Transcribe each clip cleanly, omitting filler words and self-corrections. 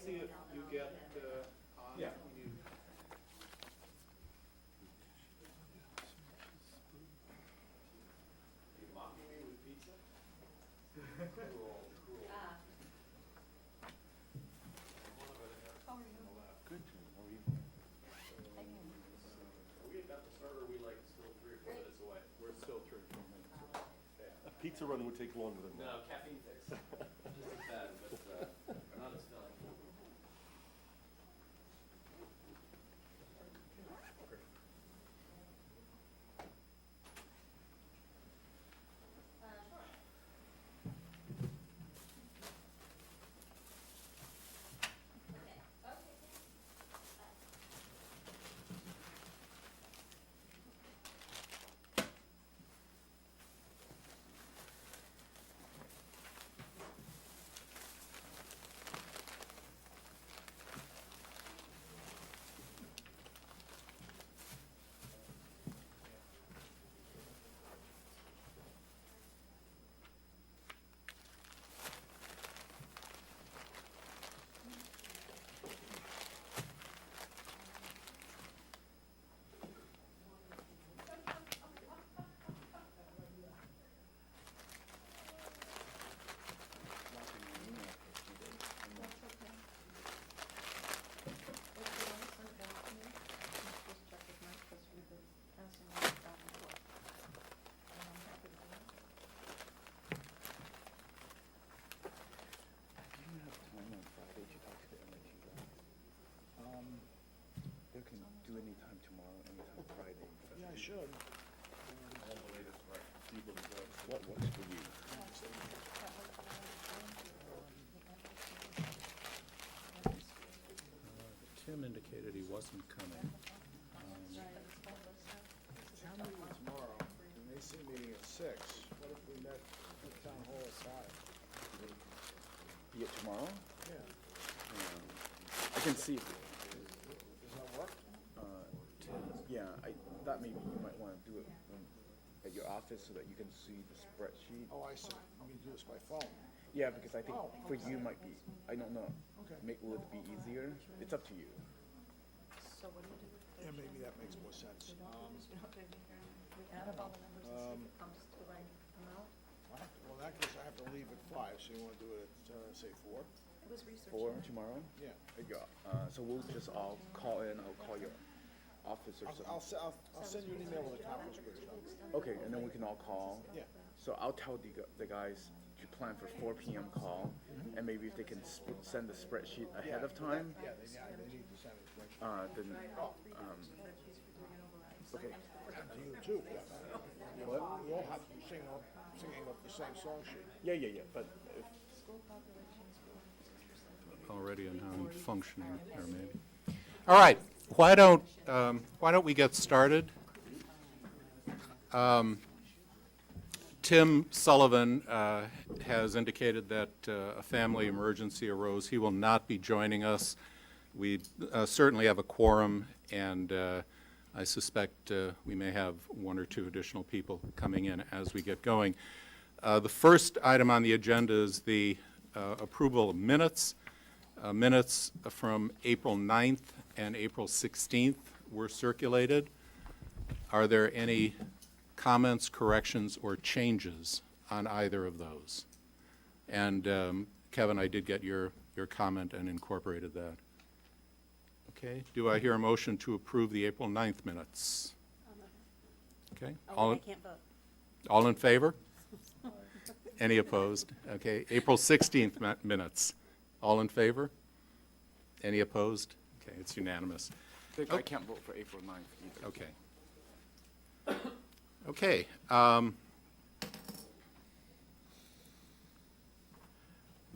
see if you get on. Yeah. You mocking me with pizza? Cruel, cruel. Good. How are you? Are we about to start, or are we like still 3 or 4 minutes away? We're still 3 or 4 minutes away. A pizza run would take longer than that. No, caffeine fix. Just as bad, but not as filling. Do you have time on Friday to talk to the MIT guy? They can do any time tomorrow, anytime Friday. Yeah, I should. What works for you? Tim indicated he wasn't coming. Town meeting tomorrow, and they see meeting at 6. What if we met at town hall at 5? Yeah, tomorrow? Yeah. I can see. Does that work? Yeah, that maybe you might want to do it at your office so that you can see the spreadsheet. Oh, I see. You can do this by phone. Yeah, because I think Oh, for you might be, I don't know. Okay. Will it be easier? It's up to you. So what do you do with Yeah, maybe that makes more sense. we add up all the numbers and see if it comes to the right amount? Well, in that case, I have to leave at 5, so you want to do it at, say, 4? It was research. 4 tomorrow? Yeah. So we'll just all call in, I'll call your office or something. I'll send you an email with a conference bridge on. Okay, and then we can all call. Yeah. So I'll tell the guys to plan for 4 p.m. call, and maybe if they can send the spreadsheet ahead of time, Yeah, they need to send it. then, okay. To you too, for that matter. What? We all have to be singing up the same song sheet. Yeah, but if, School populations for 6%. Already a non-functioning there, maybe. All right, why don't we get started? Tim Sullivan has indicated that a family emergency arose. He will not be joining us. We certainly have a quorum, and I suspect we may have 1 or 2 additional people coming in as we get going. The first item on the agenda is the approval of minutes. Minutes from April 9th and April 16th were circulated. Are there any comments, corrections, or changes on either of those? And Kevin, I did get your comment and incorporated that. Okay, do I hear a motion to approve the April 9th minutes? Okay, Oh, I can't vote. all in favor? Any opposed? Okay, April 16th minutes. All in favor? Any opposed? Okay, it's unanimous. I can't vote for April 9th either. Okay. Okay.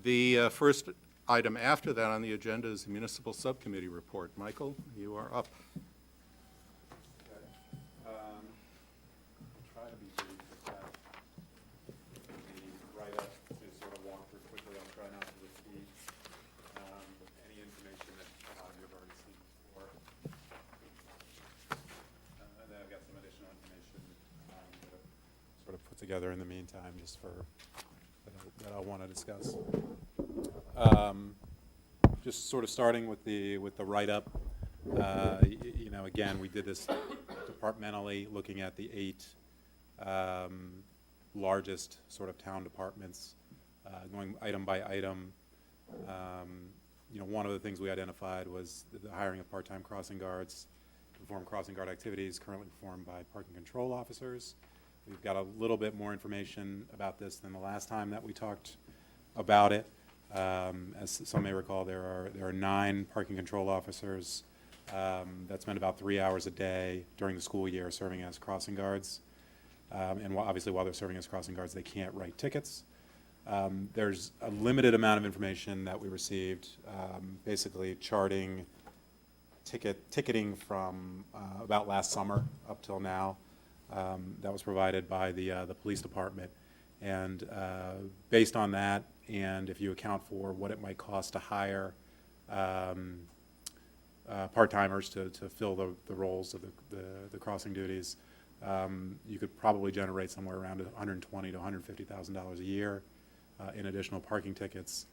The first item after that on the agenda is the municipal subcommittee report. Michael, you are up. Try to be brief with that. The write-up to sort of walk through quickly. I'll try not to repeat any information that you've already seen before. And then I've got some additional information that I've sort of put together in the meantime, just for that I want to discuss. just sort of starting with the write-up. You know, again, we did this departmentally, looking at the 8 largest sort of town departments, going item by item. You know, one of the things we identified was the hiring of part-time crossing guards to perform crossing guard activities currently performed by parking control officers. We've got a little bit more information about this than the last time that we talked about it. As some may recall, there are 9 parking control officers that spend about 3 hours a day during the school year serving as crossing guards. And obviously, while they're serving as crossing guards, they can't write tickets. There's a limited amount of information that we received, basically charting ticketing from about last summer up till now. That was provided by the police department. And based on that, and if you account for what it might cost to hire part-timers to fill the roles of the crossing duties, you could probably generate somewhere around $120,000 to $150,000 a year in additional parking tickets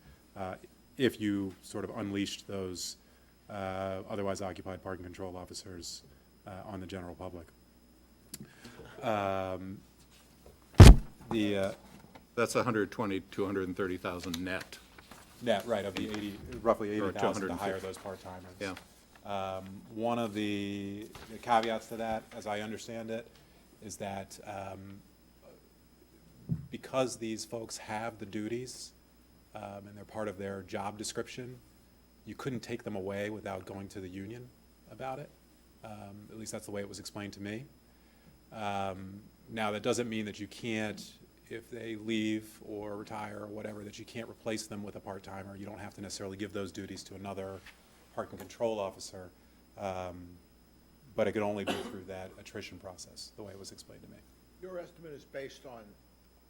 if you sort of unleashed those otherwise occupied parking control officers on the general public. That's 120 to 130,000 net. Net, right, of the 80, roughly Or 80,000 to 250. hire those part-timers. Yeah. One of the caveats to that, as I understand it, is that because these folks have the duties and they're part of their job description, you couldn't take them away without going to the union about it. At least that's the way it was explained to me. Now, that doesn't mean that you can't, if they leave or retire or whatever, that you can't replace them with a part-timer. You don't have to necessarily give those duties to another parking control officer, but it could only be through that attrition process, the way it was explained to me. Your estimate is based on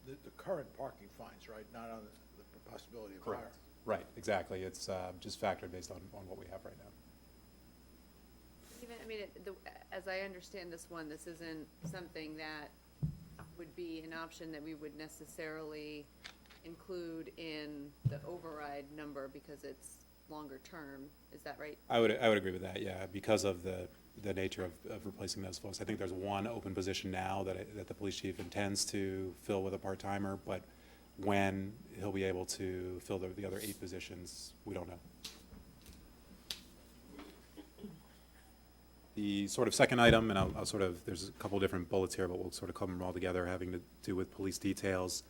the current parking fines, right? Not on the possibility of higher? Right, exactly. It's just factored based on what we have right now. Even, I mean, as I understand this one, this isn't something that would be an option that we would necessarily include in the override number because it's longer term. Is that right? I would agree with that, yeah, because of the nature of replacing those folks. I think there's one open position now that the police chief intends to fill with a part-timer, but when he'll be able to fill the other 8 positions, we don't know. The sort of second item, and I'll sort of, there's a couple different bullets here, but we'll sort of clump them all together, having to do with police details.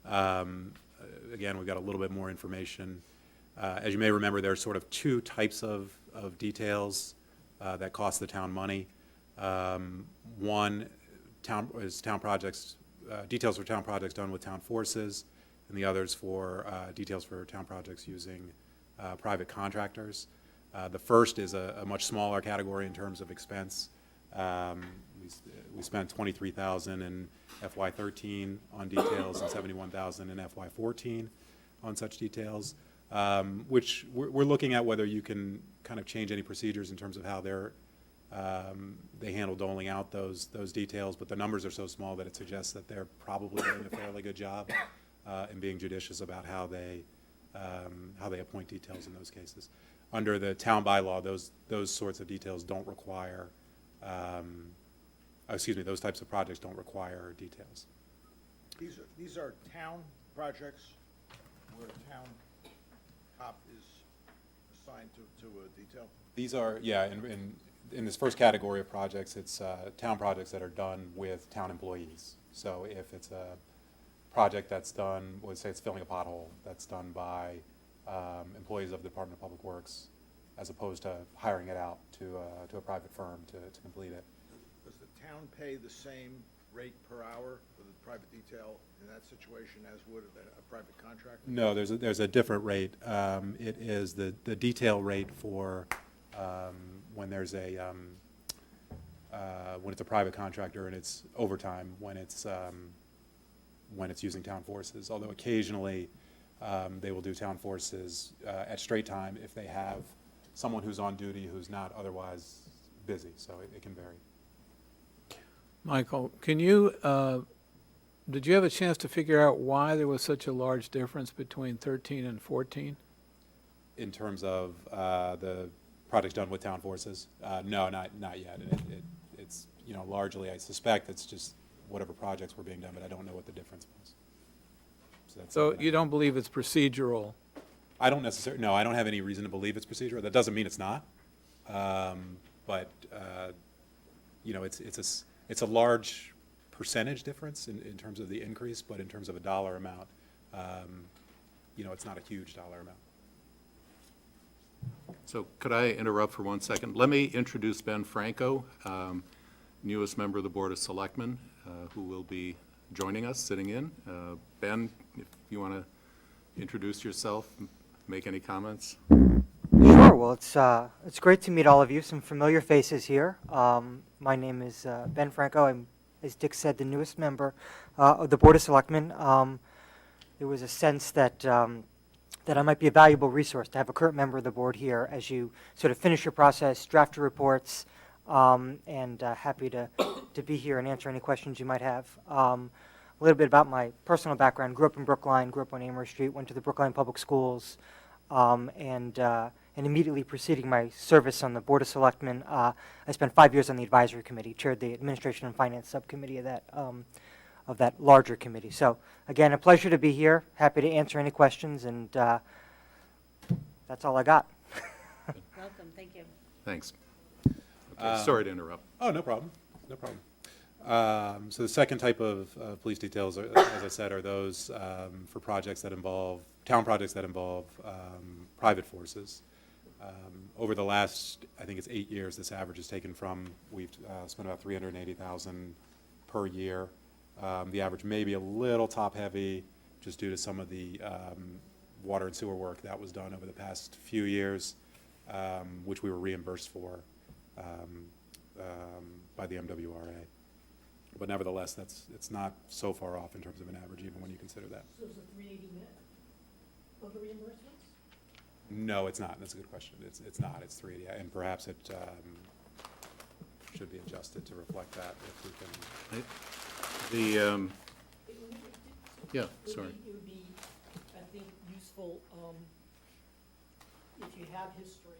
Again, we've got a little bit more information. As you may remember, there are sort of 2 types of details that cost the town money. One is town projects, details for town projects done with town forces, and the others for details for town projects using private contractors. The first is a much smaller category in terms of expense. We spent $23,000 in FY13 on details and $71,000 in FY14 on such details, which we're looking at whether you can kind of change any procedures in terms of how they handle doling out those details, but the numbers are so small that it suggests that they're probably doing a fairly good job in being judicious about how they appoint details in those cases. Under the town bylaw, those sorts of details don't require, those types of projects don't require details. These are town projects where the town cop is assigned to a detail? These are, yeah, in this first category of projects, it's town projects that are done with town employees. So if it's a project that's done, let's say it's filling a pothole, that's done by employees of the Department of Public Works, as opposed to hiring it out to a private firm to complete it. Does the town pay the same rate per hour for the private detail in that situation as would a private contractor? No, there's a different rate. It is the detail rate for when there's when it's a private contractor, and it's overtime when it's using town forces. Although occasionally they will do town forces at straight time if they have someone who's on duty who's not otherwise busy. So it can vary. Michael, can you, did you have a chance to figure out why there was such a large difference between 13 and 14? in terms of the projects done with town forces, no, not yet. It's, you know, largely, I suspect it's just whatever projects were being done, but I don't know what the difference was. That's So something you don't believe it's procedural? I don't necessarily, no, I don't have any reason to believe it's procedural. That doesn't mean it's not. But, you know, it's a large percentage difference in terms of the increase, but in terms of a dollar amount, you know, it's not a huge dollar amount. So could I interrupt for 1 second? Let me introduce Ben Franco, newest member of the Board of Selectmen, who will be joining us, sitting in. Ben, if you want to introduce yourself, make any comments? Sure. Well, it's great to meet all of you. Some familiar faces here. My name is Ben Franco. I'm, as Dick said, the newest member of the Board of Selectmen. There was a sense that that I might be a valuable resource to have a current member of the board here as you sort of finish your process, draft your reports, and happy to be here and answer any questions you might have. A little bit about my personal background. Grew up in Brookline, grew up on Amory Street, went to the Brookline Public Schools, and immediately preceding my service on the Board of Selectmen, I spent 5 years on the advisory committee, chaired the Administration and Finance Subcommittee of that larger committee. So, again, a pleasure to be here. Happy to answer any questions, and that's all I got. Welcome, thank you. Thanks. Okay, sorry to interrupt. Oh, no problem, no problem. So the second type of police details, as I said, are those for projects that involve, town projects that involve private forces. Over the last, I think it's 8 years, this average is taken from, we've spent about $380,000 per year. The average may be a little top-heavy, just due to some of the water and sewer work that was done over the past few years, which we were reimbursed for by the MWRA. But nevertheless, it's not so far off in terms of an average, even when you consider that. So is it 380 net of the reimbursements? No, it's not. That's a good question. It's not. It's 380, and perhaps it should be adjusted to reflect that if we can. Yeah, sorry. It would be, I think, useful if you have history,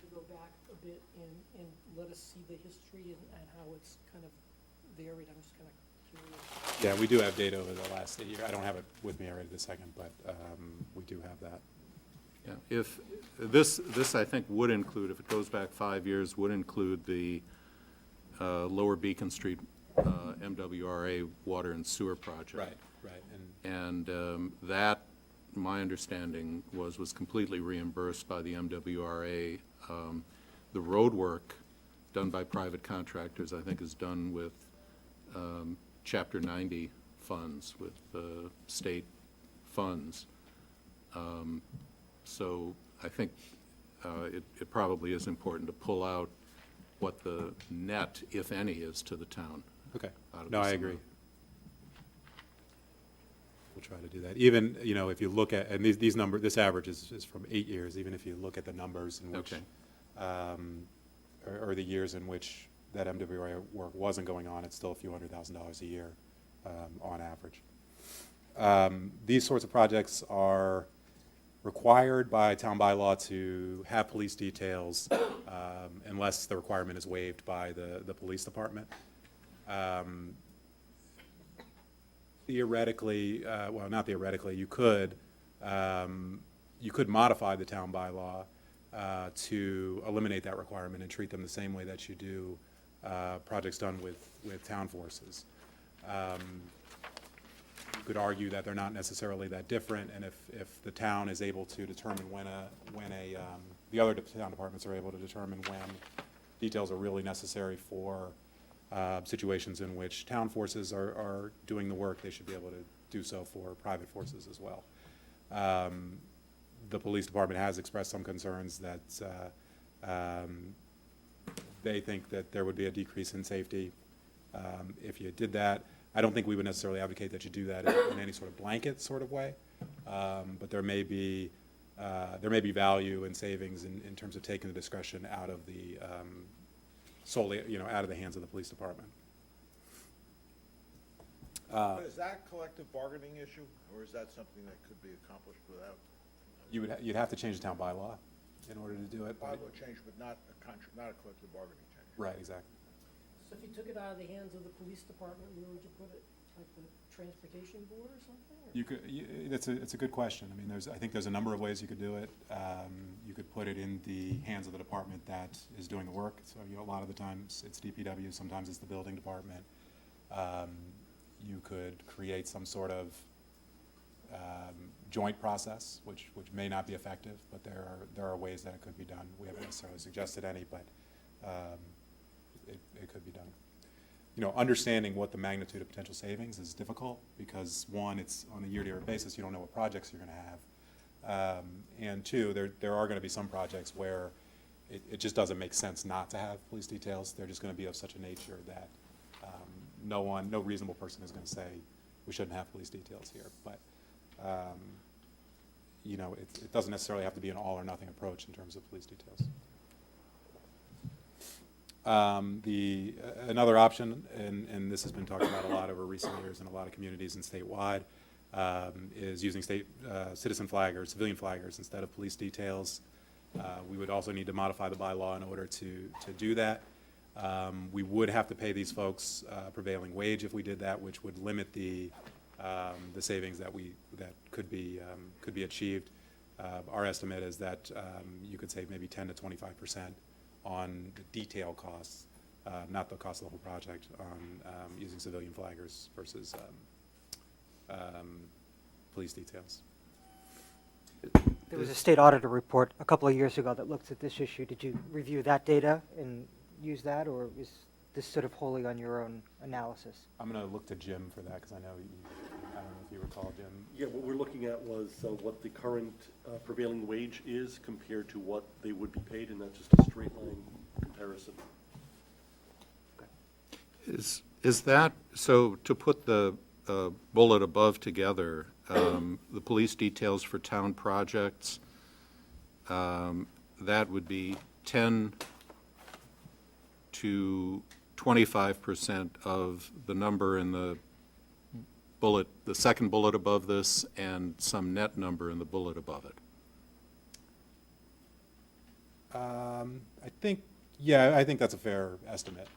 to go back a bit and let us see the history and how it's kind of varied. I'm just kind of curious. Yeah, we do have data over the last 8 years. I don't have it with me right this second, but we do have that. Yeah, if, this I think would include, if it goes back 5 years, would include the Lower Beacon Street MWRA water and sewer project. Right. And that, my understanding, was completely reimbursed by the MWRA. The road work done by private contractors, I think, is done with Chapter 90 funds, with state funds. So I think it probably is important to pull out what the net, if any, is to the town. Okay. out of No, this I agree. amount. We'll try to do that. Even, you know, if you look at, and these numbers, this average is from 8 years, even if you look at the numbers in which, Okay. or the years in which that MWRA work wasn't going on, it's still a few $100,000 a year on average. These sorts of projects are required by town bylaw to have police details unless the requirement is waived by the police department. Theoretically, well, not theoretically, you could modify the town bylaw to eliminate that requirement and treat them the same way that you do projects done with town forces. You could argue that they're not necessarily that different, and if the town is able to determine the other town departments are able to determine when details are really necessary for situations in which town forces are doing the work, they should be able to do so for private forces as well. The police department has expressed some concerns that they think that there would be a decrease in safety if you did that. I don't think we would necessarily advocate that you do that in any sort of blanket sort of way, but there may be value in savings in terms of taking the discretion out of the solely, you know, out of the hands of the police department. But is that a collective bargaining issue, or is that something that could be accomplished without You'd have to change the town bylaw in order to do it. but- Bylaw change, but not a not a collective bargaining change. Right, exactly. So if you took it out of the hands of the police department, where would you put it? Like the transportation board or something? Or- You could, it's a good question. I mean, I think there's a number of ways you could do it. You could put it in the hands of the department that is doing the work. So, a lot of the times it's DPW, sometimes it's the building department. You could create some sort of joint process, which may not be effective, but there are ways that it could be done. We haven't necessarily suggested any, but it could be done. Understanding what the magnitude of potential savings is difficult because, one, it's on a year-to-year basis, you don't know what projects you're gonna have. And two, there are gonna be some projects where it just doesn't make sense not to have police details. They're just gonna be of such a nature that no reasonable person is gonna say, we shouldn't have police details here. But, it doesn't necessarily have to be an all-or-nothing approach in terms of police details. Another option, and this has been talked about a lot over recent years in a lot of communities and statewide, is using citizen flaggers, civilian flaggers instead of police details. We would also need to modify the bylaw in order to do that. We would have to pay these folks prevailing wage if we did that, which would limit the savings that could be achieved. Our estimate is that you could save maybe 10 to 25% on the detail costs, not the cost of the whole project, on using civilian flaggers versus police details. There was a state auditor report a couple of years ago that looked at this issue. Did you review that data and use that, or is this sort of wholly on your own analysis? I'm going to look to Jim for that, because I know, I don't know if you recall, Jim. Yeah, what we're looking at was what the current prevailing wage is compared to what they would be paid, and that's just a straight line comparison. Is that, so to put the bullet above together, the police details for town projects, that would be 10 to 25% of the number in the bullet, the second bullet above this, and some net number in the bullet above it. I think that's a fair estimate.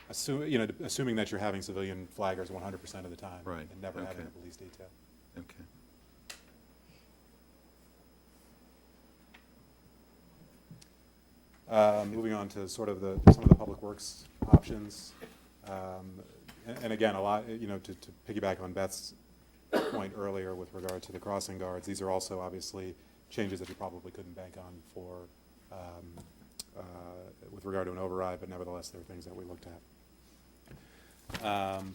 Assuming that you're having civilian flaggers 100% of the time. Right, And never having okay. a police detail. Okay. Moving on to sort of some of the public works options. And again, a lot, to piggyback on Beth's point earlier with regard to the crossing guards, these are also obviously changes that you probably couldn't bank on for, with regard to an override, but nevertheless, there are things that we looked at.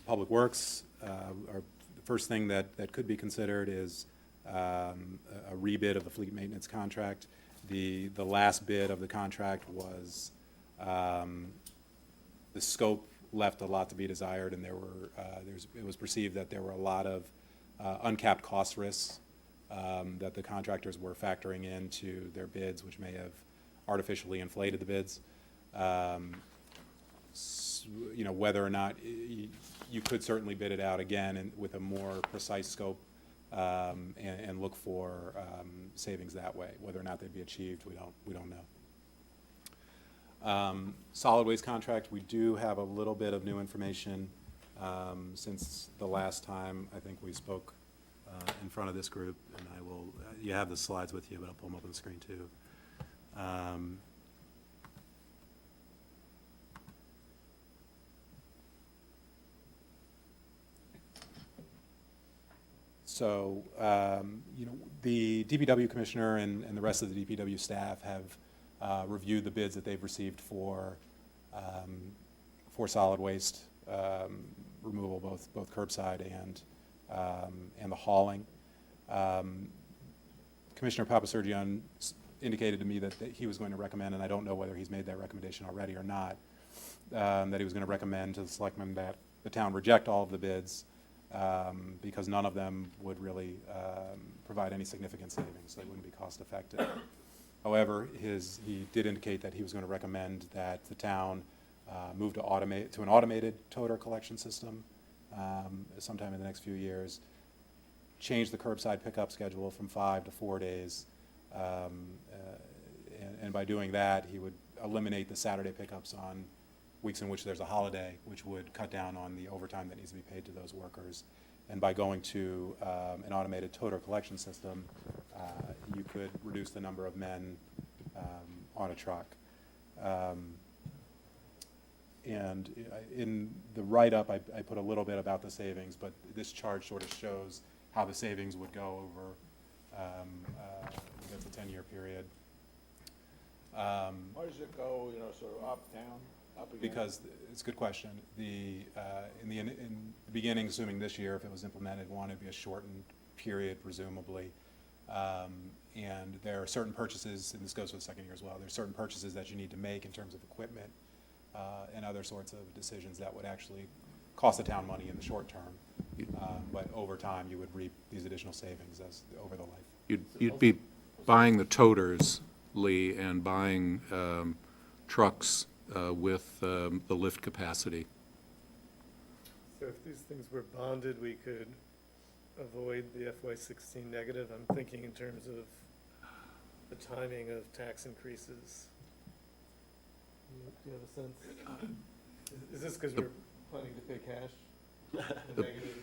Public works, the first thing that could be considered is a rebid of the fleet maintenance contract. The last bid of the contract was, the scope left a lot to be desired, and it was perceived that there were a lot of uncapped cost risks that the contractors were factoring into their bids, which may have artificially inflated the bids. Whether or not you could certainly bid it out again and with a more precise scope, and look for savings that way. Whether or not they'd be achieved, we don't know. Solid waste contract, we do have a little bit of new information since the last time I think we spoke in front of this group, and you have the slides with you, but I'll pull them up on the screen too. So, the DPW commissioner and the rest of the DPW staff have reviewed the bids that they've received for solid waste removal, both curbside and the hauling. Commissioner Papasergian indicated to me that he was going to recommend, and I don't know whether he's made that recommendation already or not, that he was going to recommend to the selectmen that the town reject all of the bids, because none of them would really provide any significant savings. They wouldn't be cost effective. However, he did indicate that he was going to recommend that the town move to an automated toter collection system sometime in the next few years. change the curbside pickup schedule from 5 to 4 days. And by doing that, he would eliminate the Saturday pickups on weeks in which there's a holiday, which would cut down on the overtime that needs to be paid to those workers. And by going to an automated toter collection system, you could reduce the number of men on a truck. And in the write-up, I put a little bit about the savings, but this chart sort of shows how the savings would go over, that's a 10-year period. Why does it go, sort of up, down, up again? Because, it's a good question. In the beginning, assuming this year, if it was implemented, one, it'd be a shortened period presumably. And there are certain purchases, and this goes for the second year as well, there's certain purchases that you need to make in terms of equipment and other sorts of decisions that would actually cost the town money in the short term. But over time, you would reap these additional savings over the life. You'd be buying the toters, Lee, and buying trucks with the lift capacity. So if these things were bonded, we could avoid the FY16 negative. I'm thinking in terms of the timing of tax increases. Do you have a sense? Is this because we're planning to pay cash? The negative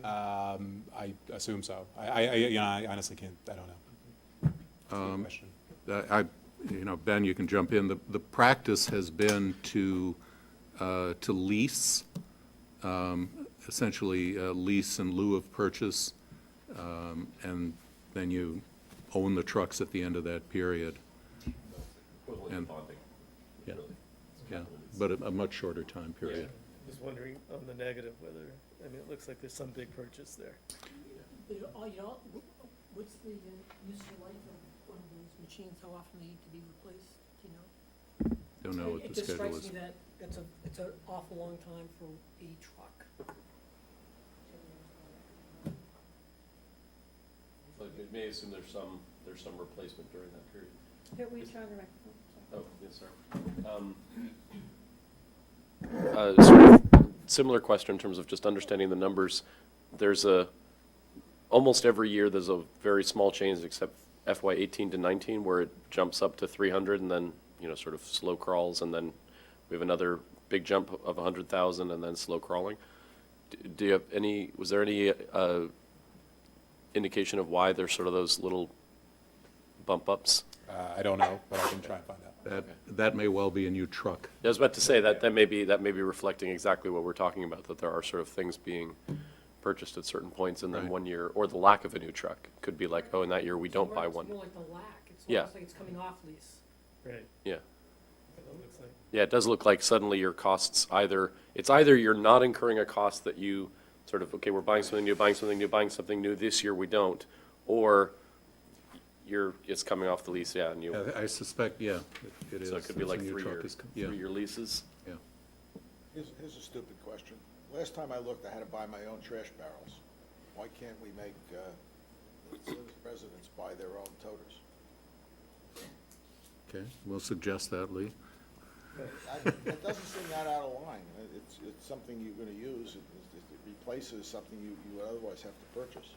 FY16? I assume so. I honestly can't, I don't know. That's a good question. Ben, you can jump in. The practice has been to lease, essentially lease in lieu of purchase, and then you own the trucks at the end of that period. And- Yeah, yeah, but a much shorter time period. Just wondering on the negative whether, it looks like there's some big purchase there. What's the useful life of one of those machines? How often they need to be replaced? Do you know? Don't know what the schedule It just is. strikes me that it's an awful long time for a truck. But it may assume there's some replacement during that period. Here, we turn the microphone. Oh, yes, sir. Sort of similar question in terms of just understanding the numbers. There's almost every year there's a very small change except FY18 to 19 where it jumps up to 300 and then, sort of slow crawls, and then we have another big jump of 100,000 and then slow crawling. Do you have was there any indication of why there's sort of those little bump ups? I don't know, but I can try and find out. That may well be a new truck. I was about to say that may be reflecting exactly what we're talking about, that there are sort of things being purchased at certain points, and then Right. 1 year, or the lack of a new truck could be like, oh, in that year we don't buy It's one. more like the lack. It's Yeah. almost like it's coming off lease. Right. Yeah, It looks like. yeah, it does look like suddenly your costs it's either you're not incurring a cost that you sort of, okay, we're buying something new, buying something new, this year we don't, or it's coming off the lease, yeah, and you, I suspect, yeah, it is. so it could be It's a like new truck 3-year, is yeah, 3-year leases. yeah. Here's a stupid question. Last time I looked, I had to buy my own trash barrels. Why can't we make the residents buy their own toters? Okay, we'll suggest that, Lee. It doesn't seem that out of line. It's something you're gonna use. It replaces something you would otherwise have to purchase.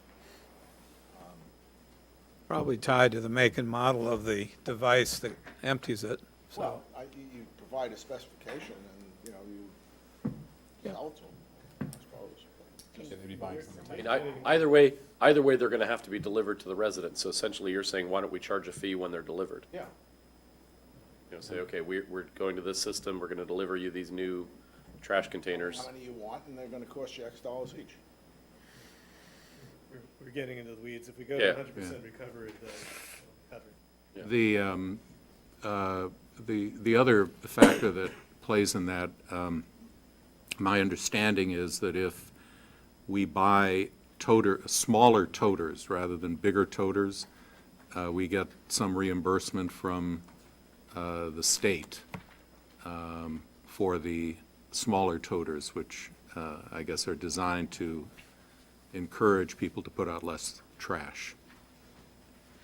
Probably tied to the make and model of the device that empties it, so. Well, you provide a specification and, you sell it to them, I suppose. Yeah, they'd be buying something. I mean, either way, they're gonna have to be delivered to the resident, so essentially you're saying, why don't we charge a fee when they're delivered? Yeah. Say, okay, we're going to this system, we're gonna deliver you these new trash containers. How many you want, and they're gonna cost you X dollars each. We're getting into the weeds. If we go Yeah. to 100% recovery, then covered. The other factor that plays in that, my understanding is that if we buy smaller toters rather than bigger toters, we get some reimbursement from the state for the smaller toters, which I guess are designed to encourage people to put out less trash.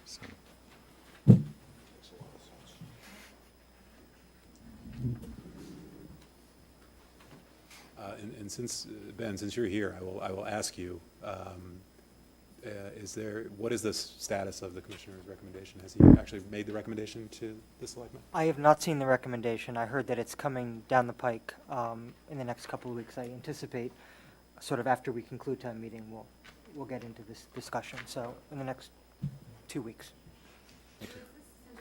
So, Makes a lot of sense. And since, Ben, since you're here, I will ask you, what is the status of the commissioner's recommendation? Has he actually made the recommendation to the selectmen? I have not seen the recommendation. I heard that it's coming down the pike in the next couple of weeks. I anticipate, sort of after we conclude town meeting, we'll get into this discussion. So in the next 2 weeks.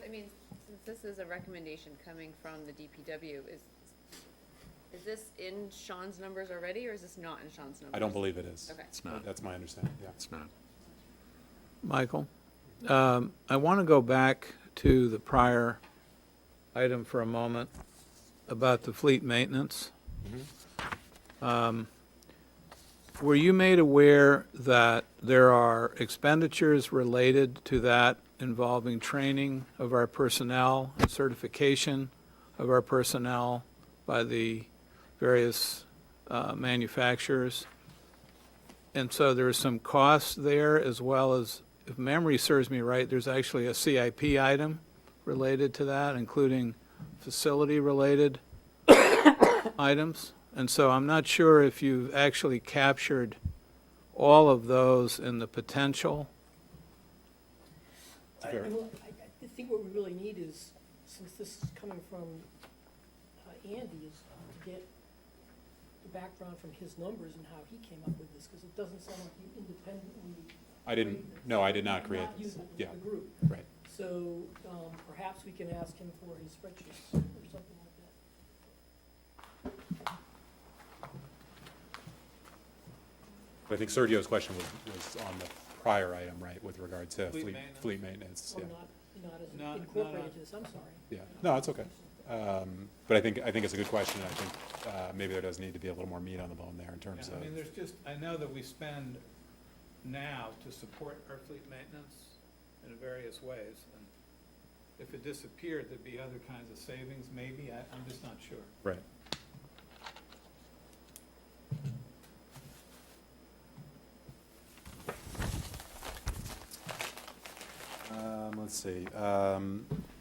I mean, since this is a recommendation coming from the DPW, is this in Sean's numbers already, or is this not in Sean's numbers? I don't believe it is. Okay. It's not. That's my understanding, yeah. It's not. Michael, I want to go back to the prior item for a moment about the fleet maintenance. Were you made aware that there are expenditures related to that involving training of our personnel and certification of our personnel by the various manufacturers? And so there is some costs there, as well as, if memory serves me right, there's actually a CIP item related to that, including facility-related items. And so I'm not sure if you've actually captured all of those in the potential. I think what we really need is, since this is coming from Andy, is to get the background from his numbers and how he came up with this, because it doesn't sound like you independently. I didn't, no, I did not create Not this. you, Yeah, the group. right. So perhaps we can ask him for his spreadsheets or something like that. But I think Sergio's question was on the prior item, right, with regard to Fleet fleet, maintenance. fleet maintenance, Or yeah. not as Not incorporated on- to this, I'm sorry. Yeah, no, it's okay. But I think it's a good question, and I think maybe there does need to be a little more meat on the bone there in terms Yeah, of. I mean, there's just, I know that we spend now to support our fleet maintenance in various ways. And if it disappeared, there'd be other kinds of savings, maybe, I'm just not sure. Right. Let's see,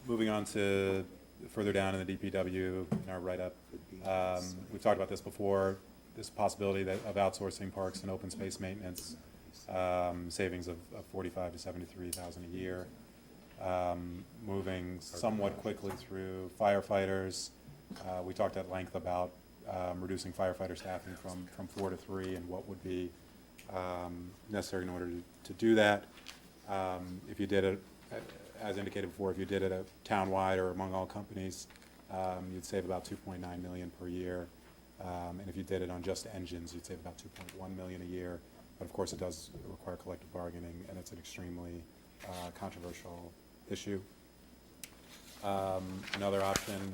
moving on to further down in the DPW, in our write-up. We've talked about this before, this possibility of outsourcing parks and open space maintenance, savings of 45 to 73,000 a year. Moving somewhat quickly through firefighters, we talked at length about reducing firefighter staffing from 4 to 3 and what would be necessary in order to do that. If you did it, as indicated before, if you did it townwide or among all companies, you'd save about 2.9 million per year. And if you did it on just engines, you'd save about 2.1 million a year. But of course, it does require collective bargaining, and it's an extremely controversial issue. Another option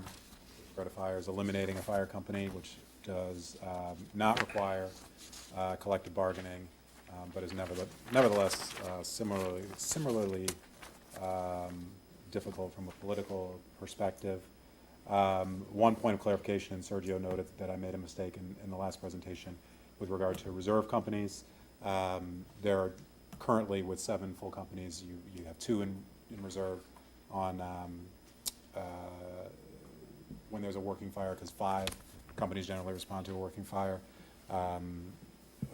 for the fire is eliminating a fire company, which does not require collective bargaining, but is nevertheless similarly difficult from a political perspective. One point of clarification, and Sergio noted that I made a mistake in the last presentation with regard to reserve companies. There are currently, with 7 full companies, you have 2 in reserve on when there's a working fire, because 5 companies generally respond to a working fire.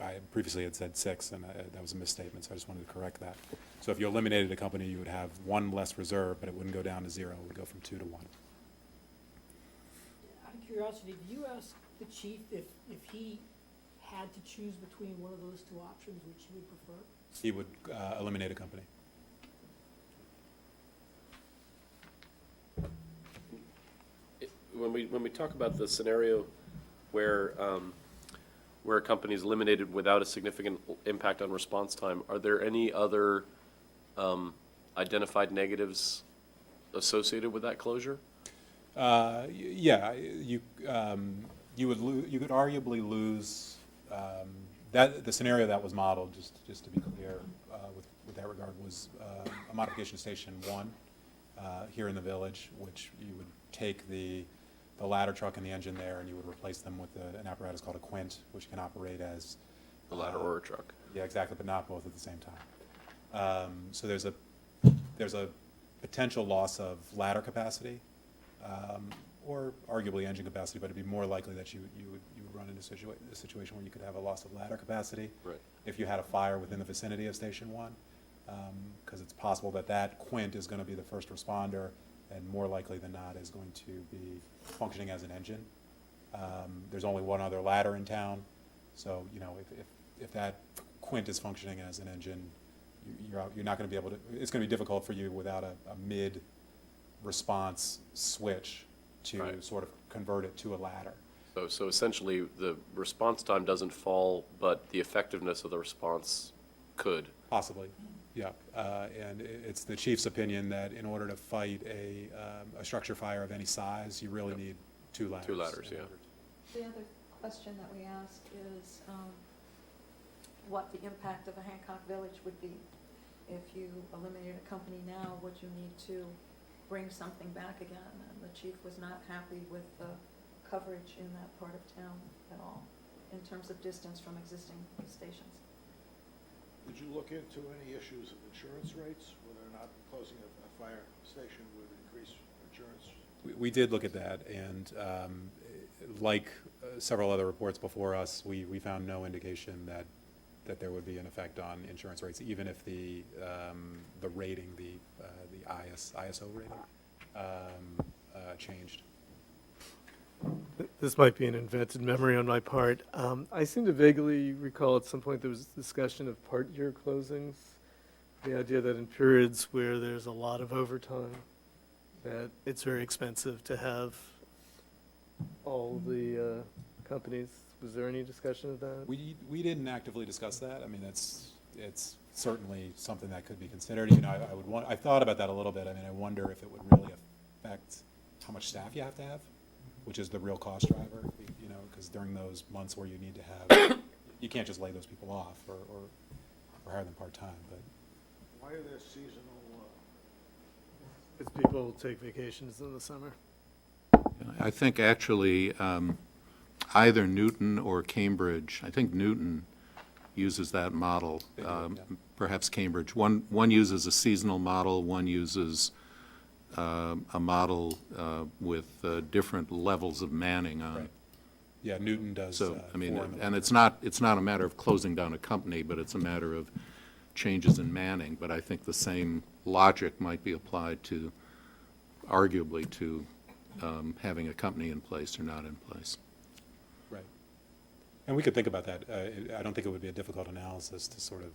I previously had said 6, and that was a misstatement, so I just wanted to correct that. So if you eliminated a company, you would have 1 less reserve, but it wouldn't go down to 0, it would go from 2 to 1. Out of curiosity, did you ask the chief if he had to choose between one of those 2 options, which he would prefer? He would eliminate a company. When we talk about the scenario where a company is eliminated without a significant impact on response time, are there any other identified negatives associated with that cleosure? Yeah, you could arguably lose that. The scenario that was modeled, just to be clear, with that regard, was a modification station 1 here in the village, which you would take the ladder truck and the engine there, and you would replace them with an apparatus called a quint, which can operate as A ladder or a truck? Yeah, exactly, but not both at the same time. So there's a potential loss of ladder capacity or arguably engine capacity, but it'd be more likely that you would run into a situation where you could have a loss of ladder capacity. Right. If you had a fire within the vicinity of Station 1, because it's possible that that Quint is going to be the first responder, and more likely than not is going to be functioning as an engine. There's only one other ladder in town, so, you know, if that Quint is functioning as an engine, you're not going to be able to, it's going to be difficult for you without a mid-response switch to Right. sort of convert it to a ladder. So essentially, the response time doesn't fall, but the effectiveness of the response could. Possibly, yeah. And it's the chief's opinion that in order to fight a structure fire of any size, you really Yep. need two ladders. Two ladders, in yeah. order to- The other question that we ask is what the impact of a Hancock Village would be. If you eliminated a company now, would you need to bring something back again? And the chief was not happy with the coverage in that part of town at all, in terms of distance from existing stations. Did you look into any issues of insurance rates, whether or not closing a fire station would increase insurance? We did look at that, and like several other reports before us, we found no indication that there would be an effect on insurance rates, even if the rating, the ISO rating, changed. This might be an invented memory on my part. I seem to vaguely recall at some point there was discussion of part-year closings. The idea that in periods where there's a lot of overtime, that it's very expensive to have all the companies. Was there any discussion of that? We didn't actively discuss that. I mean, it's certainly something that could be considered. You know, I thought about that a little bit. I mean, I wonder if it would really affect how much staff you have to have, which is the real cost driver, you know, because during those months where you need to have, you can't just lay those people off or hire them part-time, but. Why are there seasonal, Because people take vacations in the summer. I think actually either Newton or Cambridge, I think Newton uses that model, They do, yeah. perhaps Cambridge. One uses a seasonal model, one uses a model with different levels of manning on. Right. Yeah, Newton does. So, I mean, 4 in the and winter. it's not a matter of closing down a company, but it's a matter of changes in manning. But I think the same logic might be applied to, arguably, to having a company in place or not in place. Right. And we could think about that. I don't think it would be a difficult analysis to sort of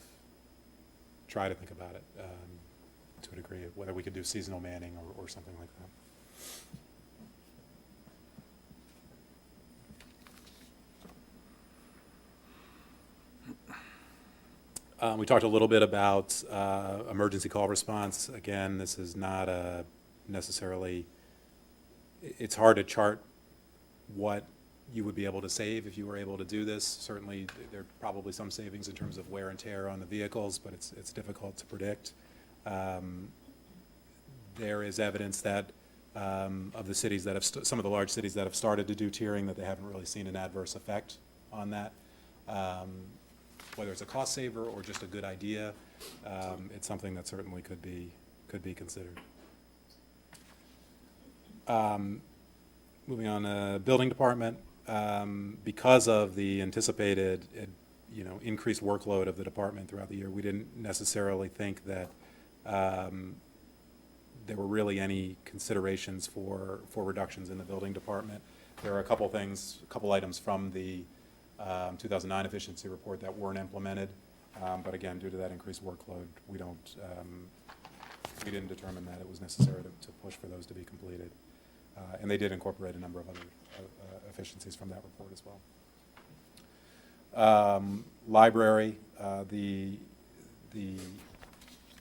try to think about it to a degree, whether we could do seasonal manning or something like that. We talked a little bit about emergency call response. Again, this is not necessarily, it's hard to chart what you would be able to save if you were able to do this. Certainly, there are probably some savings in terms of wear and tear on the vehicles, but it's difficult to predict. There is evidence that of the cities that have, some of the large cities that have started to do tiering, that they haven't really seen an adverse effect on that. Whether it's a cost saver or just a good idea, it's something that certainly could be considered. Moving on, building department, because of the anticipated, increased workload of the department throughout the year, we didn't necessarily think that there were really any considerations for reductions in the building department. There are a couple items from the 2009 efficiency report that weren't implemented, but again, due to that increased workload, we didn't determine that it was necessary to push for those to be completed. And they did incorporate a number of other efficiencies from that report as well. Library, the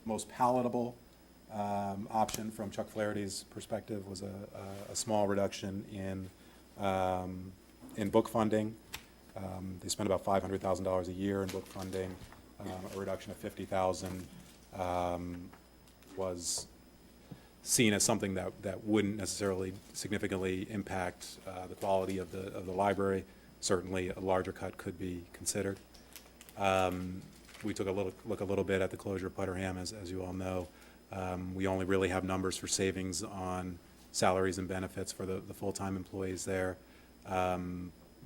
most palatable option from Chuck Flaherty's perspective was a small reduction in book funding. They spend about $500,000 a year in book funding. A reduction of $50,000 was seen as something that wouldn't necessarily significantly impact the quality of the library. Certainly, a larger cut could be considered. We took a little bit at the closure of Putterham, as you all know. We only really have numbers for savings on salaries and benefits for the full-time employees there.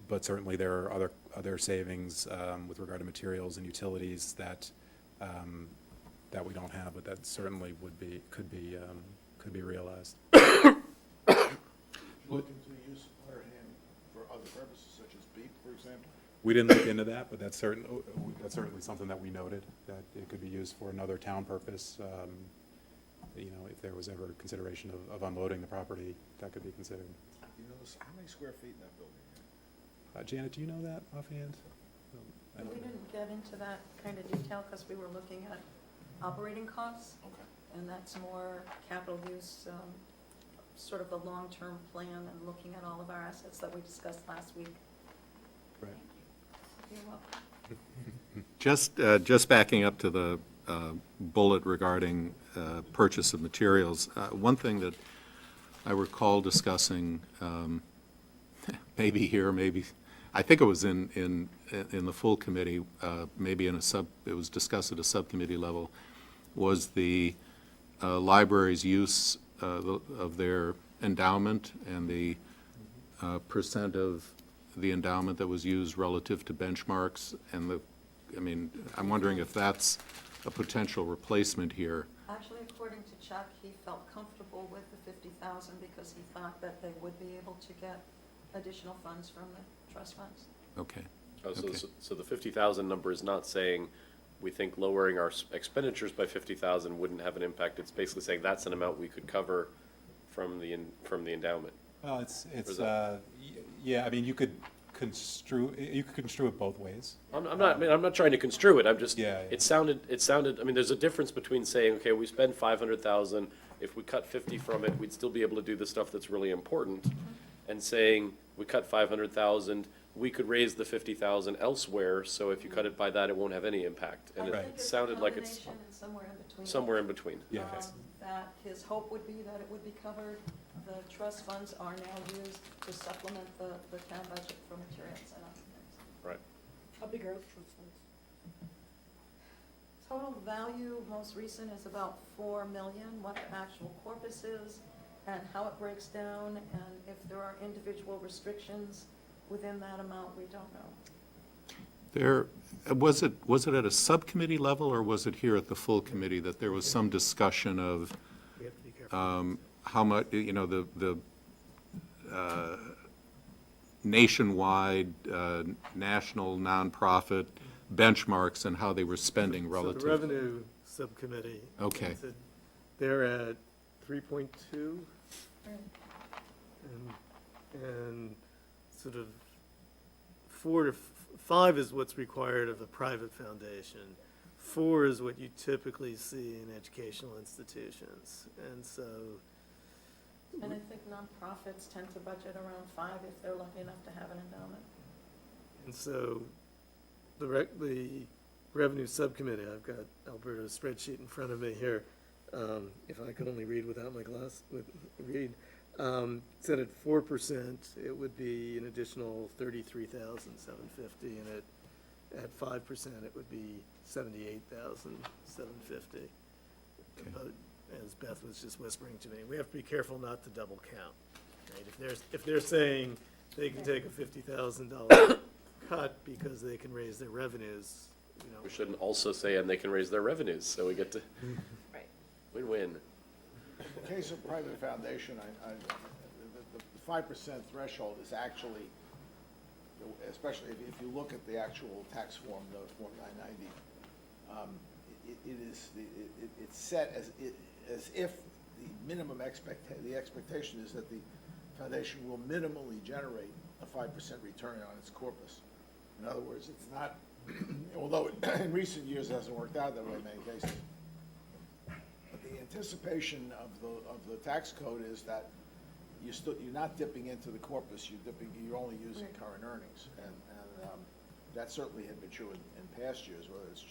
But certainly there are other savings with regard to materials and utilities that we don't have, but that certainly could be realized. Look into the use of Wareham for other purposes, such as beep, for example? We didn't look into that, but that's certainly something that we noted, that it could be used for another town purpose. You know, if there was ever consideration of unloading the property, that could be considered. You know, how many square feet in that building? Janet, do you know that offhand? I don't We know. didn't get into that kind of detail because we were looking at operating costs, Okay. and that's more capital use, sort of the long-term plan and looking at all of our assets that we discussed last week. Right. You're welcome. Just backing up to the bullet regarding purchase of materials, one thing that I recall discussing, maybe here, maybe, I think it was in the full committee, maybe it was discussed at a subcommittee level, was the library's use of their endowment and the percent of the endowment that was used relative to benchmarks, and I'm wondering if that's a potential replacement here. Actually, according to Chuck, he felt comfortable with the 50,000 because he thought that they would be able to get additional funds from the trust funds. Okay. Oh, so, Okay. so the 50,000 number is not saying we think lowering our expenditures by 50,000 wouldn't have an impact. It's basically saying that's an amount we could cover from the endowment. Well, it's, is that- yeah, I mean, you could construe it both ways. I'm not trying to construe it. I'm just, Yeah, yeah. it sounded, I mean, there's a difference between saying, okay, we spend 500,000, if we cut 50 from it, we'd still be able to do the stuff that's really important. And saying, we cut 500,000, we could raise the 50,000 elsewhere, so if you cut it by that, it won't have any impact. And I it think it's a sounded like it's combination and somewhere in between. somewhere in between. Yeah. That his hope would be that it would be covered. The trust funds are now used to supplement the town budget for materials and other things. Right. How big are the trust funds? Total value, most recent, is about 4 million, what the actual corpus is, and how it breaks down, and if there are individual restrictions within that amount, we don't know. Was it at a subcommittee level, or was it here at the full committee that there was some discussion of We have to be careful. how much, the nationwide, national nonprofit benchmarks and how they were spending So relative? the revenue subcommittee. Okay. said They're at 3.2, and sort of 4 to 5 is what's required of a private foundation. 4 is what you typically see in educational institutions, and so, And I think nonprofits tend to budget around 5 if they're lucky enough to have an endowment. and so the revenue subcommittee, I've got Alberto's spreadsheet in front of me here. If I could only read without my glass, said at 4%, it would be an additional 33,750, and at 5%, it would be 78,750. But as Beth was just whispering to me, we have to be careful not to double count, right? If they're saying they can take a $50,000 cut because they can raise their revenues, We shouldn't also say, and they can raise their revenues, so we get to Right. win-win. In the case of private foundation, the 5% threshold is actually, especially if you look at the actual tax form, the Form 990, it's set as if the minimum the expectation is that the foundation will minimally generate a 5% return on its corpus. In other words, it's not, although in recent years it hasn't worked out that way in many cases. But the anticipation of the tax code is that you're not dipping into the corpus, you're only using Right. current earnings. And that certainly had been true in past years, whether it's,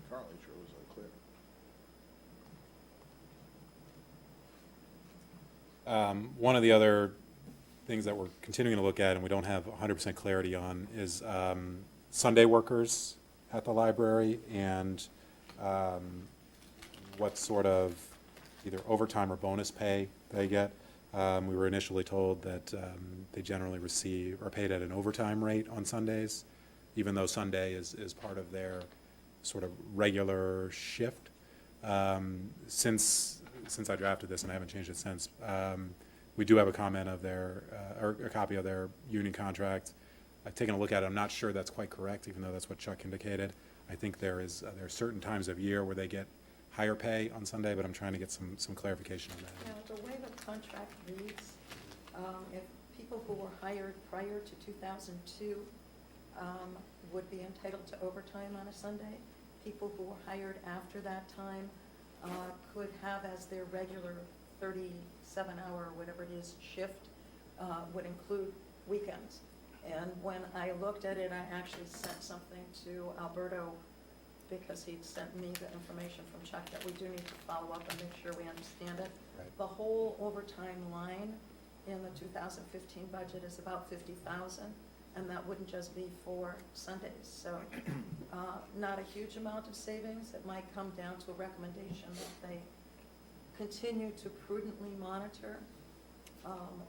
currently true is unclear. One of the other things that we're continuing to look at, and we don't have 100% clarity on, is Sunday workers at the library and what sort of either overtime or bonus pay they get. We were initially told that they generally are paid at an overtime rate on Sundays, even though Sunday is part of their sort of regular shift. Since I drafted this, and I haven't changed it since, we do have a comment of or a copy of their union contract. I've taken a look at it. I'm not sure that's quite correct, even though that's what Chuck indicated. I think there are certain times of year where they get higher pay on Sunday, but I'm trying to get some clarification on that. Now, the way the contract reads, if people who were hired prior to 2002 would be entitled to overtime on a Sunday, people who were hired after that time could have as their regular 37-hour, whatever it is, shift, would include weekends. And when I looked at it, I actually sent something to Alberto, because he'd sent me the information from Chuck, that we do need to follow up and make sure we understand it. Right. The whole overtime line in the 2015 budget is about 50,000, and that wouldn't just be for Sundays. So not a huge amount of savings. It might come down to a recommendation that they continue to prudently monitor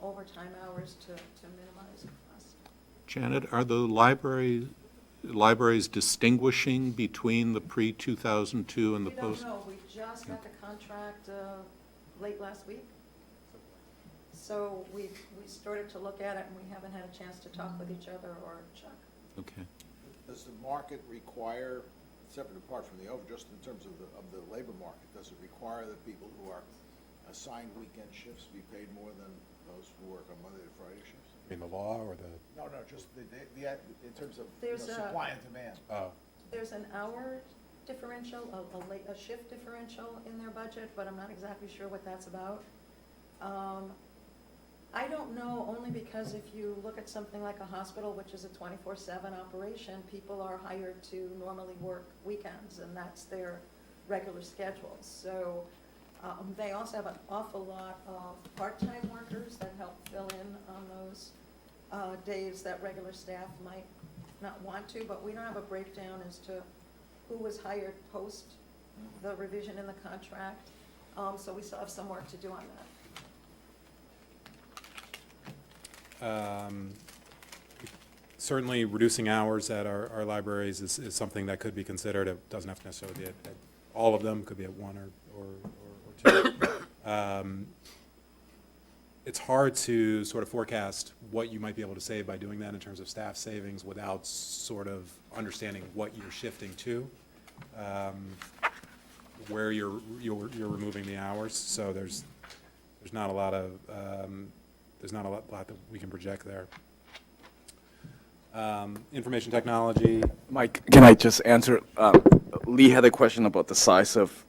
overtime hours to minimize cost. Janet, are the libraries distinguishing between the pre-2002 and the We post? don't know. We just got the contract late last week. So we started to look at it, and we haven't had a chance to talk with each other or Chuck. Okay. Does the market require, separate and apart from the just in terms of the labor market, does it require that people who are assigned weekend shifts be paid more than those who work on Monday to Friday shifts? In the law or the? No, just in terms of There's a- supply and demand. Oh. There's an hour differential, a shift differential in their budget, but I'm not exactly sure what that's about. I don't know, only because if you look at something like a hospital, which is a 24/7 operation, people are hired to normally work weekends, and that's their regular schedule. So they also have an awful lot of part-time workers that help fill in on those days that regular staff might not want to, but we don't have a breakdown as to who was hired post the revision in the contract. So we still have some work to do on that. Certainly, reducing hours at our libraries is something that could be considered. It doesn't have to necessarily be at all of them, could be at one or two. It's hard to sort of forecast what you might be able to save by doing that in terms of staff savings without sort of understanding what you're shifting to, where you're removing the hours. So there's not a lot of lot that we can project there. Information technology. Mike, can I just answer? Lee had a question about the size of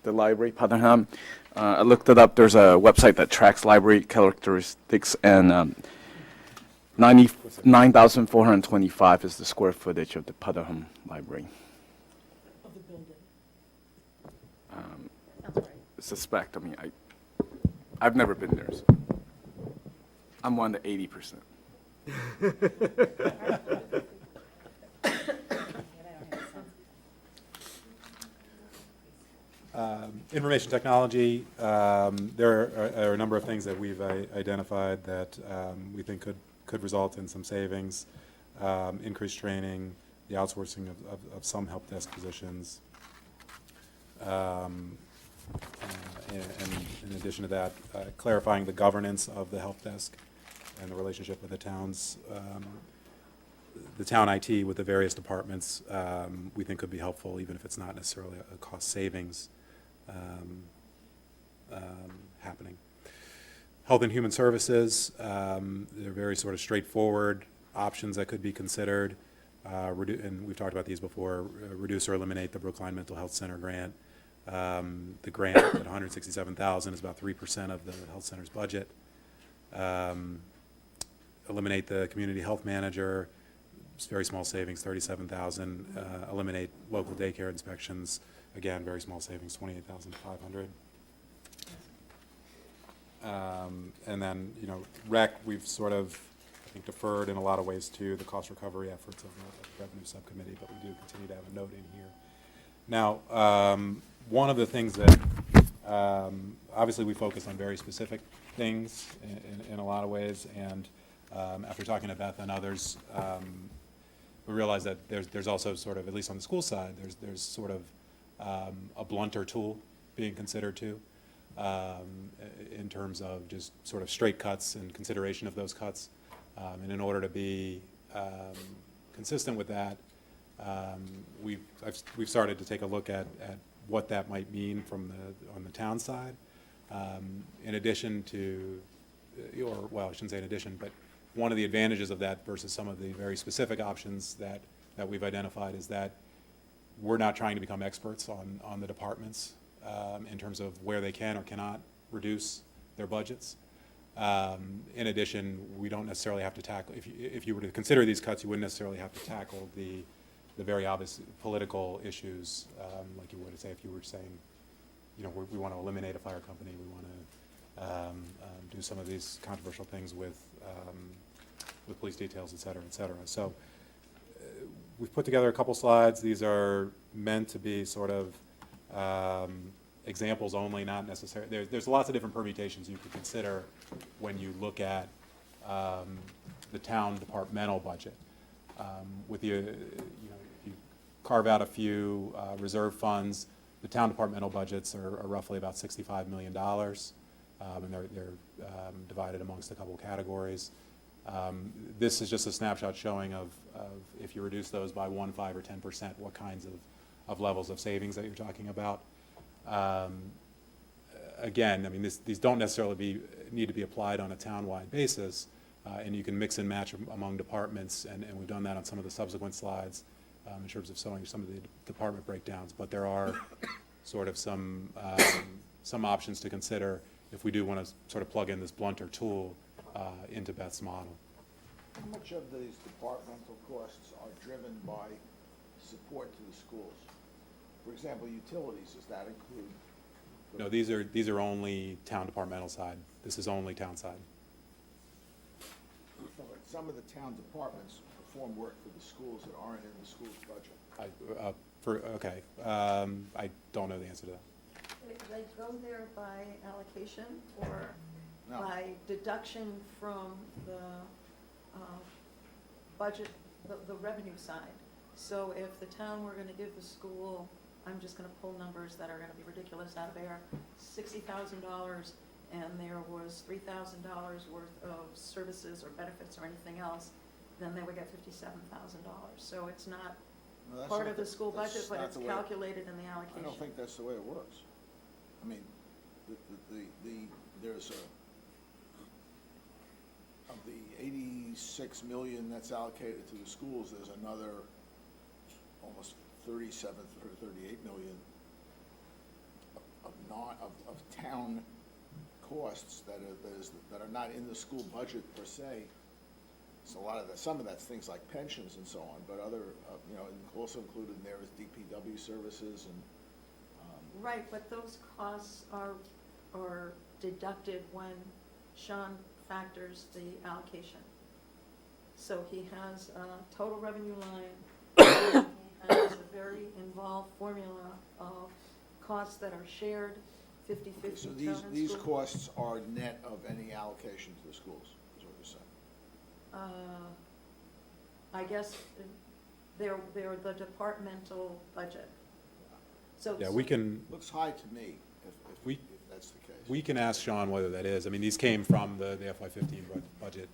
the library, Putnam. I looked it up. There's a website that tracks library characteristics, and 99,425 is the square footage of the Putnam Library. Of the building. That's right. Suspect. I mean, I've never been there, so I'm on the 80%. Information technology, there are a number of things that we've identified that we think could result in some savings. Increased training, the outsourcing of some help desk positions. And in addition to that, clarifying the governance of the help desk and the relationship with the towns, the town IT with the various departments, we think could be helpful, even if it's not necessarily a cost savings happening. Health and Human Services, they're very sort of straightforward options that could be considered. And we've talked about these before, reduce or eliminate the Brookline Mental Health Center grant. The grant at $167,000 is about 3% of the health center's budget. Eliminate the community health manager, it's very small savings, $37,000. Eliminate local daycare inspections, again, very small savings, $28,500. And then, rec, we've sort of, I think, deferred in a lot of ways to the cost recovery efforts of the revenue subcommittee, but we do continue to have a note in here. Now, one of the things that Obviously, we focus on very specific things in a lot of ways, and after talking to Beth and others, we realize that there's also sort of, at least on the school side, there's sort of a blunter tool being considered too, in terms of just sort of straight cuts and consideration of those cuts. And in order to be consistent with that, we've started to take a look at what that might mean on the town side. In addition to, or, well, I shouldn't say in addition, but one of the advantages of that versus some of the very specific options that we've identified is that we're not trying to become experts on the departments in terms of where they can or cannot reduce their budgets. In addition, we don't necessarily have to tackle, if you were to consider these cuts, you wouldn't necessarily have to tackle the very obvious political issues, like you would say if you were saying, you know, we want to eliminate a fire company, we want to do some of these controversial things with police details, et cetera, et cetera. So we've put together a couple slides. These are meant to be sort of examples only, not necessarily. There's lots of different permutations you could consider when you look at the town departmental budget. With the, you know, if you carve out a few reserve funds, the town departmental budgets are roughly about $65 million, and they're divided amongst a couple categories. This is just a snapshot showing of if you reduce those by 1%, 5%, or 10%, what kinds of levels of savings that you're talking about. Again, I mean, these don't necessarily need to be applied on a town-wide basis, and you can mix and match among departments, and we've done that on some of the subsequent slides in terms of showing some of the department breakdowns. But there are sort of some options to consider if we do want to sort of plug in this blunter tool into Beth's model. How much of these departmental costs are driven by support to the schools? For example, utilities, does that include? No, these are only town departmental side. This is only town side. No, but some of the town departments perform work for the schools that aren't in the school's budget. Okay, I don't know the answer to that. They go there by allocation or No. by deduction from the budget, the revenue side. So if the town were gonna give the school, I'm just gonna pull numbers that are gonna be ridiculous out of air, $60,000, and there was $3,000 worth of services or benefits or anything else, then they would get $57,000. So it's not No, that's part not of the school that's budget, but not it's the way- calculated in the allocation. I don't think that's the way it works. I mean, there's of the 86 million that's allocated to the schools, there's another almost 37 or 38 million of town costs that are not in the school budget per se. So a lot of that, some of that's things like pensions and so on, but other, you know, also included in there is DPW services and. Right, but those costs are deducted when Sean factors the allocation. So he has a total revenue line, he has a very involved formula of costs that are shared, 50/50 So town and these school. costs are net of any allocation to the schools, is what you're saying? I guess they're the departmental budget. So. Yeah, we can. Looks high to me, if We- that's the case. We can ask Sean whether that is. I mean, these came from the FY15 budget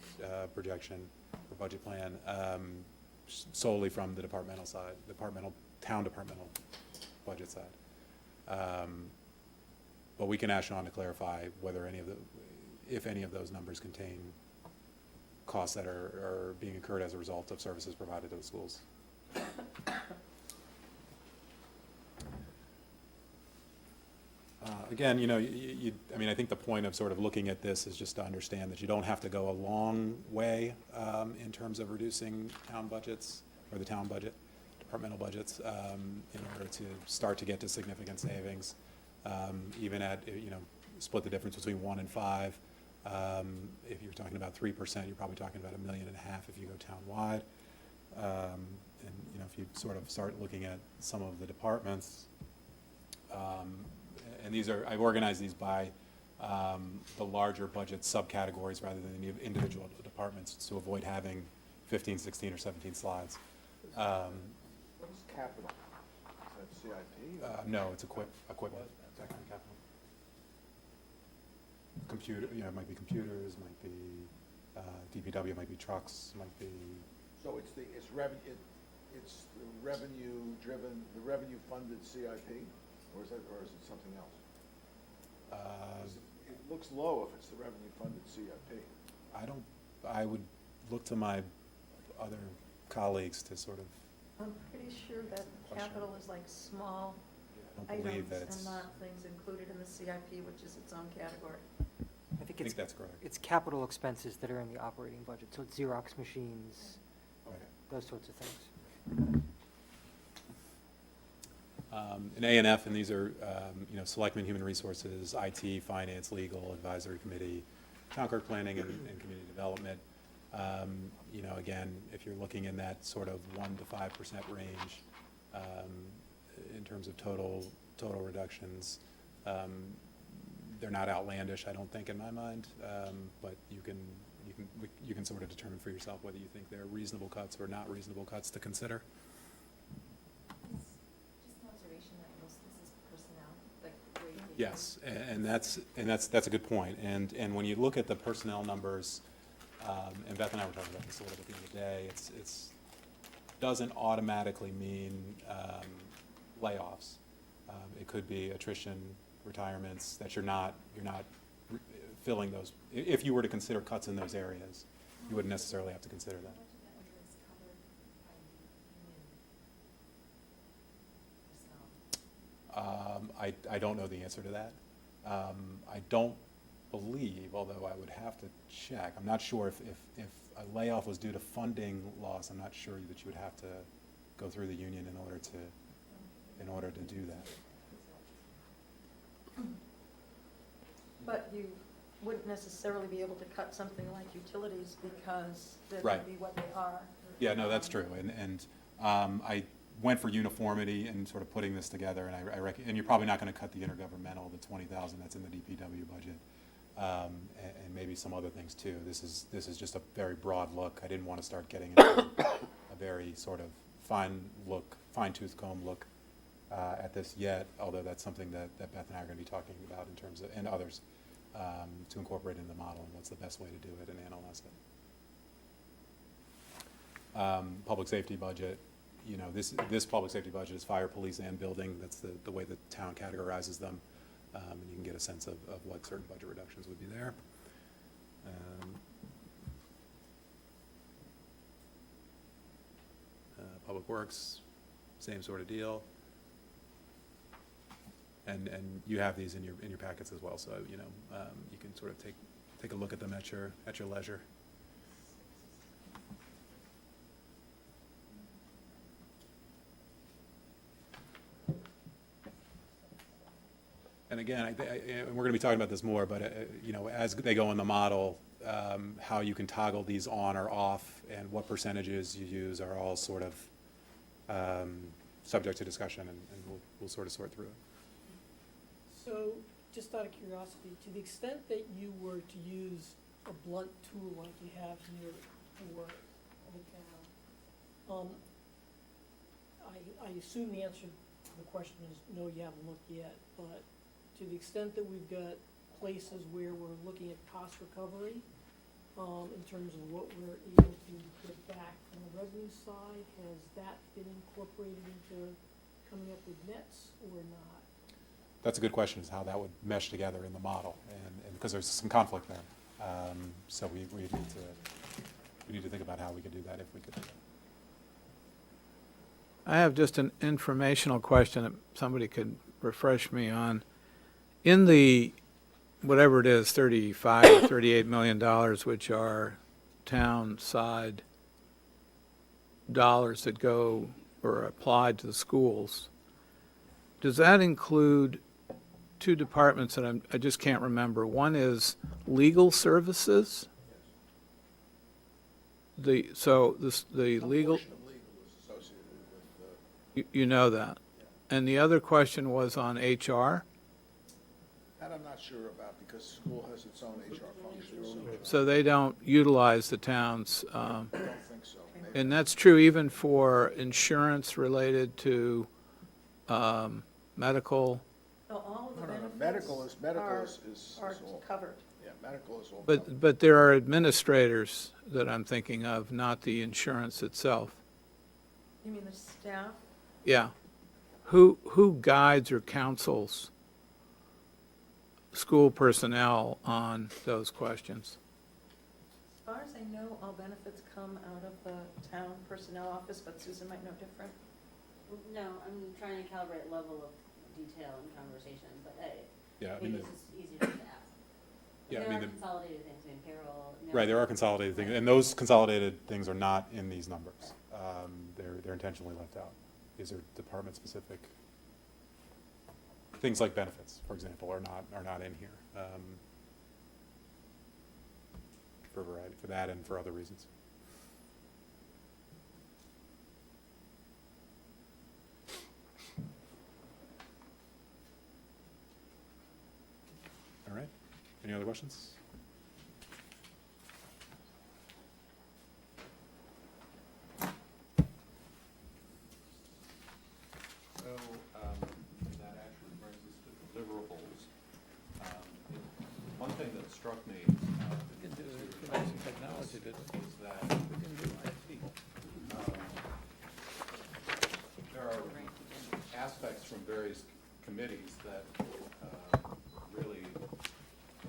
projection or budget plan solely from the departmental side, town departmental budget side. But we can ask Sean to clarify whether if any of those numbers contain costs that are being incurred as a result of services provided to the schools. Again, you know, I mean, I think the point of sort of looking at this is just to understand that you don't have to go a long way in terms of reducing town budgets, or the town budget, departmental budgets, in order to start to get to significant savings. Even at, you know, split the difference between 1 and 5. If you're talking about 3%, you're probably talking about $1.5 million if you go town-wide. And, you know, if you sort of start looking at some of the departments, And these are, I've organized these by the larger budget subcategories rather than the individual departments to avoid having 15, 16, or 17 slides. What is capital? Is that CIP? No, it's equipment. It's actually capital. Computer, it might be computers, might be DPW, might be trucks, might be, So it's the revenue driven, the revenue funded CIP, or is it something else? It looks low if it's the revenue funded CIP. I would look to my other colleagues to sort of, I'm pretty sure that capital is like small I don't believe items that it's, and not things included in the CIP, which is its own category. I think I think that's correct. it's capital expenses that are in the operating budget, so it's Xerox machines, Okay. those sorts of things. In A and F, and these are, Selectmen, Human Resources, IT, Finance, Legal, Advisory Committee, Town Clerk Planning, and Community Development. Again, if you're looking in that sort of 1% to 5% range, in terms of total reductions, they're not outlandish, I don't think, in my mind, but you can sort of determine for yourself whether you think they're reasonable cuts or not reasonable cuts to consider. Just an observation that most of this is personnel, like wages. Yes, and that's a good point. And when you look at the personnel numbers, and Beth and I were talking about this a little bit the other day, it's doesn't automatically mean layoffs. It could be attrition, retirements, that you're not filling those. If you were to consider cuts in those areas, you wouldn't necessarily have to consider that. I don't know the answer to that. I don't believe, although I would have to check, I'm not sure if a layoff was due to funding loss, I'm not sure that you would have to go through the union in order to do that. But you wouldn't necessarily be able to cut something like utilities because they're Right. going to be what they are. Yeah, no, that's true, and I went for uniformity in sort of putting this together, and I reckon, and you're probably not gonna cut the intergovernmental, the 20,000 that's in the DPW budget, and maybe some other things too. This is just a very broad look. I didn't wanna start getting into a very sort of fine-tooth comb look at this yet, although that's something that Beth and I are gonna be talking about in terms of, and others, to incorporate into the model, and what's the best way to do it and analyze it. Public safety budget, this public safety budget is fire, police, and building. That's the way the town categorizes them. And you can get a sense of what certain budget reductions would be there. Public Works, same sort of deal. And you have these in your packets as well, so, you can sort of take a look at them at your leisure. And again, and we're going to be talking about this more, but, as they go in the model, how you can toggle these on or off and what percentages you use are all sort of subject to discussion, and we'll sort of sort through it. So, just out of curiosity, to the extent that you were to use a blunt tool like you have here for the town, I assume the answer to the question is no, you haven't looked yet, but to the extent that we've got places where we're looking at cost recovery, in terms of what we're able to get back on the revenue side, has that been incorporated into coming up with nets or not? That's a good question, is how that would mesh together in the model, and because there's some conflict there. So we need to think about how we could do that, if we could do that. I have just an informational question that somebody could refresh me on. In the, whatever it is, $35 or $38 million, which are town side dollars that go or are applied to the schools, does that include two departments that I just can't remember? One is legal services. The legal, Some portion of legal is associated with, you know that. And the other question was on HR. That I'm not sure about, because school has its own HR function, so So they don't utilize the town's, I don't think so. Maybe. and that's true even for insurance related to medical, So all of the No, no, no, benefits medical are is all, covered. yeah, medical is all covered. but there are administrators that I'm thinking of, not the insurance itself. You mean the staff? Yeah. Who guides or counsels school personnel on those questions? As far as I know, all benefits come out of the town personnel office, but Susan might know different. No, I'm trying to calibrate level of detail in conversation, but Yeah, I maybe mean, it's just easier to ask. Yeah, I There mean, are the- consolidated things, I mean, payroll. right, there are consolidated things, and those consolidated things are not in these numbers. They're intentionally left out. These are department-specific. Things like benefits, for example, are not in here. For variety, for that and for other reasons. All right, any other questions? So, that actually brings us to deliverables. One thing that struck me, Technology, did it? is that there are aspects from various committees that really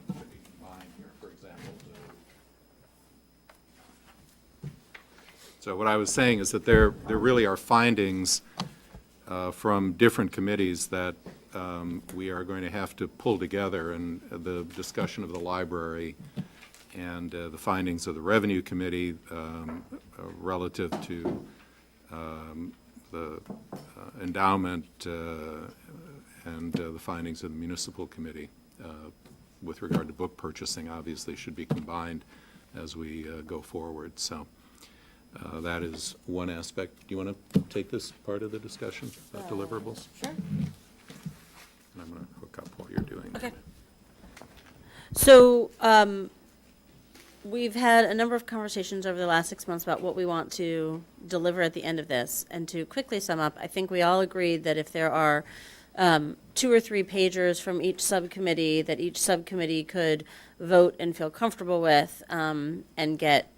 should be combined here, for example. So what I was saying is that there really are findings from different committees that we are going to have to pull together, and the discussion of the library and the findings of the Revenue Committee relative to the endowment and the findings of the Municipal Committee with regard to book purchasing obviously should be combined as we go forward. So that is one aspect. Do you want to take this part of the discussion about deliverables? Sure. And I'm going to hook up while you're doing that. Okay. So, we've had a number of conversations over the last 6 months about what we want to deliver at the end of this. And to quickly sum up, I think we all agreed that if there are 2 or 3 pagers from each subcommittee that each subcommittee could vote and feel comfortable with and get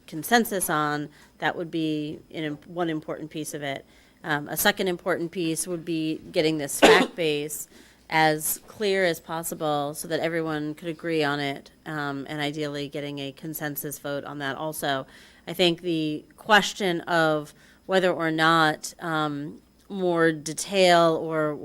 consensus on, that would be one important piece of it. A second important piece would be getting this fact base as clear as possible so that everyone could agree on it, and ideally getting a consensus vote on that also. I think the question of whether or not more detail or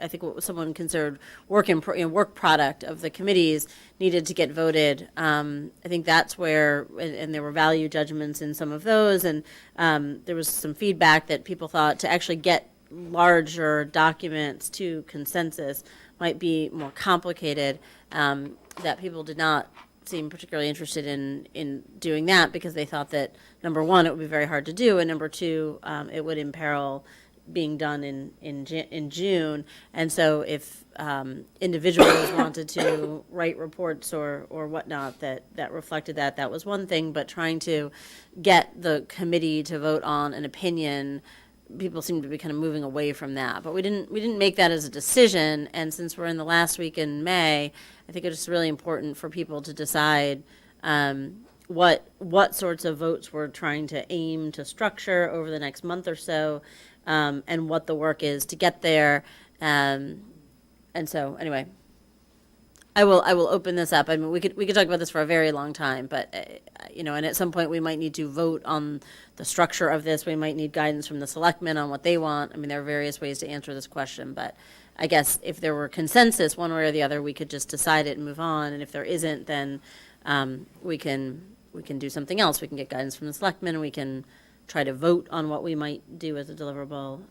I think what someone considered work product of the committees needed to get voted. I think that's where, and there were value judgments in some of those, and there was some feedback that people thought to actually get larger documents to consensus might be more complicated, that people did not seem particularly interested in doing that because they thought that, number one, it would be very hard to do, and number two, it would imperil being done in June. And so if individuals wanted to write reports or whatnot that reflected that was one thing, but trying to get the committee to vote on an opinion, people seem to be kind of moving away from that. But we didn't make that as a decision, and since we're in the last week in May, I think it's really important for people to decide what sorts of votes we're trying to aim to structure over the next month or so, and what the work is to get there. And so, anyway, I will open this up. I mean, we could talk about this for a very long time, but and at some point we might need to vote on the structure of this. We might need guidance from the selectmen on what they want. I mean, there are various ways to answer this question, but I guess if there were consensus one way or the other, we could just decide it and move on. And if there isn't, then we can do something else. We can get guidance from the selectmen. We can try to vote on what we might do as a deliverable.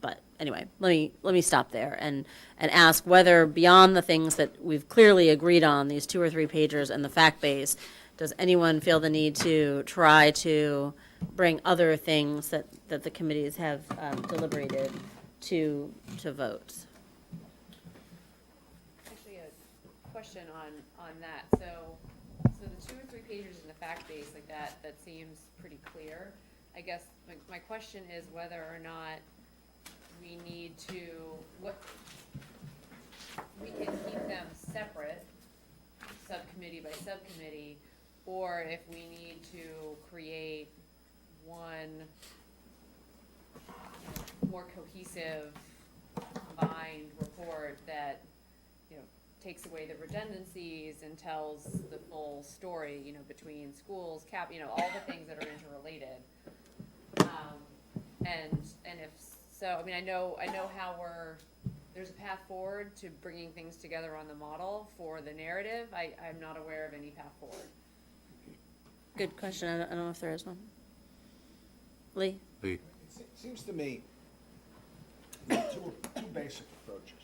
But anyway, let me stop there and ask whether, beyond the things that we've clearly agreed on, these 2 or 3 pagers and the fact base, does anyone feel the need to try to bring other things that the committees have deliberated to votes? Actually, question on that. So the 2 or 3 pages in the fact base like that seems pretty clear. I guess my question is whether or not we need to, we can keep them separate, subcommittee by subcommittee, or if we need to create one more cohesive, combined report that, takes away the redundancies and tells the full story, between schools, all the things that are interrelated. And if so, I know how there's a path forward to bringing things together on the model for the narrative. I'm not aware of any path forward. Good question. I don't know if there is one. Lee? Lee? It seems to me there are two basic approaches.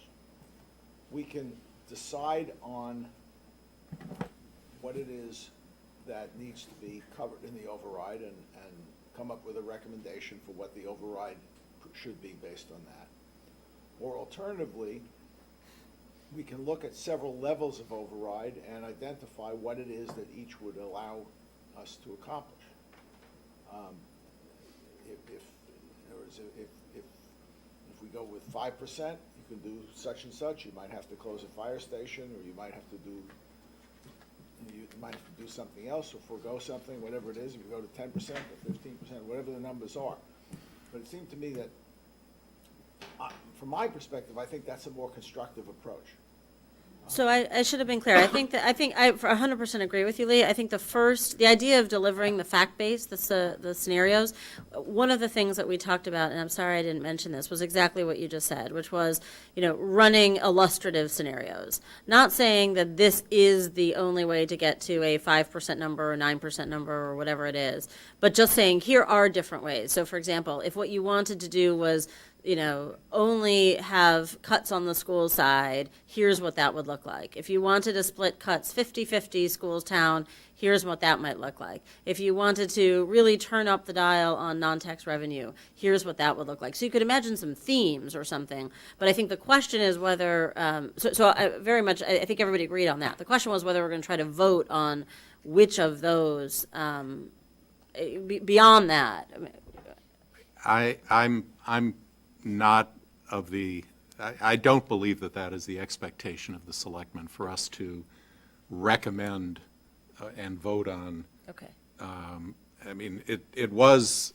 We can decide on what it is that needs to be covered in the override and come up with a recommendation for what the override should be based on that. Or alternatively, we can look at several levels of override and identify what it is that each would allow us to accomplish. If we go with 5%, you can do such and such. You might have to close a fire station, or you might have to do something else, or forego something, whatever it is. If you go to 10% or 15%, whatever the numbers are. But it seemed to me that, from my perspective, I think that's a more constructive approach. So I should have been clear. I think I 100% agree with you, Lee. I think the idea of delivering the fact base, the scenarios, one of the things that we talked about, and I'm sorry I didn't mention this, was exactly what you just said, which was, running illustrative scenarios. Not saying that this is the only way to get to a 5% number or 9% number or whatever it is, but just saying here are different ways. So for example, if what you wanted to do was only have cuts on the school side, here's what that would look like. If you wanted to split cuts 50-50 schools, town, here's what that might look like. If you wanted to really turn up the dial on non-tax revenue, here's what that would look like. So you could imagine some themes or something, but I think the question is whether, I think everybody agreed on that. The question was whether we're going to try to vote on which of those, beyond that. I'm not of the, I don't believe that is the expectation of the selectmen, for us to recommend and vote on. Okay. It was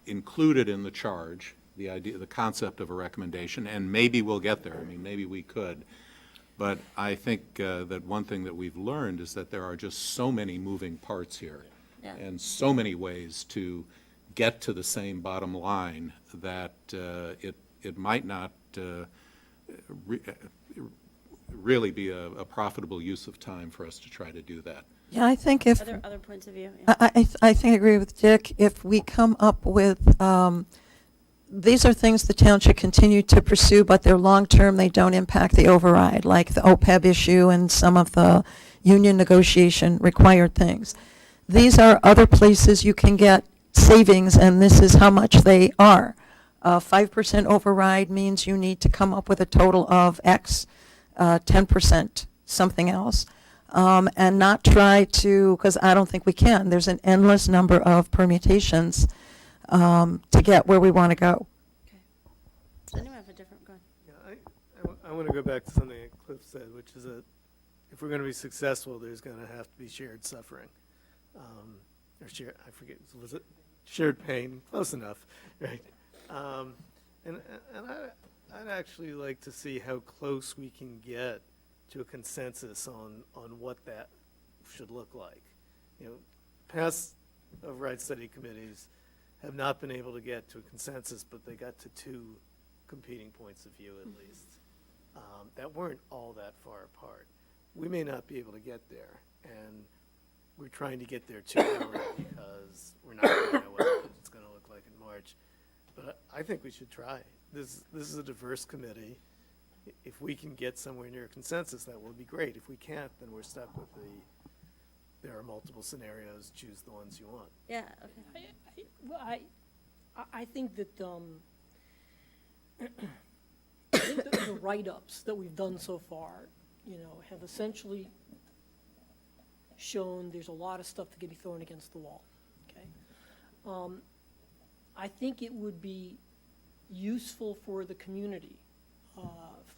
included in the charge, the idea, the concept of a recommendation, and maybe we'll get there. Maybe we could. But I think that one thing that we've learned is that there are just so many moving parts here. Yeah. And so many ways to get to the same bottom line that it might not really be a profitable use of time for us to try to do that. Yeah, I think if, Are there other points of view? Yeah. I think I agree with Dick. If we come up with, these are things the town should continue to pursue, but they're long-term, they don't impact the override, like the OPEB issue and some of the union negotiation required things. These are other places you can get savings, and this is how much they are. 5% override means you need to come up with a total of X, 10% something else, and not try to, because I don't think we can. There's an endless number of permutations to get where we want to go. Okay. So anyone have a different, go ahead. Yeah, I want to go back to something that Cliff said, which is that if we're going to be successful, there's going to have to be shared suffering. Or I forget, was it shared pain? Close enough, right? And I'd actually like to see how close we can get to a consensus on what that should look like. Past override study committees have not been able to get to a consensus, but they got to 2 competing points of view at least that weren't all that far apart. We may not be able to get there, and we're trying to get there too early because we're not going to know what it's going to look like in March. But I think we should try. This is a diverse committee. If we can get somewhere near a consensus, that will be great. If we can't, then we're stuck with there are multiple scenarios, choose the ones you want. Yeah, okay. I think that think that the write-ups that we've done so far, have essentially shown there's a lot of stuff that can be thrown against the wall, okay? I think it would be useful for the community,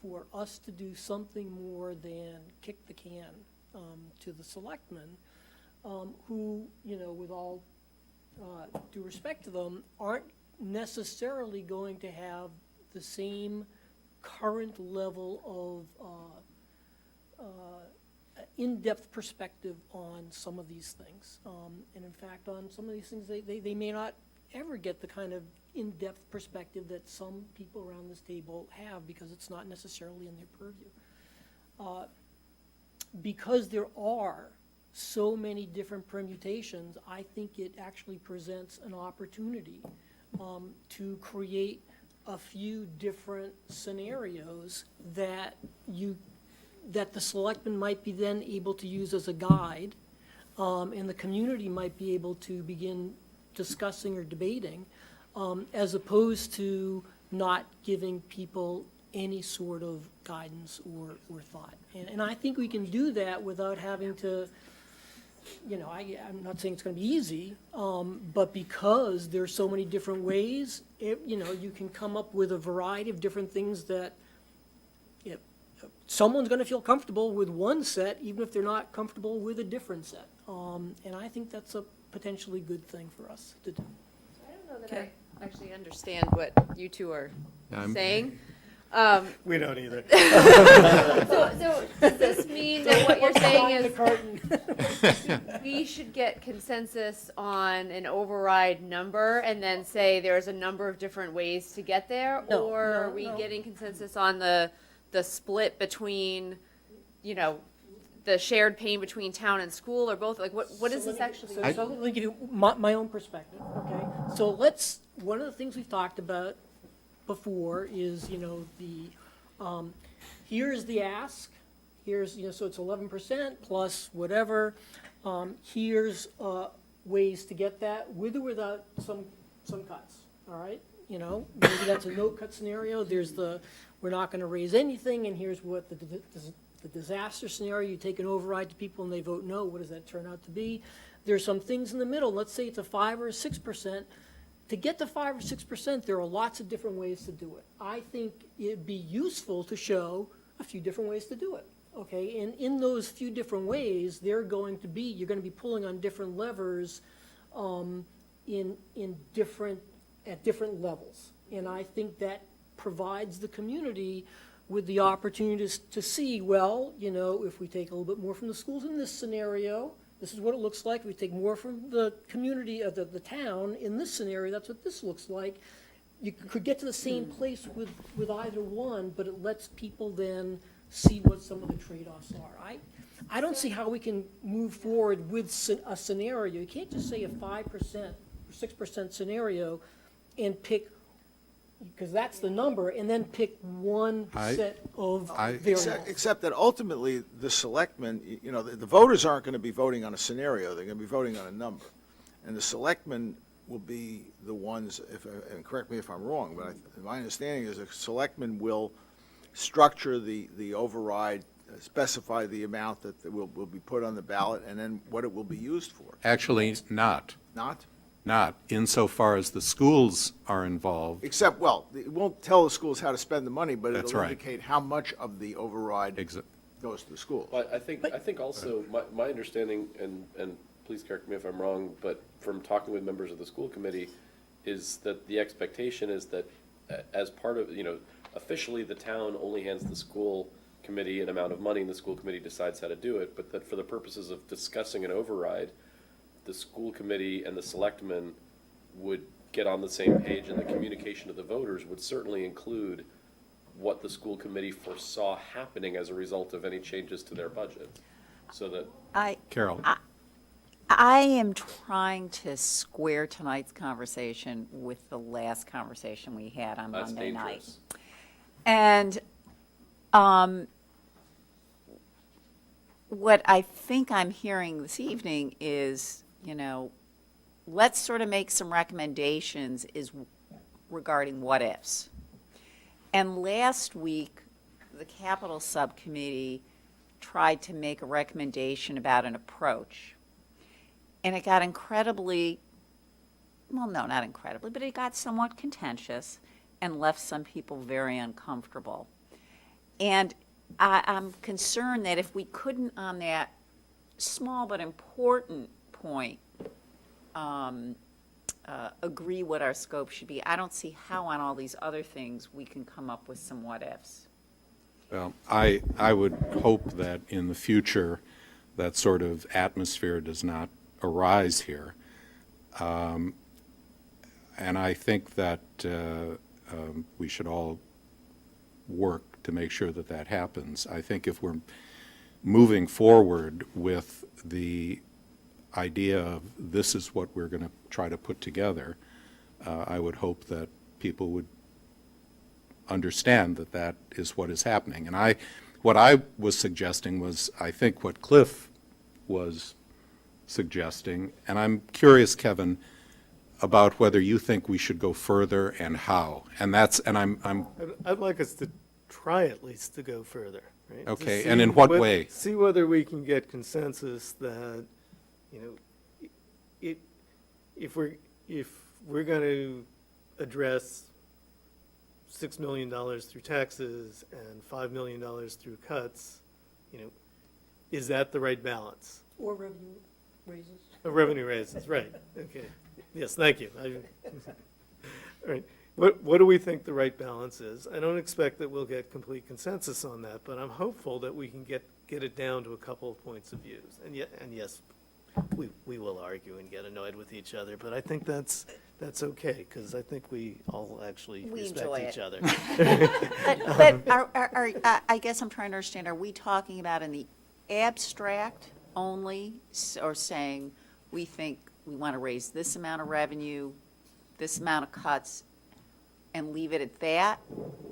for us to do something more than kick the can to the selectmen, who, with all due respect to them, aren't necessarily going to have the same current level of in-depth perspective on some of these things. And in fact, on some of these things, they may not ever get the kind of in-depth perspective that some people around this table have, because it's not necessarily in their purview. Because there are so many different permutations, I think it actually presents an opportunity to create a few different scenarios that the selectmen might be then able to use as a guide, and the community might be able to begin discussing or debating, as opposed to not giving people any sort of guidance or thought. And I think we can do that without having to, I'm not saying it's gonna be easy, but because there's so many different ways, you can come up with a variety of different things that someone's gonna feel comfortable with one set, even if they're not comfortable with a different set. And I think that's a potentially good thing for us to do. I don't know that Okay. I actually understand what you two are I'm- saying. We don't either. So does this mean that what you're saying Behind the is curtain. we should get consensus on an override number and then say there's a number of different ways to get there? No, Or are no, we no. getting consensus on the split between, the shared pain between town and school, or both? Like, what is this actually? So let me give you my own perspective, okay? So one of the things we've talked about before is, here's the ask, here's, so it's 11% plus whatever. Here's ways to get that with or without some cuts, all right? Maybe that's a no-cut scenario. There's we're not gonna raise anything, and here's what the disaster scenario, you take an override to people and they vote no, what does that turn out to be? There's some things in the middle, let's say it's a 5 or a 6%. To get to 5 or 6%, there are lots of different ways to do it. I think it'd be useful to show a few different ways to do it, okay? And in those few different ways, you're gonna be pulling on different levers at different levels. And I think that provides the community with the opportunity to see, well, if we take a little bit more from the schools in this scenario, this is what it looks like. If we take more from the community, the town, in this scenario, that's what this looks like. You could get to the same place with either one, but it lets people then see what some of the trade-offs are. I don't see how we can move forward with a scenario. You can't just say a 5% or 6% scenario and pick, because that's the number, and then pick one set of variables. Except that ultimately, the selectmen, the voters aren't going to be voting on a scenario, they're going to be voting on a number. And the selectmen will be the ones, and correct me if I'm wrong, but my understanding is the selectmen will structure the override, specify the amount that will be put on the ballot, and then what it will be used for. Actually, not. Not? Insofar as the schools are involved. Except, well, it won't tell the schools how to spend the money, but That's it'll right. indicate how much of the override goes to the schools. But I think also, my understanding, and please correct me if I'm wrong, but from talking with members of the school committee, is that the expectation is that as part of, officially the town only hands the school committee an amount of money and the school committee decides how to do it, but that for the purposes of discussing an override, the school committee and the selectmen would get on the same page, and the communication to the voters would certainly include what the school committee foresaw happening as a result of any changes to their budget, so that. Carol? I am trying to square tonight's conversation with the last conversation we had on That's Monday night. dangerous. And what I think I'm hearing this evening is, let's sort of make some recommendations regarding what ifs. And last week, the capital subcommittee tried to make a recommendation about an approach. And it got incredibly, well, no, not incredibly, but it got somewhat contentious and left some people very uncomfortable. And I'm concerned that if we couldn't, on that small but important point, agree what our scope should be, I don't see how on all these other things we can come up with some what-ifs. Well, I would hope that in the future, that sort of atmosphere does not arise here. And I think that we should all work to make sure that that happens. I think if we're moving forward with the idea of this is what we're going to try to put together, I would hope that people would understand that that is what is happening. And what I was suggesting was, I think what Cliff was suggesting, and I'm curious, Kevin, about whether you think we should go further and how. And I'd like us to try at least to go further, right? To Okay, see and in what way? See whether we can get consensus that, you know, if we're going to address $6 million through taxes and $5 million through cuts, you know, is that the right balance? Or revenue raises. Revenue raises, right, okay. Yes, thank you. All right, what do we think the right balance is? I don't expect that we'll get complete consensus on that, but I'm hopeful that we can get it down to a couple of points of views. And yes, we will argue and get annoyed with each other, but I think that's okay, because I think we all actually We respect enjoy each it. other. But I guess I'm trying to understand, are we talking about in the abstract only, or saying we think we want to raise this amount of revenue, this amount of cuts, and leave it at that,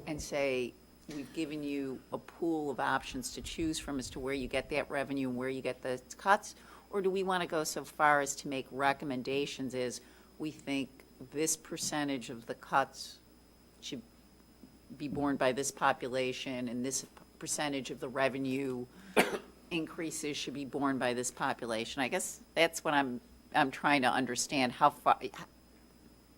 and say, we've given you a pool of options to choose from as to where you get that revenue and where you get the cuts? Or do we want to go so far as to make recommendations as we think this percentage of the cuts should be borne by this population, and this percentage of the revenue increases should be borne by this population? I guess that's what I'm trying to understand, how far.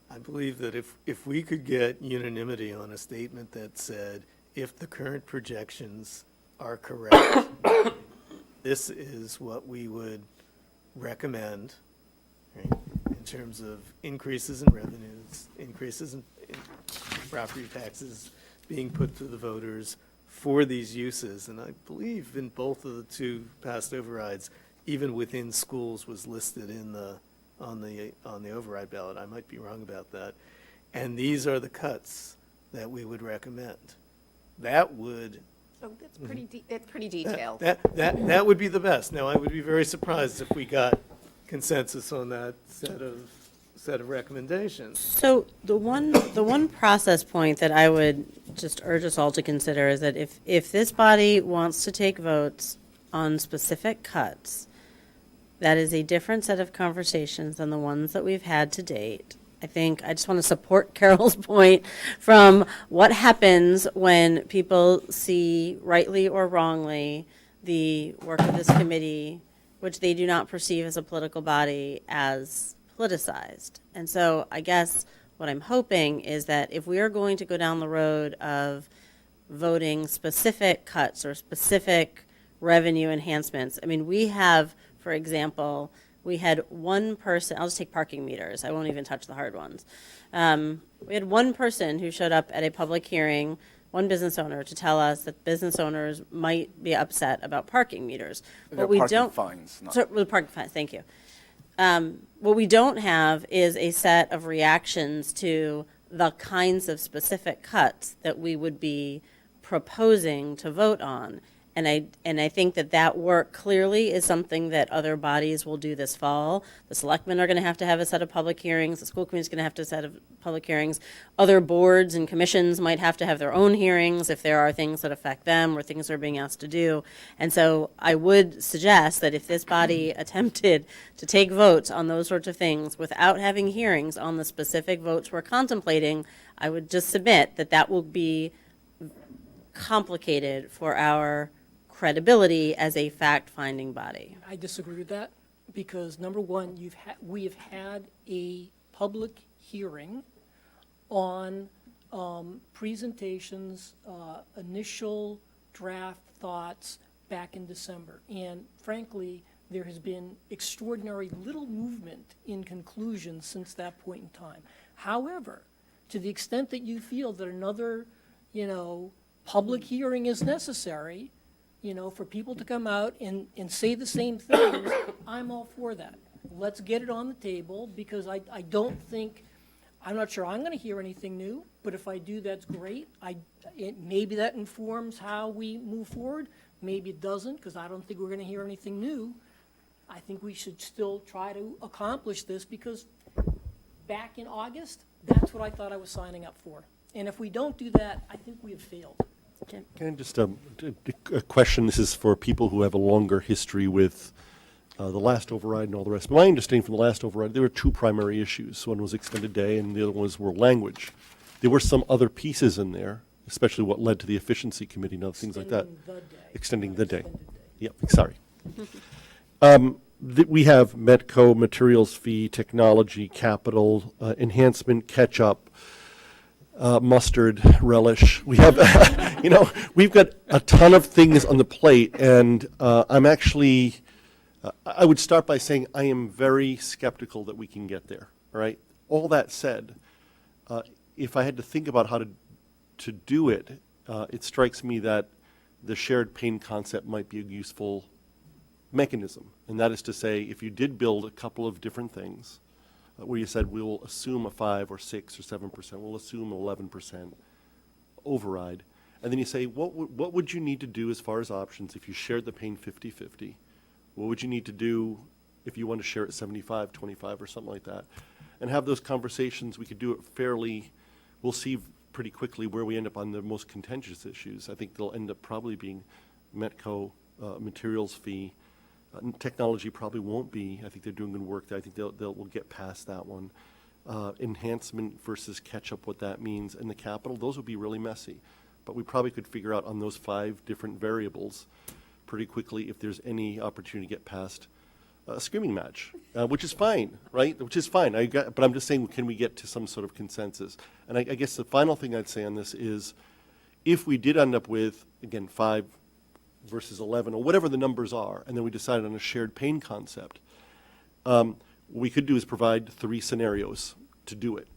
I believe that if we could get unanimity on a statement that said, if the current projections are correct, this is what we would recommend, right, in terms of increases in revenues, increases in property taxes being put to the voters for these uses. And I believe in both of the two past overrides, even within schools was listed in on the override ballot. I might be wrong about that. And these are the cuts that we would recommend. That would. So that's pretty detailed. That would be the best. Now, I would be very surprised if we got consensus on that set of recommendations. So the one process point that I would just urge us all to consider is that if this body wants to take votes on specific cuts, that is a different set of conversations than the ones that we've had to date. I think I just want to support Carol's point from what happens when people see, rightly or wrongly, the work of this committee, which they do not perceive as a political body, as politicized. And so I guess what I'm hoping is that if we are going to go down the road of voting specific cuts or specific revenue enhancements, I mean, we have, for example, we had one person, I'll just take parking meters, I won't even touch the hard ones. We had one person who showed up at a public hearing, one business owner, to tell us that business owners might be upset about parking meters. They're What we parking don't, fines, not- so, well, parking fines, thank you. What we don't have is a set of reactions to the kinds of specific cuts that we would be proposing to vote on. And I think that work clearly is something that other bodies will do this fall. The selectmen are going to have a set of public hearings. The school committee is going to have a set of public hearings. Other boards and commissions might have to have their own hearings if there are things that affect them or things they're being asked to do. And so I would suggest that if this body attempted to take votes on those sorts of things without having hearings on the specific votes we're contemplating, I would just submit that will be complicated for our credibility as a fact-finding body. I disagree with that, because number one, we have had a public hearing on presentations, initial draft thoughts back in December. And frankly, there has been extraordinary little movement in conclusions since that point in time. However, to the extent that you feel that another, public hearing is necessary, for people to come out and say the same things, I'm all for that. Let's get it on the table, because I don't think, I'm not sure I'm gonna hear anything new, but if I do, that's great. Maybe that informs how we move forward, maybe it doesn't, because I don't think we're gonna hear anything new. I think we should still try to accomplish this, because back in August, that's what I thought I was signing up for. And if we don't do that, I think we have failed. Can I just, a question, this is for people who have a longer history with the last override and all the rest. My understanding from the last override, there were two primary issues. One was extended day and the other one was world language. There were some other pieces in there, especially what led to the efficiency committee and other things like that. Extending the day. Yep, sorry. We have Metco, materials fee, technology, capital, enhancement, catch-up, mustard, relish. We have, we've got a ton of things on the plate, and I'm actually, I would start by saying I am very skeptical that we can get there, all right? All that said, if I had to think about how to do it, it strikes me that the shared pain concept might be a useful mechanism. And that is to say, if you did build a couple of different things, where you said we'll assume a 5 or 6 or 7%, we'll assume 11% override, and then you say, what would you need to do as far as options if you shared the pain 50-50? What would you need to do if you want to share it 75-25 or something like that? And have those conversations. We could do it fairly, we'll see pretty quickly where we end up on the most contentious issues. I think they'll end up probably being Metco, materials fee. Technology probably won't be. I think they're doing good work there. I think we'll get past that one. Enhancement versus catch-up, what that means, and the capital, those would be really messy. But we probably could figure out on those 5 different variables pretty quickly if there's any opportunity to get past a screaming match, which is fine, right? Which is fine. But I'm just saying, can we get to some sort of consensus? And I guess the final thing I'd say on this is, if we did end up with, again, 5 versus 11, or whatever the numbers are, and then we decided on a shared pain concept, what we could do is provide 3 scenarios to do it,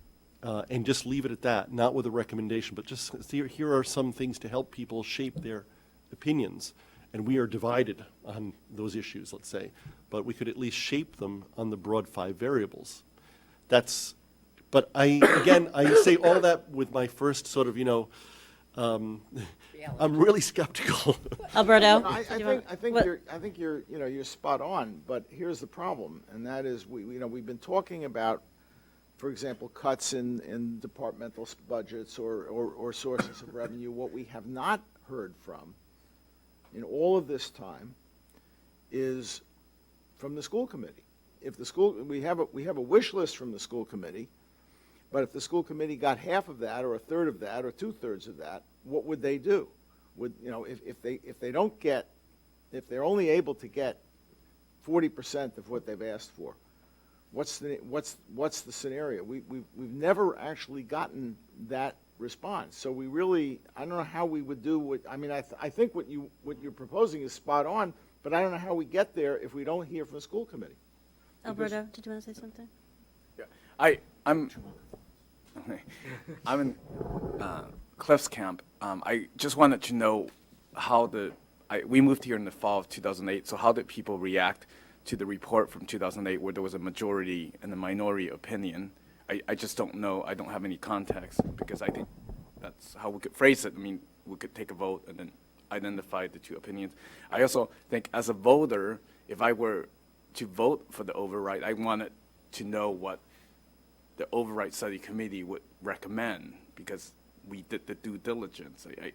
and just leave it at that, not with a recommendation, but just here are some things to help people shape their opinions. And we are divided on those issues, let's say, but we could at least shape them on the broad 5 variables. But I say all that with my first sort of, I'm really skeptical. Alberto? I think you're spot on, but here's the problem, and that is we've been talking about, for example, cuts in departmental budgets or sources of revenue. What we have not heard from in all of this time is from the school committee. If the school, we have a wish list from the school committee, but if the school committee got half of that, or a third of that, or 2/3 of that, what would they do? If they're only able to get 40% of what they've asked for, what's the scenario? We've never actually gotten that response. So I don't know how we would do I think what you're proposing is spot on, but I don't know how we get there if we don't hear from the school committee. Alberto, did you want to say something? Yeah, I'm in Cliff's camp. I just wanted to know how we moved here in the fall of 2008, so how did people react to the report from 2008 where there was a majority and a minority opinion? I just don't know. I don't have any context, because I think that's how we could phrase it. I mean, we could take a vote and then identify the 2 opinions. I also think as a voter, if I were to vote for the override, I wanted to know what the override study committee would recommend, because we did the due diligence. I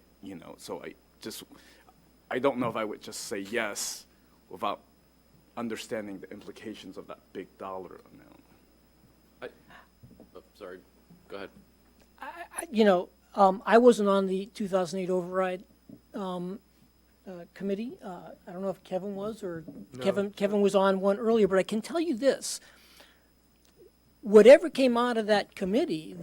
don't know if I would just say yes without understanding the implications of that big dollar amount. Sorry, go ahead. I wasn't on the 2008 override, committee. I don't know if Kevin was, or Kevin was on one earlier, but I can tell you this. Whatever came out of that committee,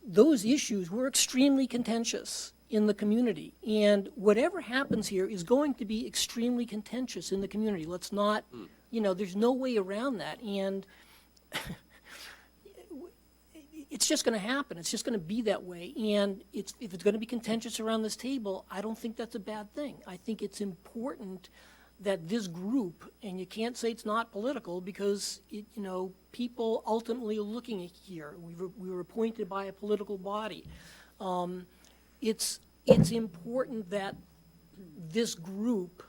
those issues were extremely contentious in the community. And whatever happens here is going to be extremely contentious in the community. Let's not, there's no way around that. And it's just going to happen. It's just going to be that way. And if it's going to be contentious around this table, I don't think that's a bad thing. I think it's important that this group, and you can't say it's not political because, people ultimately are looking at here. We were appointed by a political body. It's important that this group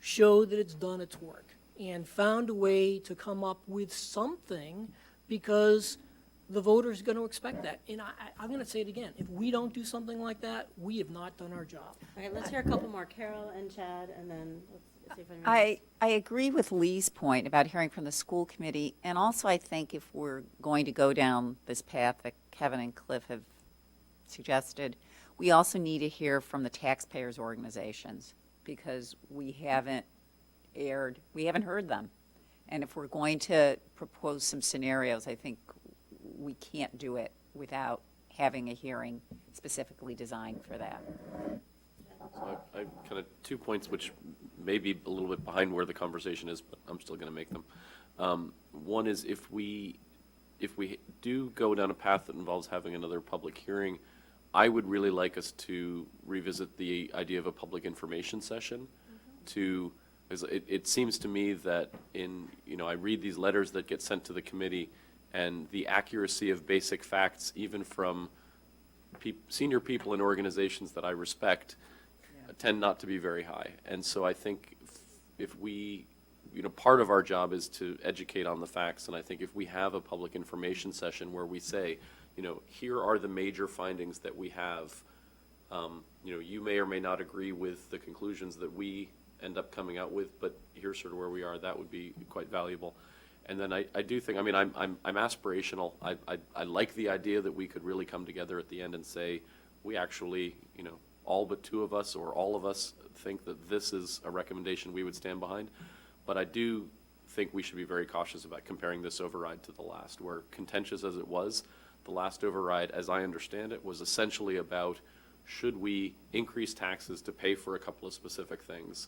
show that it's done its work and found a way to come up with something, because the voters are going to expect that. And I'm going to say it again. If we don't do something like that, we have not done our job. Okay, let's hear a couple more. Carol and Chad, and then let's see if anyone else. I agree with Lee's point about hearing from the school committee, and also I think if we're going to go down this path that Kevin and Cliff have suggested, we also need to hear from the taxpayers' organizations, because we haven't heard them. And if we're going to propose some scenarios, I think we can't do it without having a hearing specifically designed for that. So I kind of 2 points which may be a little bit behind where the conversation is, but I'm still going to make them. One is if we do go down a path that involves having another public hearing, I would really like us to revisit the idea of a public information session. Because it seems to me that I read these letters that get sent to the committee, and the accuracy of basic facts, even from senior people in organizations that I respect, tend not to be very high. And so I think if we, part of our job is to educate on the facts, and I think if we have a public information session where we say, here are the major findings that we have, you may or may not agree with the conclusions that we end up coming out with, but here's sort of where we are, that would be quite valuable. And then I do think, I'm aspirational. I like the idea that we could really come together at the end and say, we actually, all but two of us or all of us think that this is a recommendation we would stand behind. But I do think we should be very cautious about comparing this override to the last, where contentious as it was, the last override, as I understand it, was essentially about should we increase taxes to pay for a couple of specific things,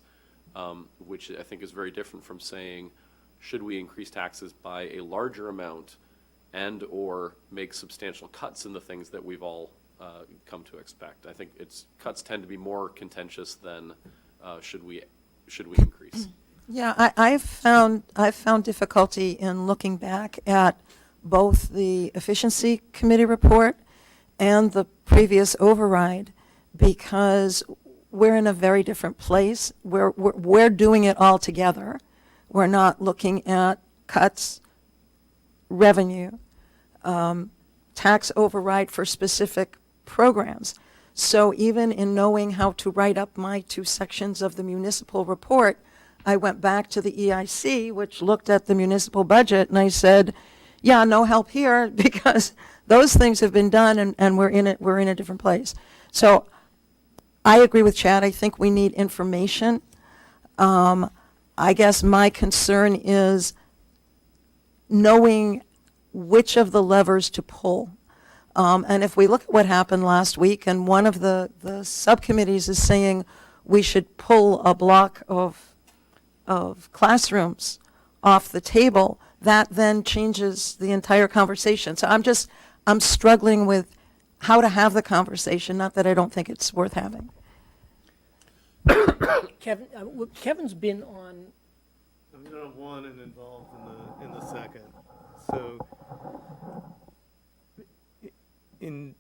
which I think is very different from saying, should we increase taxes by a larger amount and or make substantial cuts in the things that we've all come to expect. I think cuts tend to be more contentious than should we increase. Yeah, I've found difficulty in looking back at both the efficiency committee report and the previous override, because we're in a very different place. We're doing it all together. We're not looking at cuts, revenue, tax override for specific programs. So even in knowing how to write up my two sections of the municipal report, I went back to the EIC, which looked at the municipal budget, and I said, yeah, no help here, because those things have been done, and we're in a different place. So I agree with Chad. I think we need information. I guess my concern is knowing which of the levers to pull. And if we look at what happened last week, and one of the subcommittees is saying we should pull a block of classrooms off the table, that then changes the entire conversation. So I'm struggling with how to have the conversation, not that I don't think it's worth having. Kevin's been on. I'm on one and involved in the second. So in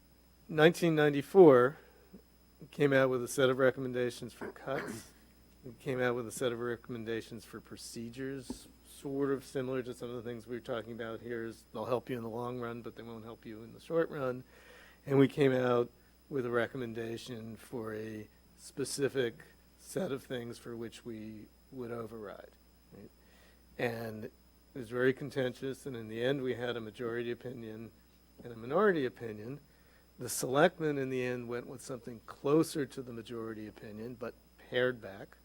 1994, we came out with a set of recommendations for cuts. We came out with a set of recommendations for procedures, sort of similar to some of the things we were talking about here. Is they'll help you in the long run, but they won't help you in the short run. And we came out with a recommendation for a specific set of things for which we would override. Right? And it was very contentious, and in the end we had a majority opinion and a minority opinion. The selectmen in the end went with something closer to the majority opinion, but pared back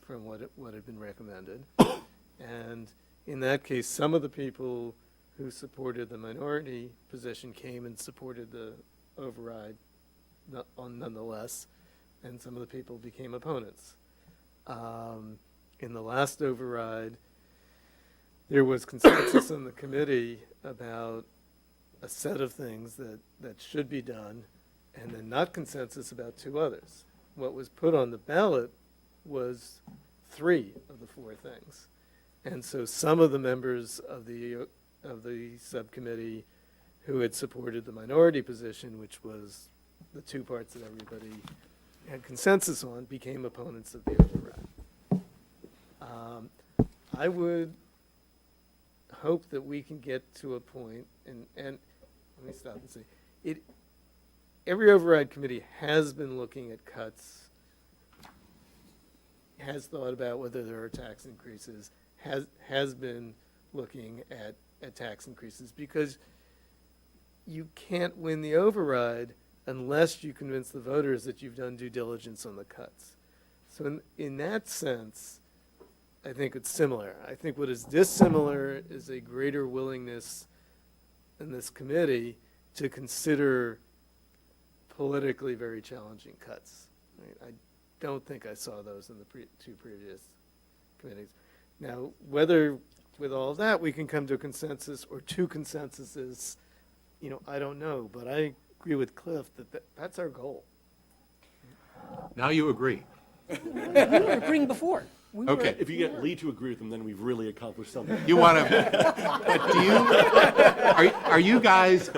from what had been recommended. And in that case, some of the people who supported the minority position came and supported the override nonetheless, and some of the people became opponents. In the last override, there was consensus on the committee about a set of things that should be done, and then not consensus about two others. What was put on the ballot was 3 of the 4 things. And so some of the members of the subcommittee who had supported the minority position, which was the 2 parts that everybody had consensus on, became opponents of the override. I would hope that we can get to a point, and let me stop and say, every override committee has been looking at cuts, has thought about whether there are tax increases, has been looking at tax increases, because you can't win the override unless you convince the voters that you've done due diligence on the cuts. So in that sense, I think it's similar. I think what is dissimilar is a greater willingness in this committee to consider politically very challenging cuts. Right? I don't think I saw those in the 2 previous committees. Now, whether with all of that we can come to a consensus or 2 consensuses, I don't know, but I agree with Cliff that that's our goal. Now you agree. We were agreeing before. We were- Okay. If you get Lee to agree with them, then we've really accomplished something. You want to, but do you, are you guys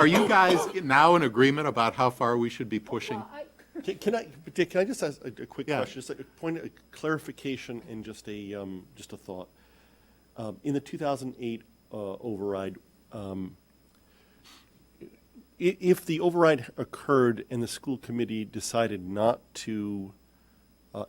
now in agreement about how far we should be pushing? Can I just ask a quick question, just a point of clarification and just a thought. In the 2008 override, if the override occurred and the school committee decided not to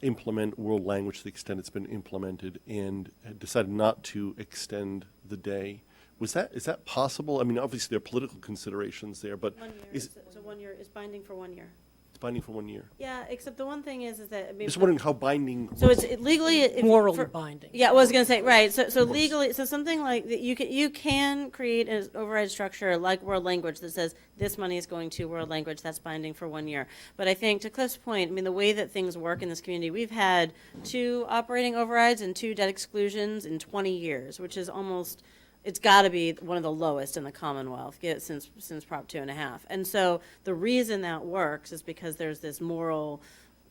implement world language to the extent it's been implemented and had decided not to extend the day, is that possible? I mean, obviously there are political considerations there, but 1 year, is so 1 year is binding for 1 year. it's binding for 1 year? Yeah, except the one thing is that, I mean. Just wondering how binding. So it's legally. Morally for- binding. Yeah, I was gonna say, right, so legally, so something like, that you can create an override structure like world language that says this money is going to world language, that's binding for 1 year. But I think, to Cliff's point, I mean, the way that things work in this community, we've had 2 operating overrides and 2 debt exclusions in 20 years, which is almost, it's got to be one of the lowest in the Commonwealth since Prop 2.5. And so the reason that works is because there's this moral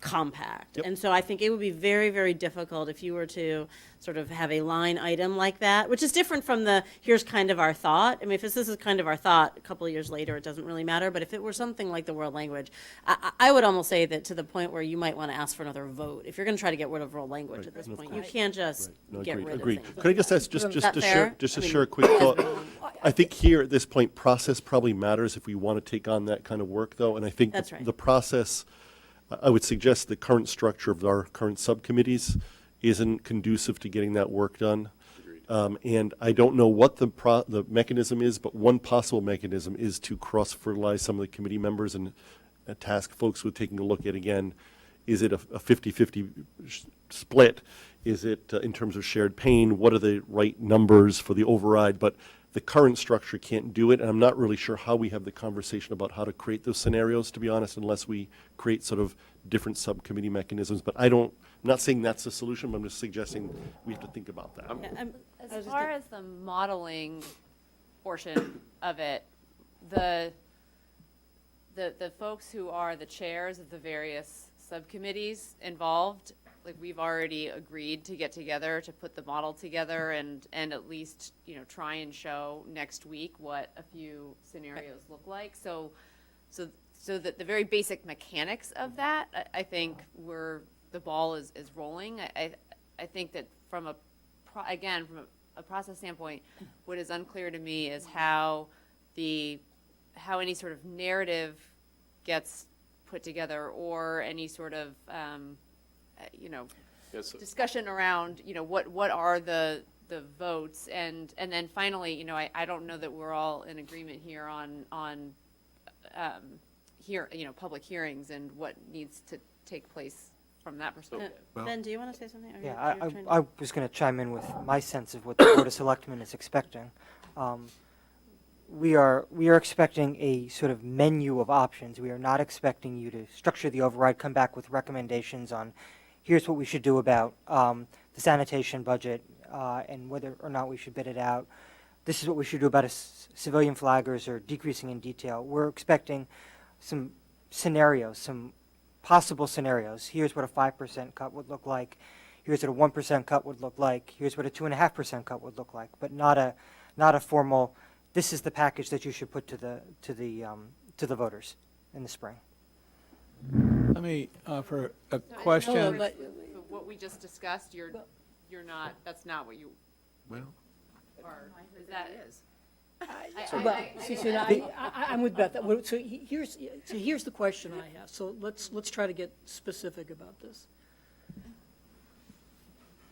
compact. Yep. And so I think it would be very, very difficult if you were to sort of have a line item like that, which is different from here's kind of our thought. I mean, if this is kind of our thought, a couple of years later, it doesn't really matter. But if it were something like the world language, I would almost say that to the point where you might want to ask for another vote. If you're going to try to get rid of world language at this and of point, you course. can't just No, get agreed, rid agreed. of things. Could I just ask, Is that to fair? share a quick thought? I think here at this point, process probably matters if we want to take on that kind of work, though. And I think That's right. the process, I would suggest the current structure of our current subcommittees isn't conducive to getting that work done. And I don't know what the mechanism is, but one possible mechanism is to cross-fertilize some of the committee members and task folks with taking a look at, again, is it a 50-50 split? Is it in terms of shared pain? What are the right numbers for the override? But the current structure can't do it, and I'm not really sure how we have the conversation about how to create those scenarios, to be honest, unless we create sort of different subcommittee mechanisms. But I'm not saying that's the solution, but I'm just suggesting we have to think about that. Yeah, I was As just far gonna- as the modeling portion of it, the folks who are the chairs of the various subcommittees involved, like, we've already agreed to get together to put the model together and at least, try and show next week what a few scenarios look like. So that the very basic mechanics of that, I think the ball is rolling. I think that from a process standpoint, what is unclear to me is how any sort of narrative gets put together, or any sort of Yes, discussion around what are the votes, and then finally, I don't know that we're all in agreement here on public hearings and what needs to take place from that perspective. Well- Ben, do you want to say something? Or Yeah, you're trying to- I was going to chime in with my sense of what the Board of Selectmen is expecting. We are expecting a sort of menu of options. We are not expecting you to structure the override, come back with recommendations on, here's what we should do about the sanitation budget and whether or not we should bid it out. This is what we should do about civilian flaggers or decreasing in detail. We're expecting some scenarios, some possible scenarios. Here's what a 5% cut would look like. Here's what a 1% cut would look like. Here's what a 2.5% cut would look like. But not a formal. This is the package that you should put to the voters in the spring. Let me offer a No, I question. know, but what we just discussed, you're not, that's not what you Well, are, is that? But, see, I'm with Beth. So here's the question I have. So let's try to get specific about this.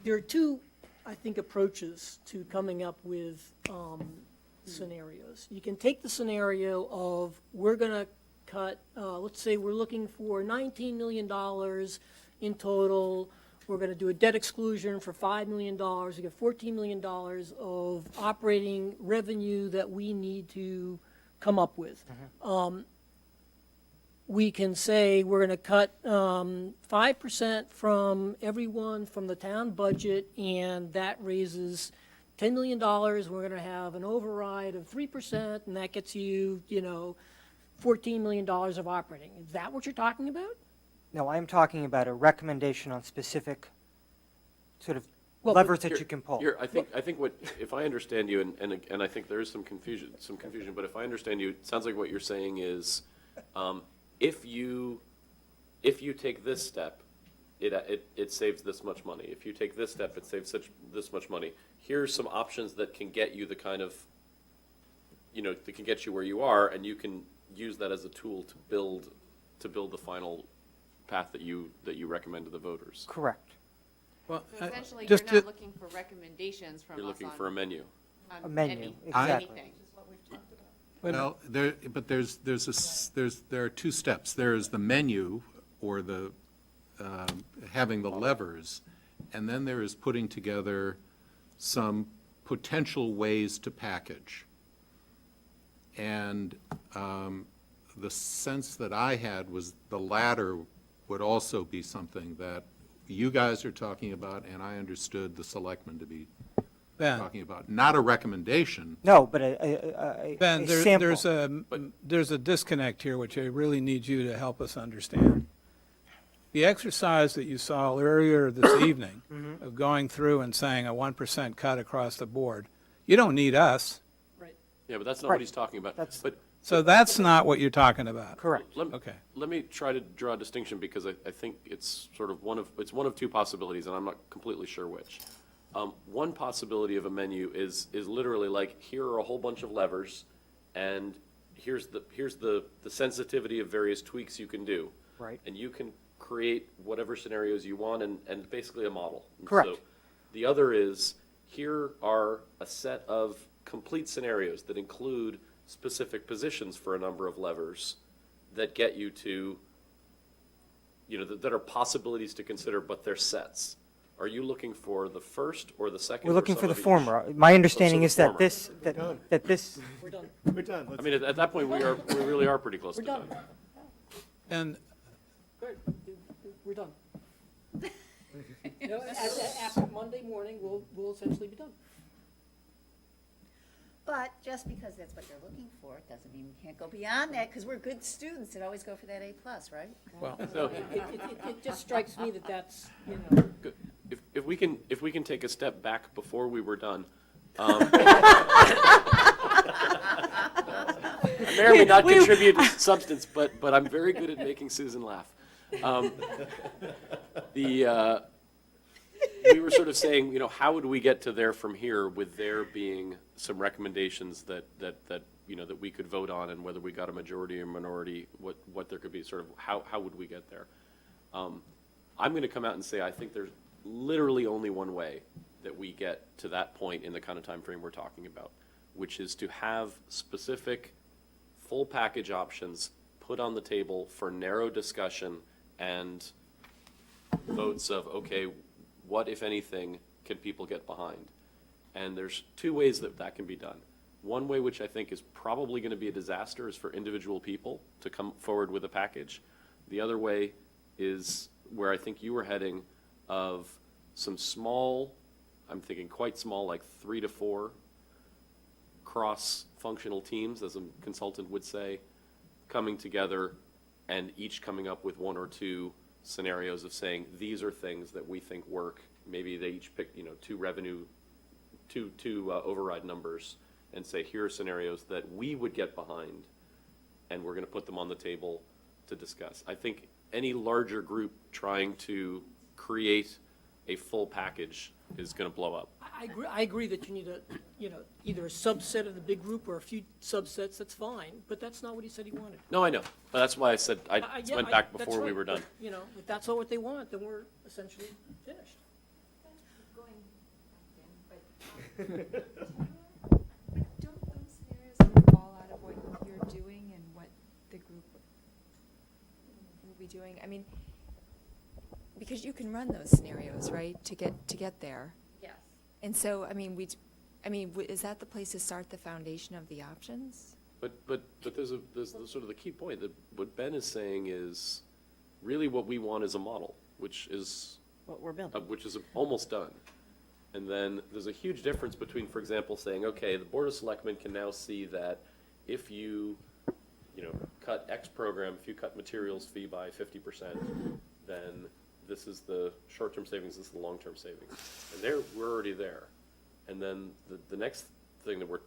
There are two, I think, approaches to coming up with scenarios. You can take the scenario of we're going to cut, let's say we're looking for $19 million in total. We're going to do a debt exclusion for $5 million. We get $14 million of operating revenue that we need to come up with. We can say we're going to cut 5% from everyone from the town budget, and that raises $10 million. We're going to have an override of 3%, and that gets you, $14 million of operating. Is that what you're talking about? No, I'm talking about a recommendation on specific sort of Well, levers Here- that you can pull. Here, I think what, if I understand you, and I think there is some confusion, but if I understand you, it sounds like what you're saying is, if you take this step, it saves this much money. If you take this step, it saves this much money. Here's some options that can get you the kind of, that can get you where you are, and you can use that as a tool to build the final path that you recommend to the voters. Correct. Well, So essentially, you're just not to- looking for recommendations from us You're looking on. for a menu. on A menu, any- exactly. anything. well, there are two steps. There is the menu, or the, having the levers, and then there is putting together some potential ways to package. And the sense that I had was the latter would also be something that you guys are talking about, and I understood the selectmen to be Ben, talking about. Not a recommendation. No, but a Ben, sample. there's a disconnect here, which I really need you to help us understand. The exercise that you saw earlier this evening of going through and saying a 1% cut across the board, you don't need us. Yeah, but that's not Right. what he's talking about. That's- But So that's not what you're talking about. Correct. Okay. Let me try to draw a distinction, because I think it's sort of one of two possibilities, and I'm not completely sure which. One possibility of a menu is literally like, here are a whole bunch of levers, and here's the sensitivity of various tweaks you can do. Right. And you can create whatever scenarios you want, and basically a model. And Correct. so the other is, here are a set of complete scenarios that include specific positions for a number of levers that get you to, that are possibilities to consider, but they're sets. Are you looking for the first or the second? We're or looking some for the of each? former. My understanding the is that former. this, that this, We're done. We're done. I Let's- mean, at that point, we really are pretty close We're to done. done. And Good. We're done. After Monday morning, we'll essentially be done. But just because that's what you're looking for, doesn't mean we can't go beyond that, because we're good students that always go for that A+, right? well, So, It just strikes me that that's, good. If we can take a step back before we were done. I may or may not contribute to substance, but I'm very good at making Susan laugh. We were sort of saying, how would we get to there from here, with there being some recommendations that we could vote on, and whether we got a majority or minority, what there could be, sort of, how would we get there? I'm going to come out and say, I think there's literally only one way that we get to that point in the kind of time frame we're talking about, which is to have specific full package options put on the table for narrow discussion and votes of, okay, what, if anything, can people get behind? And there's two ways that that can be done. One way, which I think is probably going to be a disaster, is for individual people to come forward with a package. The other way is where I think you were heading, of some small, I'm thinking quite small, like 3 to 4 cross-functional teams, as a consultant would say, coming together and each coming up with 1 or 2 scenarios of saying, these are things that we think work. Maybe they each pick, 2 override numbers, and say, here are scenarios that we would get behind, and we're going to put them on the table to discuss. I think any larger group trying to create a full package is going to blow up. I agree that you need either a subset of the big group or a few subsets, that's fine, but that's not what he said he wanted. No, I know. But that's why I said I Yeah, went back that's before we right, were done. but, if that's not what they want, then we're essentially finished. Don't those scenarios sort of fall out of what you're doing and what the group will be doing? I mean, because you can run those scenarios, right, to get there. Yes. And so, I mean, is that the place to start the foundation of the options? But there's sort of the key point that what Ben is saying is really what we want is a model, which is What we're building. which is almost done. And then there's a huge difference between, for example, saying, okay, the Board of Selectmen can now see that if you cut X program, if you cut materials fee by 50%, then this is the short-term savings, this is the long-term savings. And we're already there. And then the next thing that we're,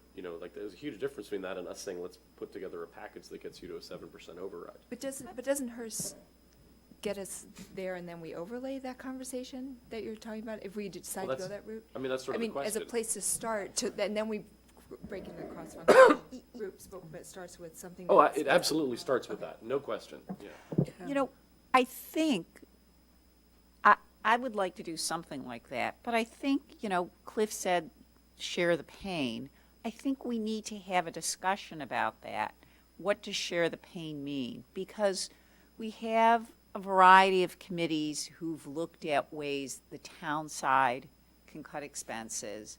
there's a huge difference between that and us saying, let's put together a package that gets you to a 7% override. But doesn't hers get us there and then we overlay that conversation that you're talking about, if we decide to go that route? I mean, that's sort of the As a question. place to start, and then we break into cross-functional groups, but it starts with something. Oh, that's- it absolutely starts with that, no question, yeah. I think, I would like to do something like that, but I think, Cliff said, share the pain. I think we need to have a discussion about that. What does share the pain mean? Because we have a variety of committees who've looked at ways the town side can cut expenses,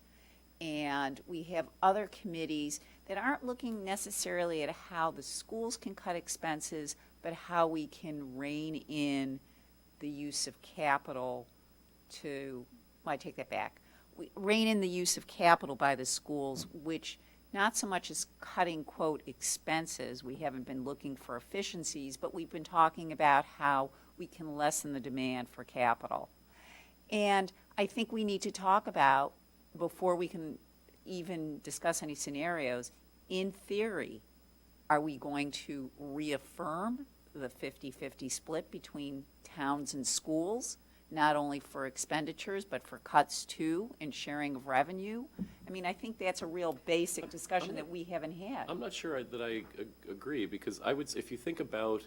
and we have other committees that aren't looking necessarily at how the schools can cut expenses, but how we can rein in the use of capital I take that back. We rein in the use of capital by the schools, which not so much as cutting, quote, expenses. We haven't been looking for efficiencies, but we've been talking about how we can lessen the demand for capital. And I think we need to talk about, before we can even discuss any scenarios, in theory, are we going to reaffirm the 50-50 split between towns and schools, not only for expenditures, but for cuts too, and sharing of revenue? I mean, I think that's a real basic discussion that we haven't had. I'm not sure that I agree, because if you think about,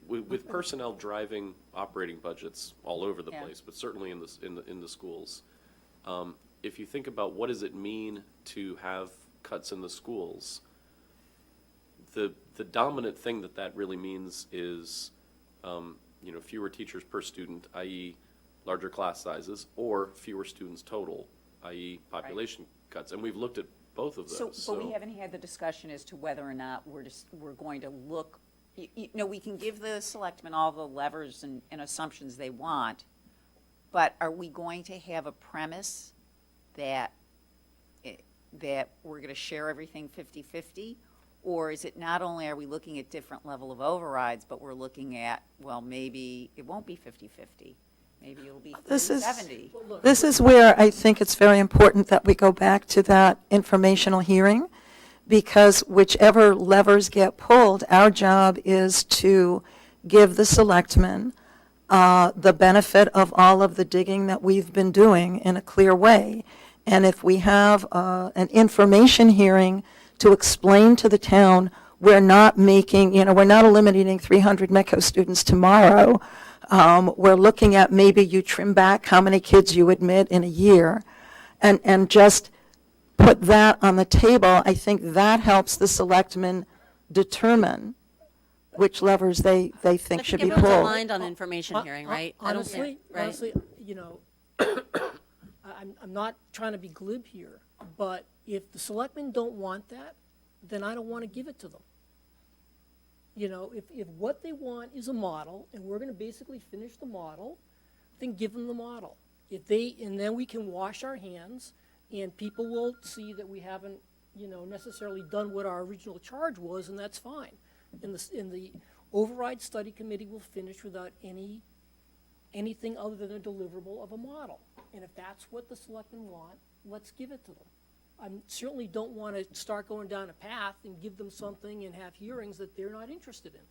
with personnel driving operating budgets all over the Yeah. place, but certainly in the schools, if you think about what does it mean to have cuts in the schools, the dominant thing that really means is, fewer teachers per student, i.e. larger class sizes, or fewer students total, i.e. population cuts. And we've looked at both of those. But we haven't had the discussion as to whether or not we're going to look, we can give the selectmen all the levers and assumptions they want, but are we going to have a premise that we're going to share everything 50-50? Or is it not only are we looking at different level of overrides, but we're looking at, well, maybe it won't be 50-50. Maybe it'll be 30-70. This is where I think it's very important that we go back to that informational hearing, because whichever levers get pulled, our job is to give the selectmen the benefit of all of the digging that we've been doing in a clear way. And if we have an information hearing to explain to the town, we're not eliminating 300 MECO students tomorrow. We're looking at maybe you trim back how many kids you admit in a year, and just put that on the table. I think that helps the selectmen determine which levers they think I should think be everyone's pulled. aligned on information hearing, right? I don't- Honestly, yeah, right. honestly, you know, I'm not trying to be glib here, but if the selectmen don't want that, then I don't want to give it to them. You know, if what they want is a model, and we're gonna basically finish the model, then give them the model. And then we can wash our hands, and people will see that we haven't, you know, necessarily done what our original charge was, and that's fine. And the override study committee will finish without anything other than a deliverable of a model. And if that's what the selectmen want, let's give it to them. I certainly don't want to start going down a path and give them something and have hearings that they're not interested in.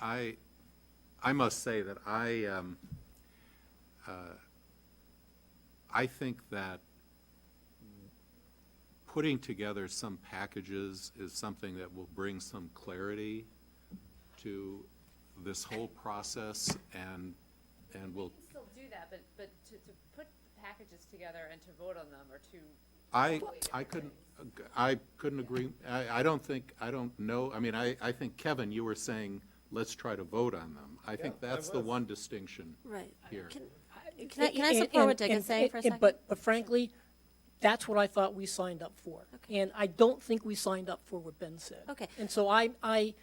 I must say that I think that putting together some packages is something that will bring some clarity to this whole process and will. We can still do that, but to put packages together and to vote on them are two. I couldn't agree, I don't know, I mean, I think, Kevin, you were saying, let's try to vote on them. I think that's the one distinction Right. here. Can I support what Dick is saying for a second? But frankly, that's what I thought we signed up for. And I don't think we signed up for what Ben said. Okay. And so I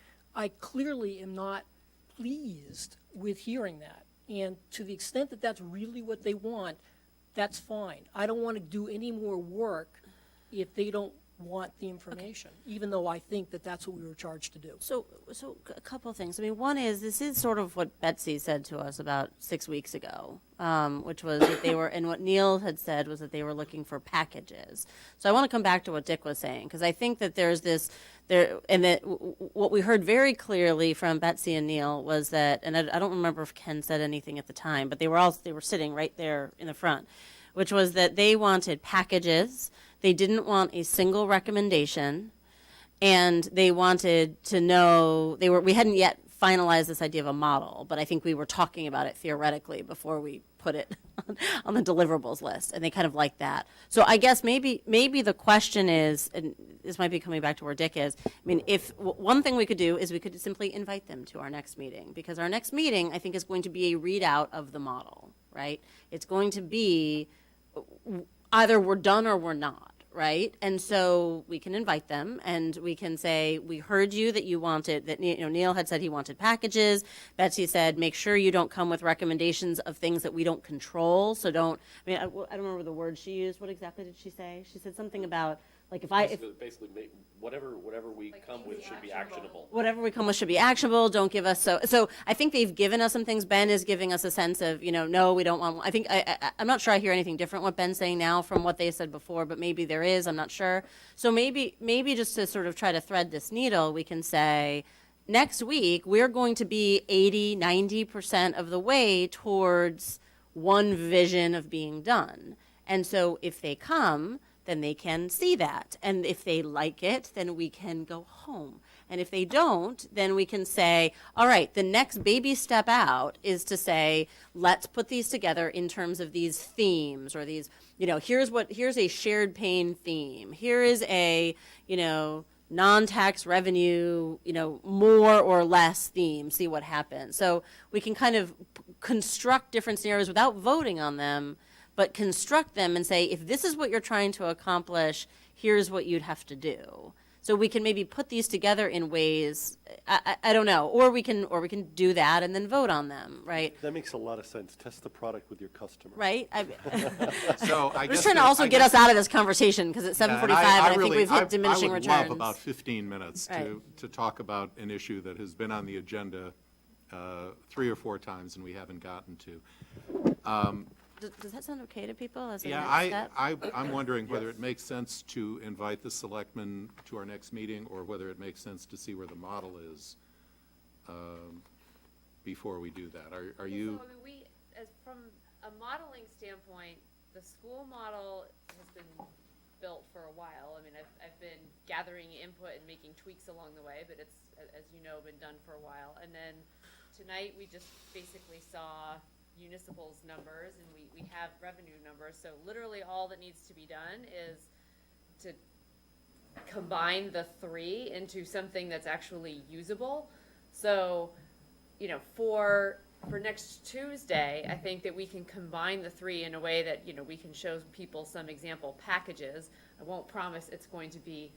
clearly am not pleased with hearing that. And to the extent that that's really what they want, that's fine. I don't want to do any more work if they don't want the information, even though I think that that's what we were charged to do. So a couple of things. I mean, one is, this is sort of what Betsy said to us about 6 weeks ago, which was that they were, and what Neil had said was that they were looking for packages. So I want to come back to what Dick was saying, because I think that there's this, and that what we heard very clearly from Betsy and Neil was that, and I don't remember if Ken said anything at the time, but they were sitting right there in the front, which was that they wanted packages. They didn't want a single recommendation, and they wanted to know, we hadn't yet finalized this idea of a model, but I think we were talking about it theoretically before we put it on the deliverables list, and they kind of liked that. So I guess maybe the question is, and this might be coming back to where Dick is, I mean, if one thing we could do is we could simply invite them to our next meeting, because our next meeting, I think, is going to be a readout of the model, right? It's going to be either we're done or we're not. Right? And so we can invite them and we can say, we heard you that you wanted, that, you know, Neil had said he wanted packages. Betsy said, make sure you don't come with recommendations of things that we don't control. So don't, I mean, I don't remember the word she used. What exactly did she say? She said something about, like, Basically, whatever we come with should be actionable. whatever we come with should be actionable. Don't give us so I think they've given us some things. Ben is giving us a sense of, you know, no, we don't want. I think I'm not sure I hear anything different what Ben's saying now from what they said before, but maybe there is. I'm not sure. So maybe just to sort of try to thread this needle, we can say next week we're going to be 80-90% of the way towards one vision of being done. And so if they come, then they can see that. And if they like it, then we can go home. And if they don't, then we can say, all right, the next baby step out is to say, let's put these together in terms of these themes, or these, you know, here's a shared pain theme. Here is a, you know, non-tax revenue, you know, more or less theme, see what happens. So we can kind of construct different scenarios without voting on them, but construct them and say, if this is what you're trying to accomplish, here's what you'd have to do. So we can maybe put these together in ways, I don't know, or we can do that and then vote on them, right? That makes a lot of sense. Test the product with your customer. Right? So I I'm guess just trying to also get us out of this conversation, because it's 7:45 and I think we've hit diminishing I would returns. love about 15 minutes Right. to talk about an issue that has been on the agenda 3 or 4 times and we haven't gotten to. Does that sound okay to people as a Yeah, next step? I'm wondering whether it makes sense to invite the selectmen to our next meeting, or whether it makes sense to see where the model is before we do that. Are you? So, I mean, from a modeling standpoint, the school model has been built for a while. I mean, I've been gathering input and making tweaks along the way, but it's, as you know, been done for a while. And then tonight, we just basically saw municipal's numbers, and we have revenue numbers. So literally all that needs to be done is to combine the three into something that's actually usable. So, you know, for next Tuesday, I think that we can combine the three in a way that, you know, we can show people some example packages. I won't promise it's going to be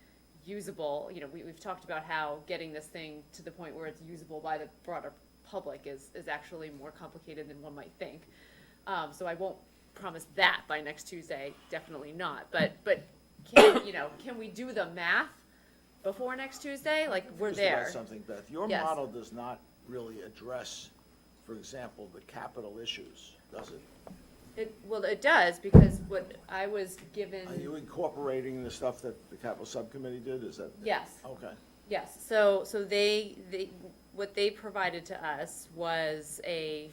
usable. You know, we've talked about how getting this thing to the point where it's usable by the broader public is actually more complicated than one might think. So I won't promise that by next Tuesday, definitely not. But can, you know, can we do the math before next Tuesday? Like, we're Just about there. something, Beth. Your Yes. model does not really address, for example, the capital issues, does it? Well, it does, because what I was given. Are you incorporating the stuff that the capital subcommittee did? Is that? Yes. Okay. Yes, so they, what they provided to us was a,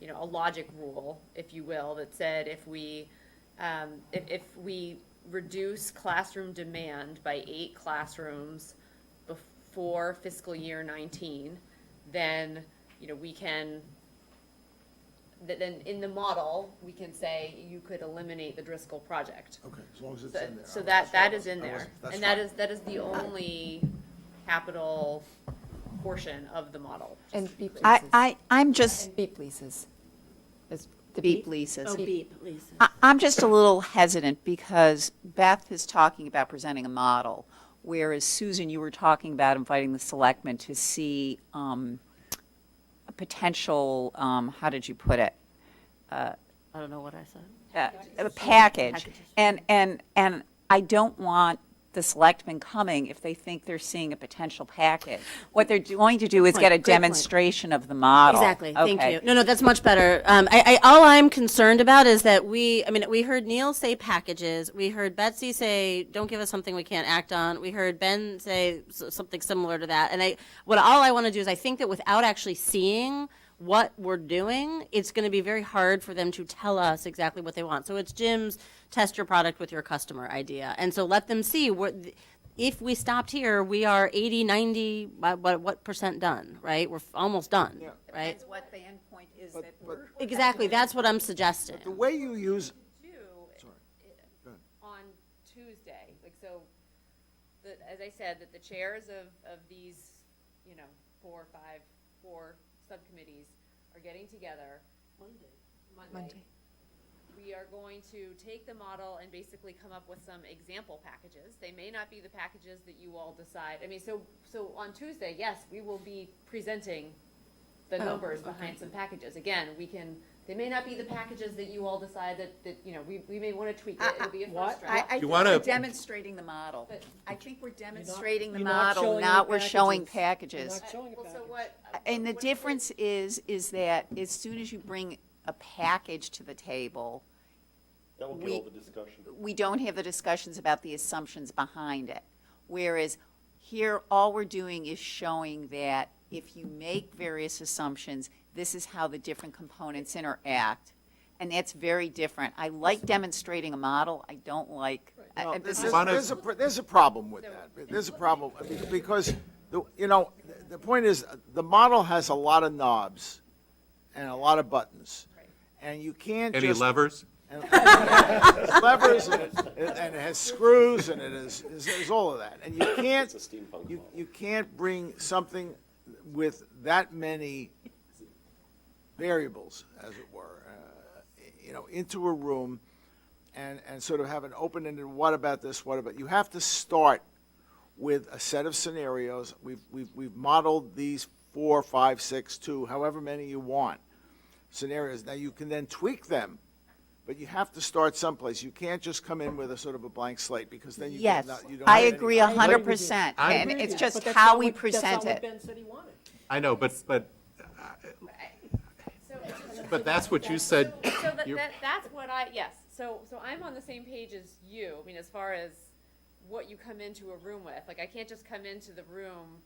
you know, a logic rule, if you will, that said if we reduce classroom demand by 8 classrooms before fiscal year 19, then, you know, we can, then in the model, we can say you could eliminate the Driscoll project. Okay, as long as it's in there. So That's that fine. is in there, That's and fine. that is the only capital portion of the model. And beep leases. I'm just, And beep leases. Is the beep leases. Oh, beep, Lisa. I'm just a little hesitant because Beth is talking about presenting a model, whereas Susan, you were talking about inviting the selectmen to see a potential, how did you put it? I don't know what I said. A package. Packages. And I don't want the selectmen coming if they think they're seeing a potential package. What they're going to do is Point, get a great point. demonstration of the model. Exactly, thank Okay. you. No, that's much better. All I'm concerned about is that we heard Neil say packages, we heard Betsy say, don't give us something we can't act on, we heard Ben say something similar to that, and all I want to do is I think that without actually seeing what we're doing, it's going to be very hard for them to tell us exactly what they want. So it's Jim's test your product with your customer idea. And so let them see if we stopped here, we are 80, 90, what percent done, right? We're almost done, Yeah. right? Depends what the end point is But- that but- we're. Exactly, that's what I'm suggesting. The way you use, Do Sorry. Go ahead. on Tuesday, like, so, as I said, that the chairs of these, you know, 4 subcommittees are getting together. Monday. We are going to take the model and basically come up with some example packages. They may not be the packages that you all decide. I mean, so on Tuesday, yes, we will be presenting the numbers behind some packages. Again, they may not be the packages that you all decide that you know, we may want to tweak it. It'll be a first draft. I think wanna- we're demonstrating the model. But- I think we're demonstrating the you're not model, showing not the we're showing packages. packages. You're not showing a Well, so package. what? And the what- difference is that as soon as you bring a package to the table, That will get all the we don't have the discussions about the assumptions behind it. Whereas here, all we're doing is showing that if you make various assumptions, this is how the different components interact. And that's very different. I like demonstrating a model. I don't like, no, this there's is, there's a problem with that. There's a problem, because, the point is, the model has a lot of knobs and a lot of buttons. And you can't just. Any levers? And it's levers, and it has screws, and there's all of that. And you can't, It's a steampunk you can't bring something with that many variables, as it were, into a room and sort of have an open-ended, what about this, what about, you have to start with a set of scenarios. We've modeled these 4, 5, 6, 2, however many you want scenarios. Now, you can then tweak them, but you have to start someplace. You can't just come in with a sort of a blank slate, because then you yes, don't I have agree any- 100%. I And agree it's with just But that's how not we what- present That's not it. what Ben said he wanted. I know, but that's what you said. So You're- that's what yes. So I'm on the same page as you. I mean, as far as what you come into a room with. Like, I can't just come into the room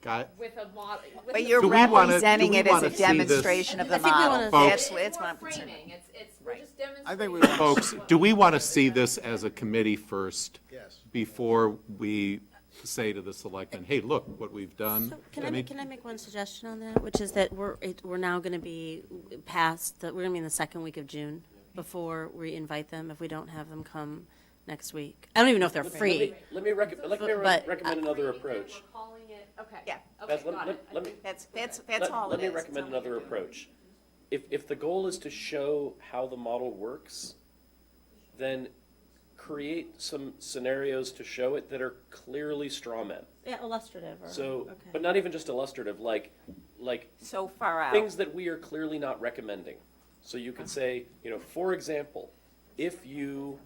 Got, with a model. But you're Do we wanna- representing do we it as wanna a see this? demonstration of the I think we model. wanna- That's Folks. that's what I'm more concerned. framing. It's we're just demonstrating. I think we want folks, do we want to see this as a committee first? Yes. Before we say to the selectmen, hey, look what we've done? So can I make one suggestion on that, which is that we're now going to be we're going to be in the second week of June before we invite them, if we don't have them come next week. I don't even know if they're Let me- free. Let me But- recommend another approach. We're calling it, okay. Yeah. Beth, let me, That's all it let me is. recommend another approach. If the goal is to show how the model works, then create some scenarios to show it that are clearly straw men. Yeah, illustrative or, So, okay. but not even just illustrative, like So far out. things that we are clearly not recommending. So you could say, for example, if you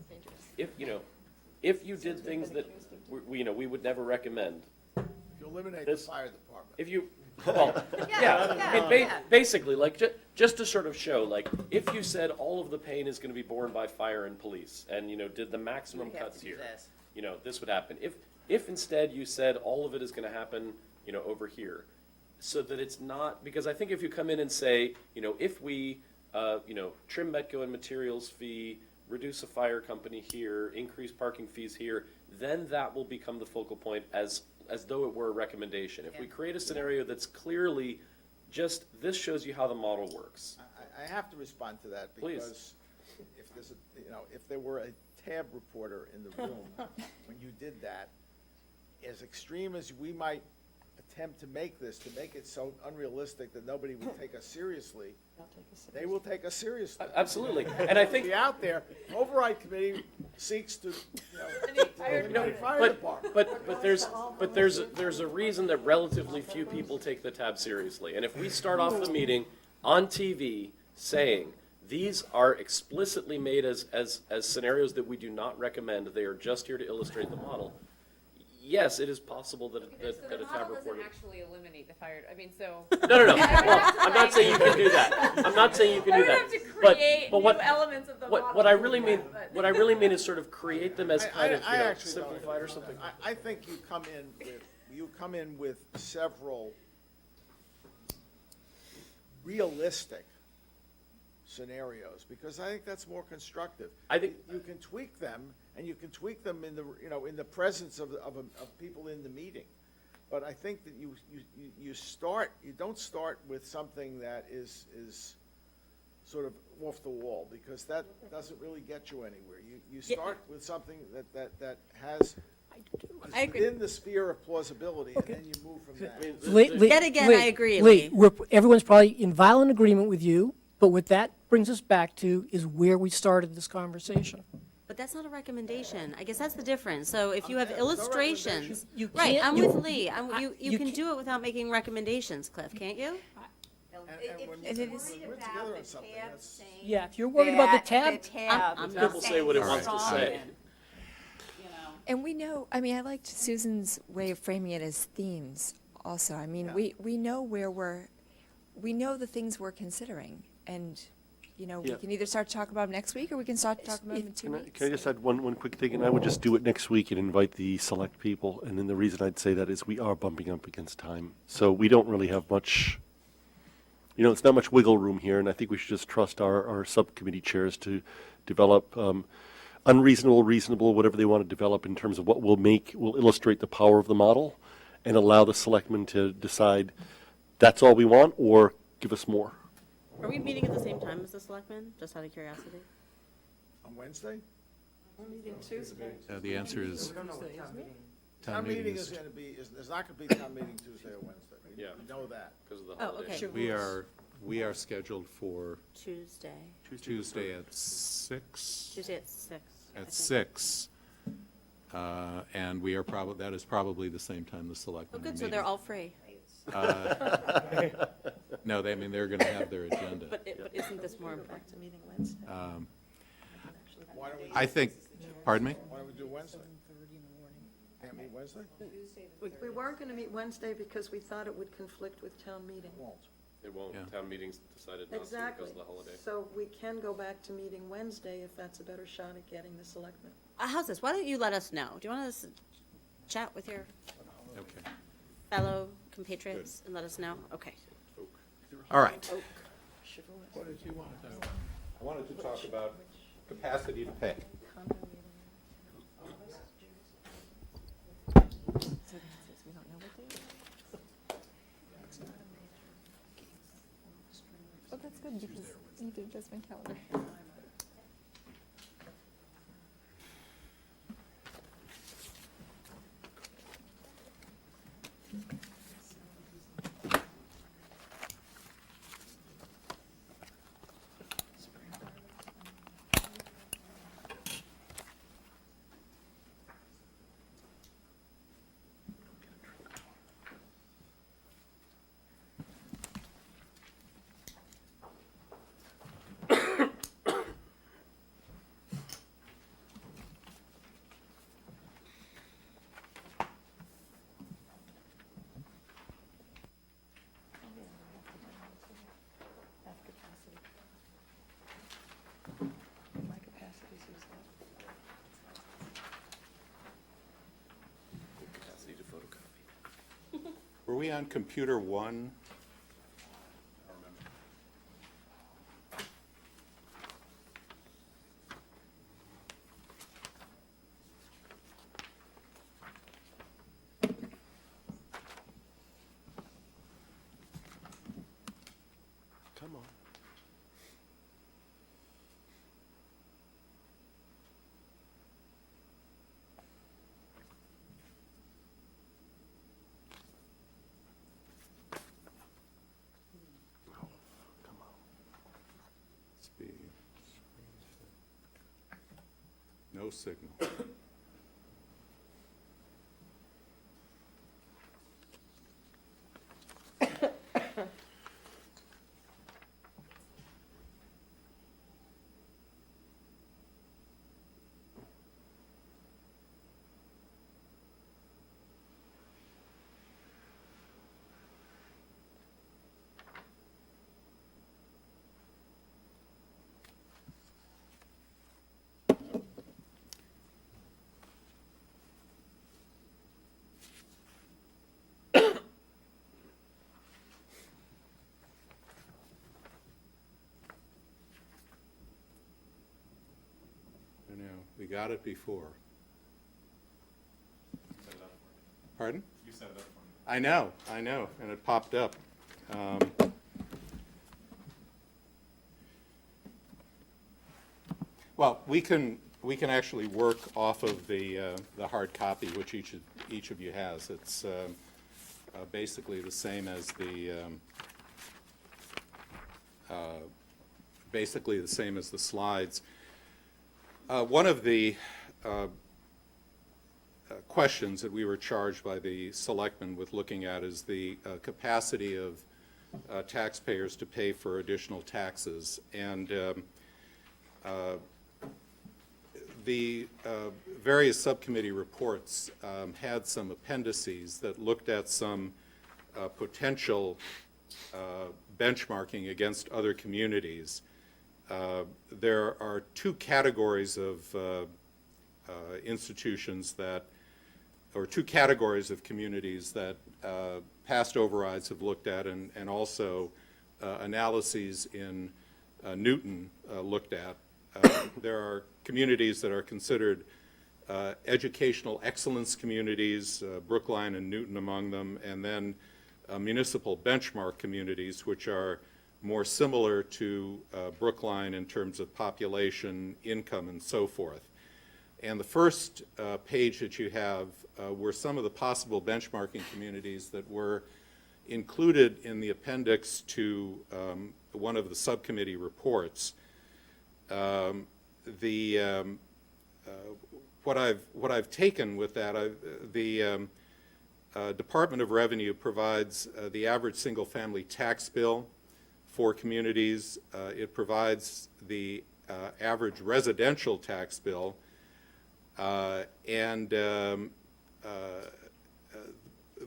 did things that we would never recommend. You eliminate the This- fire department. If you, well, I mean, basically, like, just to sort of show, like, if you said all of the pain is gonna be borne by fire and police, and, did the maximum You'd have cuts to do here, this. this would happen. If instead you said all of it is gonna happen, over here, so that it's not, because I think if you come in and say, if we, trim Metco and materials fee, reduce a fire company here, increase parking fees here, then that will become the focal point as though it were a recommendation. If we create a scenario that's clearly just, this shows you how the model works. I have to respond to that Please. because if there's if there were a tab reporter in the room when you did that, as extreme as we might attempt to make this, to make it so unrealistic that nobody would take us seriously, they will take us seriously. Absolutely, and I think, Be out there, override committee seeks to, eliminate fire department. but there's a reason that relatively few people take the tab seriously. And if we start off the meeting on TV saying, these are explicitly made as scenarios that we do not recommend, they are just here to illustrate the model, yes, it is possible that So a the tab model reporter. doesn't actually eliminate the fire, I mean, so. No. Well, I'm not saying you can do that. I'm not saying you can do that. I would have to create But new what, elements of the model. what I really to do mean, that, but- what I really mean is sort of create them as kind of, I actually don't simplified or agree. something. I think you come in with several realistic scenarios, because I think that's more constructive. I think- You can tweak them, and you can tweak them in the presence of people in the meeting. But I think that you don't start with something that is sort of off the wall, because that doesn't really get you anywhere. You start with something that has, I agree. within the sphere of plausibility, and then you move from that. Yet again, I agree, Lee. Everyone's probably in violent agreement with you, but what that brings us back to is where we started this conversation. But that's not a recommendation. I guess that's the difference. So if you have Okay, there's no illustrations, You right, can't- I'm you- with Lee. You you can can't- do it without making recommendations, Cliff, can't you? And when it is- we're together on something, that's. Yeah, if you're worried about the tab, I'm Let people say what it wants to say. And we know, I mean, I liked Susan's way of framing it as themes also. I mean, we know we know the things we're considering. And, we Yeah. can either start to talk about them next week or we can start to talk about them in 2 weeks. Can I just add one quick thing? And I would just do it next week and invite the select people. And then the reason I'd say that is we are bumping up against time. So we don't really have much, it's not much wiggle room here. And I think we should just trust our subcommittee chairs to develop unreasonable, reasonable, whatever they want to develop in terms of what will illustrate the power of the model and allow the selectmen to decide that's all we want or give us more. Are we meeting at the same time as the selectmen, just out of curiosity? On Wednesday? The answer is Town meeting is gonna be, there's not gonna be town meeting Tuesday or Wednesday. We know that. Because of the Oh, holiday. okay. we are scheduled for Tuesday. Tuesday at 6. Tuesday at 6. I At think. 6. And that is probably the same time the Oh, selectmen are good, so meeting. they're all free. No, they're going to have their agenda. But isn't this more important? To meeting Wednesday. Why don't we, I think, pardon me? why don't we do Wednesday? Can't meet Wednesday? We weren't going to meet Wednesday because we thought it would conflict with town meeting. Won't. It won't, Yeah. town meetings decided not to Exactly. because of the holiday. So we can go back to meeting Wednesday if that's a better shot at getting the selectmen. How's this? Why don't you let us know? Do you want us to chat with your Okay. fellow compatriots and let us know? Okay. All right. What did you want to do? I wanted to talk about capacity to pay. Oh, that's good because you did just my calendar. Were we on computer one? Come on. Speed. No signal. I know, we got it before. Pardon? You set it up for me. I know, and it popped up. Well, we can actually work off of the hard copy, which each of you has. It's basically the same as the slides. One of the questions that we were charged by the selectmen with looking at is the capacity of taxpayers to pay for additional taxes. And the various subcommittee reports had some appendices that looked at some potential benchmarking against other communities. There are two categories of institutions that, or two categories of communities that past overrides have looked at, and also analyses in Newton looked at. There are communities that are considered educational excellence communities, Brookline and Newton among them, and then municipal benchmark communities, which are more similar to Brookline in terms of population, income, and so forth. And the first page that you have were some of the possible benchmarking communities that were included in the appendix to one of the subcommittee reports. What I've taken with that, the Department of Revenue provides the average single-family tax bill for communities. It provides the average residential tax bill, and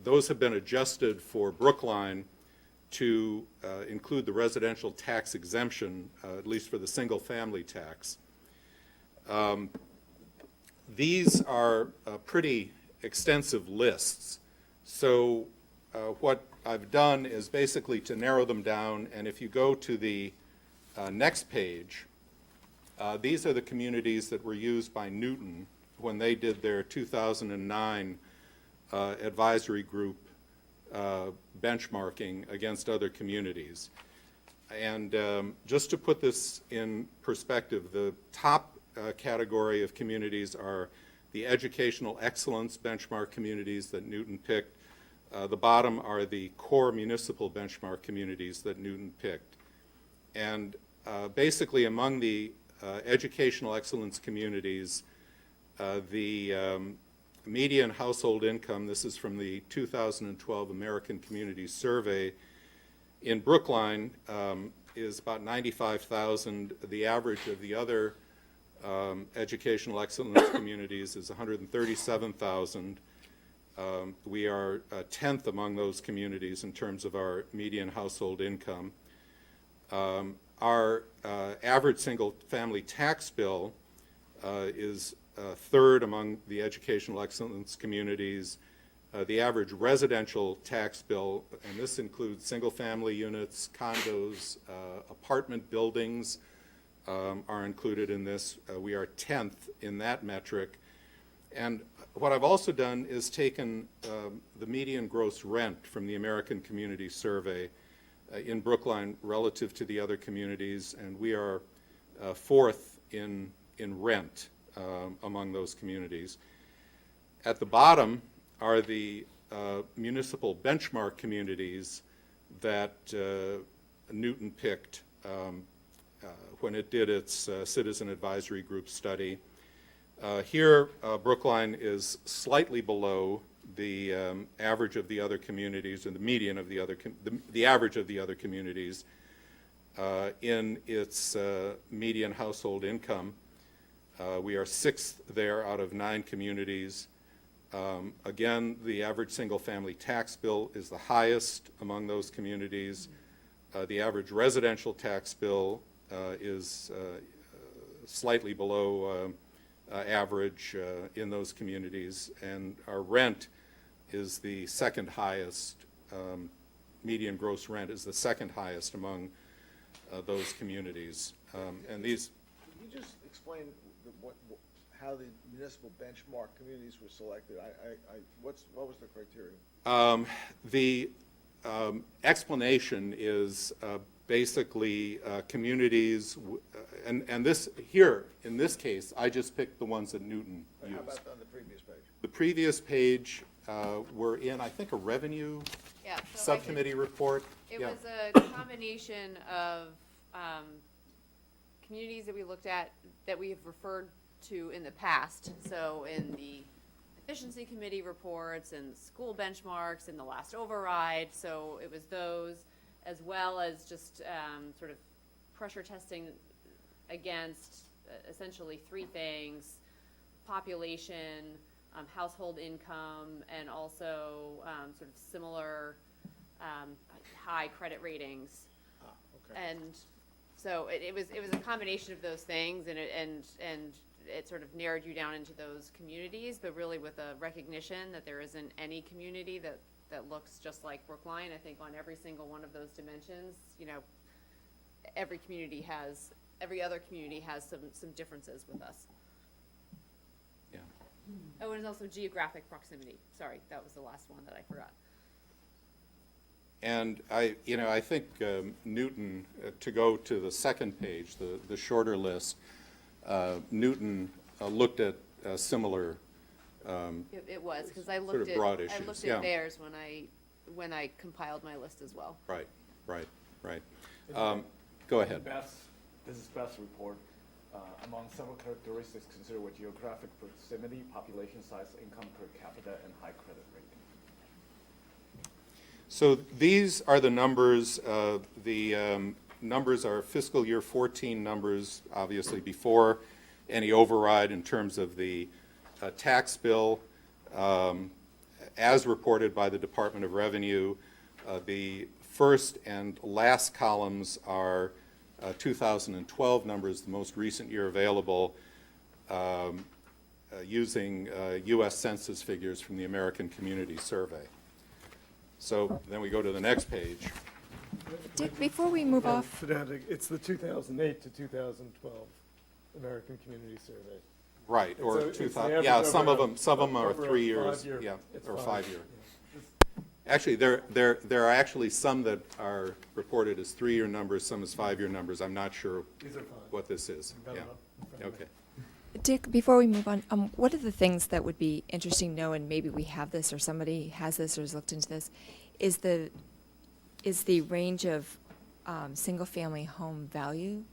those have been adjusted for Brookline to include the residential tax exemption, at least for the single-family tax. These are pretty extensive lists. So what I've done is basically to narrow them down, and if you go to the next page, these are the communities that were used by Newton when they did their 2009 advisory group benchmarking against other communities. And just to put this in perspective, the top category of communities are the educational excellence benchmark communities that Newton picked. The bottom are the core municipal benchmark communities that Newton picked. And basically among the educational excellence communities, the median household income, this is from the 2012 American Communities Survey, in Brookline is about $95,000. The average of the other educational excellence communities is $137,000. We are 10th among those communities in terms of our median household income. Our average single-family tax bill is third among the educational excellence communities. The average residential tax bill, and this includes single-family units, condos, apartment buildings, are included in this. We are 10th in that metric. And what I've also done is taken the median gross rent from the American Community Survey in Brookline relative to the other communities, and we are fourth in rent among those communities. At the bottom are the municipal benchmark communities that Newton picked when it did its citizen advisory group study. Here, Brookline is slightly below the average of the other communities and the median of the other, the average of the other communities in its median household income. We are 6th there out of 9 communities. Again, the average single-family tax bill is the highest among those communities. The average residential tax bill is slightly below average in those communities, and our rent is the second highest, median gross rent is the second highest among those communities. And these... Can you just explain how the municipal benchmark communities were selected? What was the criteria? The explanation is basically communities, and this here, in this case, I just picked the ones that Newton used. How about on the previous page? The previous page, we're in, I think, a revenue Yeah, so subcommittee report. It Yeah. was a combination of communities that we looked at that we have referred to in the past. So in the efficiency committee reports and school benchmarks and the last override. So it was those, as well as just sort of pressure testing against essentially 3 things: population, household income, and also sort of similar high credit ratings. Okay. And so it was a combination of those things, and it sort of narrowed you down into those communities, but really with a recognition that there isn't any community that looks just like Brookline. I think on every single one of those dimensions, you know, every other community has some differences with us. Yeah. Oh, and it's also geographic proximity. Sorry, that was the last one that I forgot. And I think Newton, to go to the second page, the shorter list, Newton looked at similar It was, because I sort looked of broad at, I issues, looked yeah. at theirs when I compiled my list as well. Right. Go ahead. This is Beth's report. Among several characteristics considered were geographic proximity, population size, income per capita, and high credit rating. So these are the numbers. The numbers are fiscal year 14 numbers, obviously before any override in terms of the tax bill. As reported by the Department of Revenue, the first and last columns are 2012 numbers, the most recent year available, using U.S. Census figures from the American Community Survey. So then we go to the next page. Dick, before we move off, Pedantic, it's the 2008 to 2012 American Community Survey. Right, It's or a- it's the 2000, average yeah, over some of a- them are over a 3 years, 5-year yeah, it's or 5, 5 year. yeah. Actually, there are actually some that are reported as 3-year numbers, some as 5-year numbers. I'm not sure These are fine. what this is. Got Yeah, it up in front of me. okay. Dick, before we move on, what are the things that would be interesting to know, and maybe we have this or somebody has this or has looked into this, is the range of single-family home value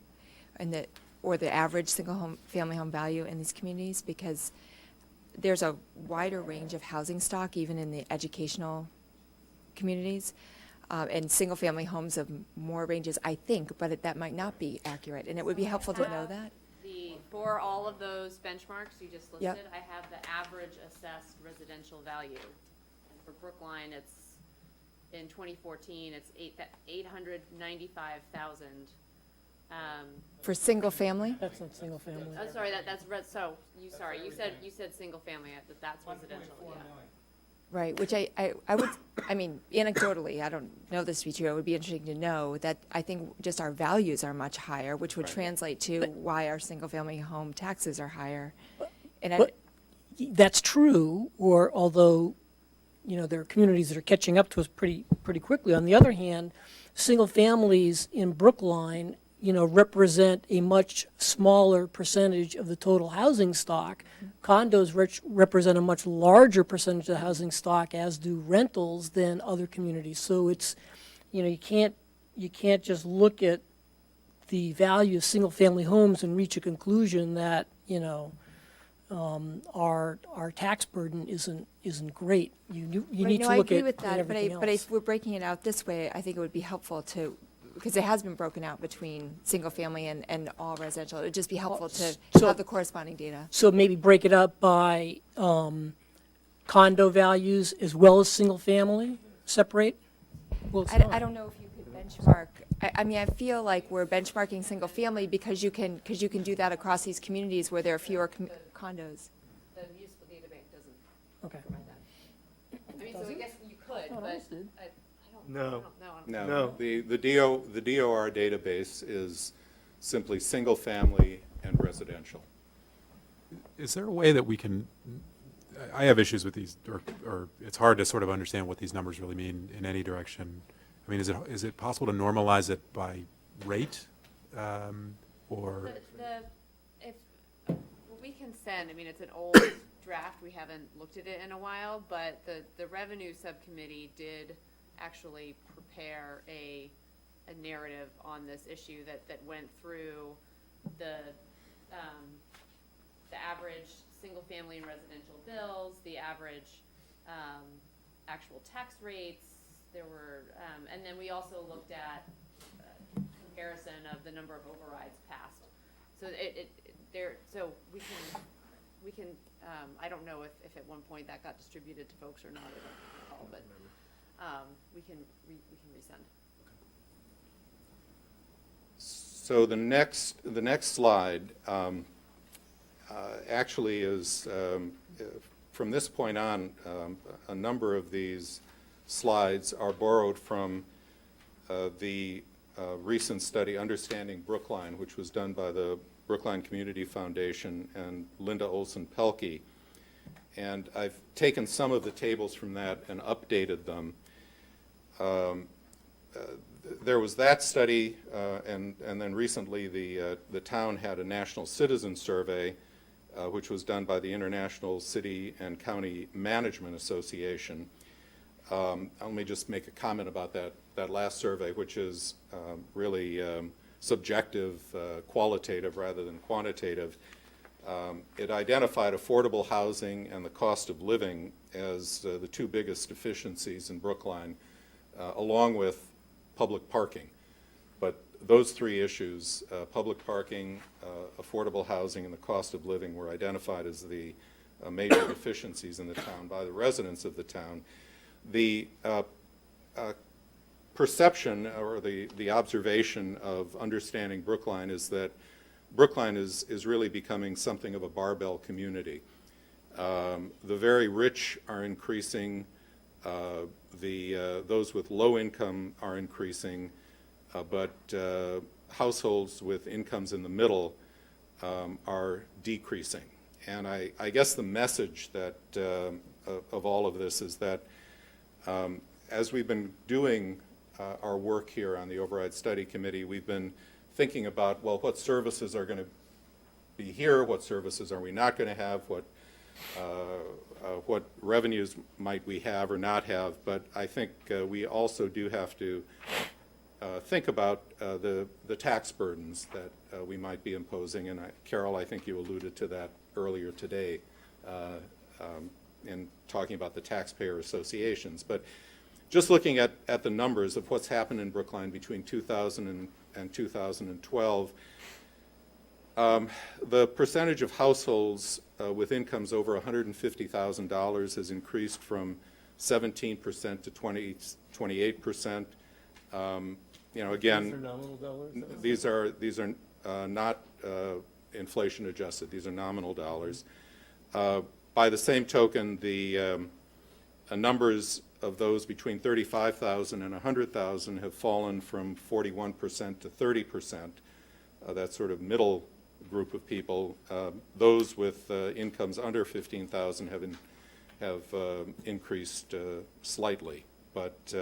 and or the average family home value in these communities? Because there's a wider range of housing stock even in the educational communities, and single-family homes of more ranges, I think, but that might not be accurate, and it would be helpful to know that. For all of those benchmarks you just listed, Yep. I have the average assessed residential value. And for Brookline, it's, in 2014, it's 895,000. For single-family? That's not single family. Sorry, you said single family, that's residential, yeah. Right, which I would, I mean, anecdotally, I don't know this to be true, it would be interesting to know that I think just our values are much higher, which would translate to why our single-family home taxes are higher. And I, But that's true, or although, you know, there are communities that are catching up to us pretty quickly. On the other hand, single families in Brookline, you know, represent a much smaller percentage of the total housing stock. Condos represent a much larger percentage of the housing stock, as do rentals, than other communities. So it's, you know, you can't just look at the value of single-family homes and reach a conclusion that, you know, our tax burden isn't great. You right, need no, to I look agree at with that, everything else. but if we're breaking it out this way, I think it would be helpful to, because it has been broken out between single-family and all residential. It would just be helpful to so- have the corresponding data. So maybe break it up by condo values as well as single-family, separate? Well, it's I not. don't know if you could benchmark, I mean, I feel like we're benchmarking single-family because you can do that across these communities where there are fewer condos. The municipal data bank doesn't Okay. provide that. I mean, so I guess you could, thought but ours did. I don't No. know. No, No. the DOR database is simply single-family and residential. Is there a way that we can, I have issues with these, or it's hard to sort of understand what these numbers really mean in any direction. I mean, is it possible to normalize it by rate? Or, If, well, we can send, I mean, it's an old draft, we haven't looked at it in a while, but the revenue subcommittee did actually prepare a narrative on this issue that went through the average single-family and residential bills, the average actual tax rates. There were, and then we also looked at comparison of the number of overrides passed. So so we can, I don't know if at one point that got distributed to folks or not, I don't recall, but we can resend. So the next slide actually is, from this point on, a number of these slides are borrowed from the recent study, Understanding Brookline, which was done by the Brookline Community Foundation and Linda Olson Pelkey. And I've taken some of the tables from that and updated them. There was that study, and then recently the town had a national citizen survey, which was done by the International City and County Management Association. Let me just make a comment about that last survey, which is really subjective, qualitative rather than quantitative. It identified affordable housing and the cost of living as the two biggest deficiencies in Brookline, along with public parking. But those three issues, public parking, affordable housing, and the cost of living, were identified as the major deficiencies in the town by the residents of the town. The perception or the observation of Understanding Brookline is that Brookline is really becoming something of a barbell community. The very rich are increasing, those with low income are increasing, but households with incomes in the middle are decreasing. And I guess the message that of all of this is that as we've been doing our work here on the Override Study Committee, we've been thinking about, well, what services are going to be here, what services are we not going to have, what revenues might we have or not have. But I think we also do have to think about the tax burdens that we might be imposing. And Carol, I think you alluded to that earlier today in talking about the taxpayer associations. But just looking at the numbers of what's happened in Brookline between 2000 and 2012, the percentage of households with incomes over $150,000 has increased from 17% to 28%. You know, again, These are nominal dollars? these are not inflation adjusted. These are nominal dollars. By the same token, the numbers of those between 35,000 and 100,000 have fallen from 41% to 30%. That sort of middle group of people. Those with incomes under 15,000 have increased slightly, but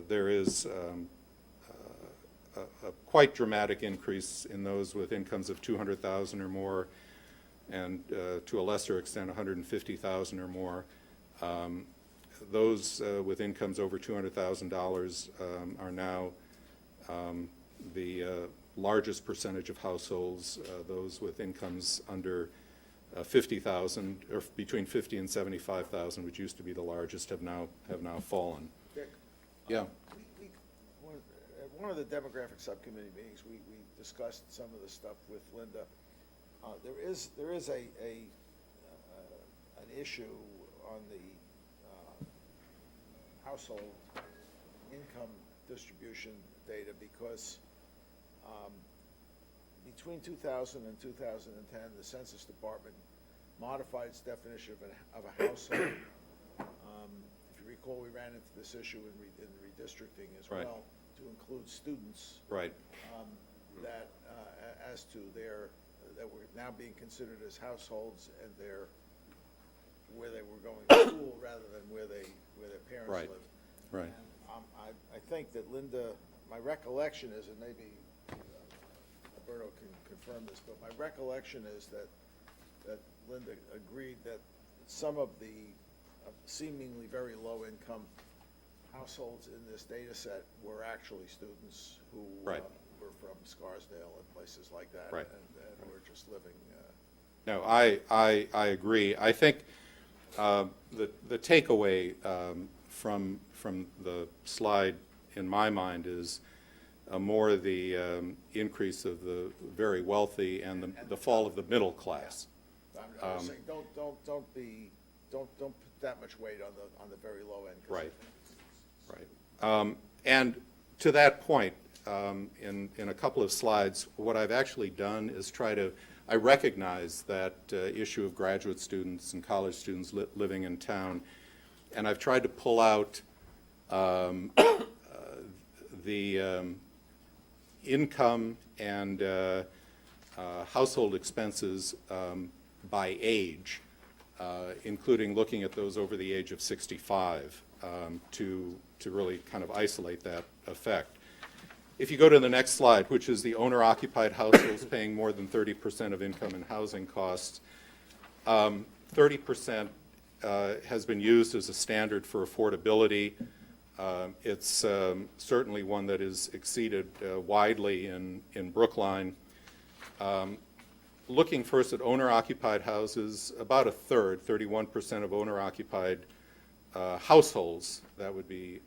there is a quite dramatic increase in those with incomes of 200,000 or more, and to a lesser extent 150,000 or more. Those with incomes over $200,000 are now the largest percentage of households. Those with incomes under 50,000, or between 50 and 75,000, which used to be the largest, have now fallen. Dick? Yeah. At one of the demographic subcommittee meetings, we discussed some of the stuff with Linda. There is an issue on the household income distribution data, because between 2000 and 2010, the Census Department modified its definition of a household. If you recall, we ran into this issue in redistricting as Right. well, to include students. Right. That as to that were now being considered as households, and where they were going to school rather than where their parents Right. lived. Right. And I think that Linda, my recollection is, and maybe Alberto can confirm this, but my recollection is that Linda agreed that some of the seemingly very low-income households in this data set were actually students who Right. were from Scarsdale and places like that, Right. and were just living. No, I agree. I think the takeaway from the slide, in my mind, is more the increase of the very wealthy and the fall of the middle class. I'm just saying, don't put that much weight on the very low end. 'Cause I Right. think it's- Right. And to that point, in a couple of slides, what I've actually done is I recognize that issue of graduate students and college students living in town, and I've tried to pull out the income and household expenses by age, including looking at those over the age of 65, to really kind of isolate that effect. If you go to the next slide, which is the owner-occupied households paying more than 30% of income in housing costs, 30% has been used as a standard for affordability. It's certainly one that is exceeded widely in Brookline. Looking first at owner-occupied houses, about a third, 31% of owner-occupied households, that would be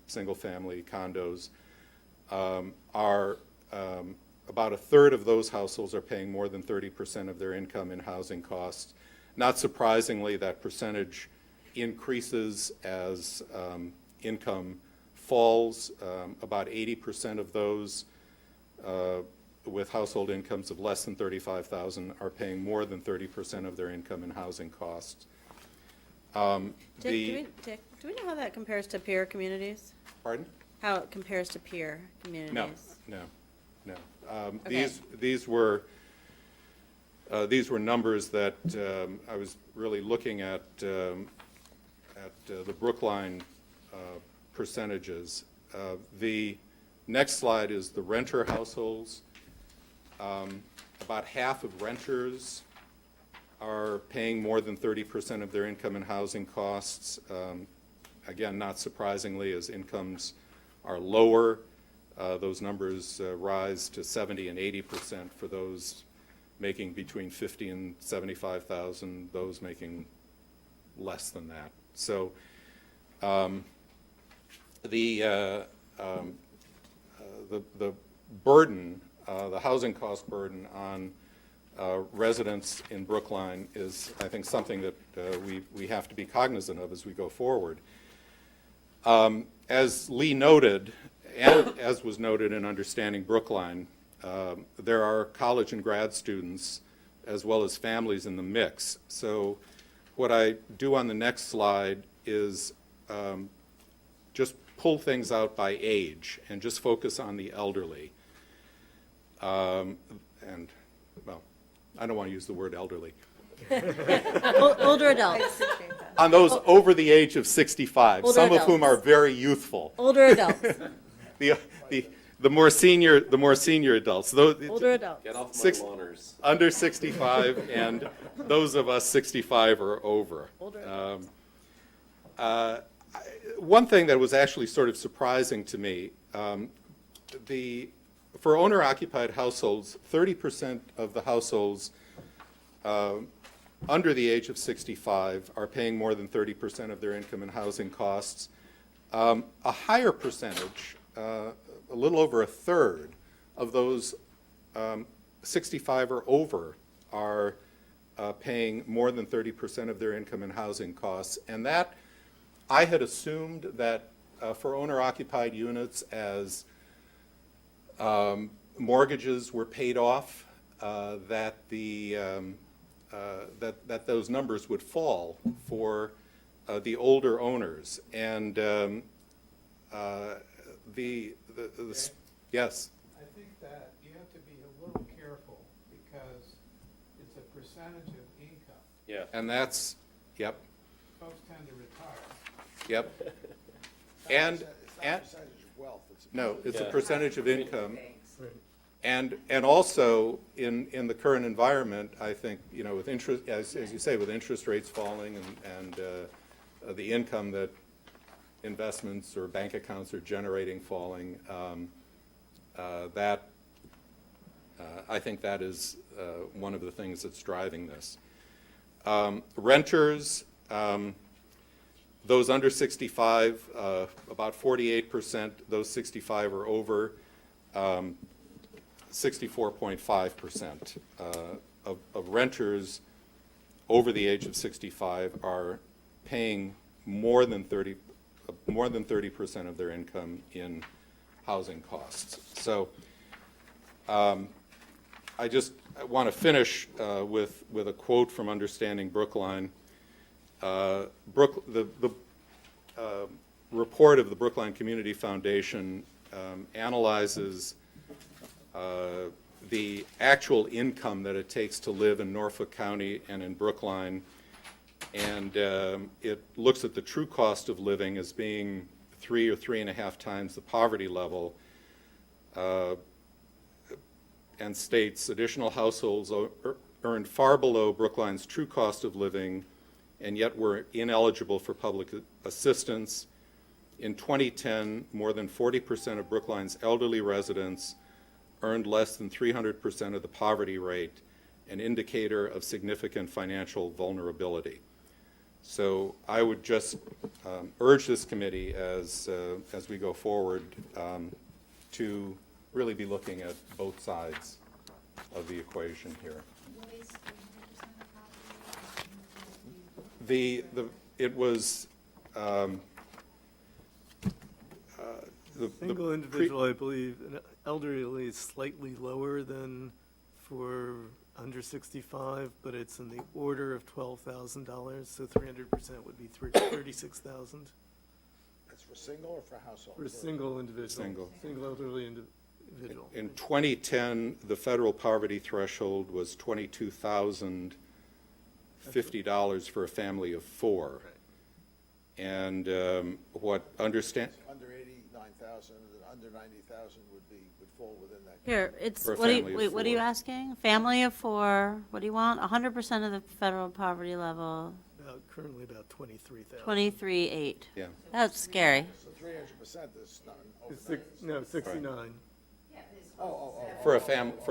single-family condos, are about a third of those households are paying more than 30% of their income in housing costs. Not surprisingly, that percentage increases as income falls. About 80% of those with household incomes of less than $35,000 are paying more than 30% of their income in housing costs. Dick, do we know how that compares to peer communities? Pardon? How it compares to peer communities? No. Okay. These were numbers that I was really looking at the Brookline percentages. The next slide is the renter households. About half of renters are paying more than 30% of their income in housing costs. Again, not surprisingly, as incomes are lower, those numbers rise to 70 and 80% for those making between 50 and 75,000, those making less than that. So the burden, the housing cost burden on residents in Brookline is, I think, something that we have to be cognizant of as we go forward. As Lee noted, and as was noted in Understanding Brookline, there are college and grad students as well as families in the mix. So what I do on the next slide is just pull things out by age and just focus on the elderly. And, well, I don't want to use the word elderly. Older adults, On those over the age of 65, Older some of whom are adults. very youthful. older adults, The more senior adults. older adults. Get off my Six- lawners. Under 65 and those of us 65 or over. Older One thing that was actually sort of surprising to me, for owner-occupied households, 30% of the households under the age of 65 are paying more than 30% of their income in housing costs. A higher percentage, a little over a third of those 65 or over are paying more than 30% of their income in housing costs. And that, I had assumed that for owner-occupied units, as mortgages were paid off, that those numbers would fall for the older owners. And yes. I think that you have to be a little careful because it's a percentage of income. Yeah. And that's, yep, Folks tend to retire. yep. It's not a percentage of wealth, it's a No, it's a Yeah. percentage of income. And also, in the current environment, I think, with interest, as you say, with interest rates falling and the income that investments or bank accounts are generating falling, I think that is one of the things that's driving this. Renters, those under 65, about 48%, those 65 or over, 64.5% of renters over the age of 65 are paying more than 30% of their income in housing costs. So I want to finish with a quote from Understanding Brookline. The report of the Brookline Community Foundation analyzes the actual income that it takes to live in Norfolk County and in Brookline, and it looks at the true cost of living as being 3 or 3.5 times the poverty level, and states additional households earned far below Brookline's true cost of living and yet were ineligible for public assistance. In 2010, more than 40% of Brookline's elderly residents earned less than 300% of the poverty rate, an indicator of significant financial vulnerability. So I would just urge this committee as we go forward to really be looking at both sides of the equation here. It was Single individual, I believe, and elderly is slightly lower than for under 65, but it's in the order of $12,000, so 300% would be 36,000 That's for single or for household? for a single individual. Single. Elderly individual. In 2010, the federal poverty threshold was $22,050 for a family of 4. And what understand, Under 89,000 and under 90,000 would fall within that. Here, it's, For a what are family you, of wait, what are you 4. asking? Family of 4, what do you want? 100% of the federal poverty level, Currently about 23,000. 23.8. yeah. That's scary. So 300% is not over It's 69. For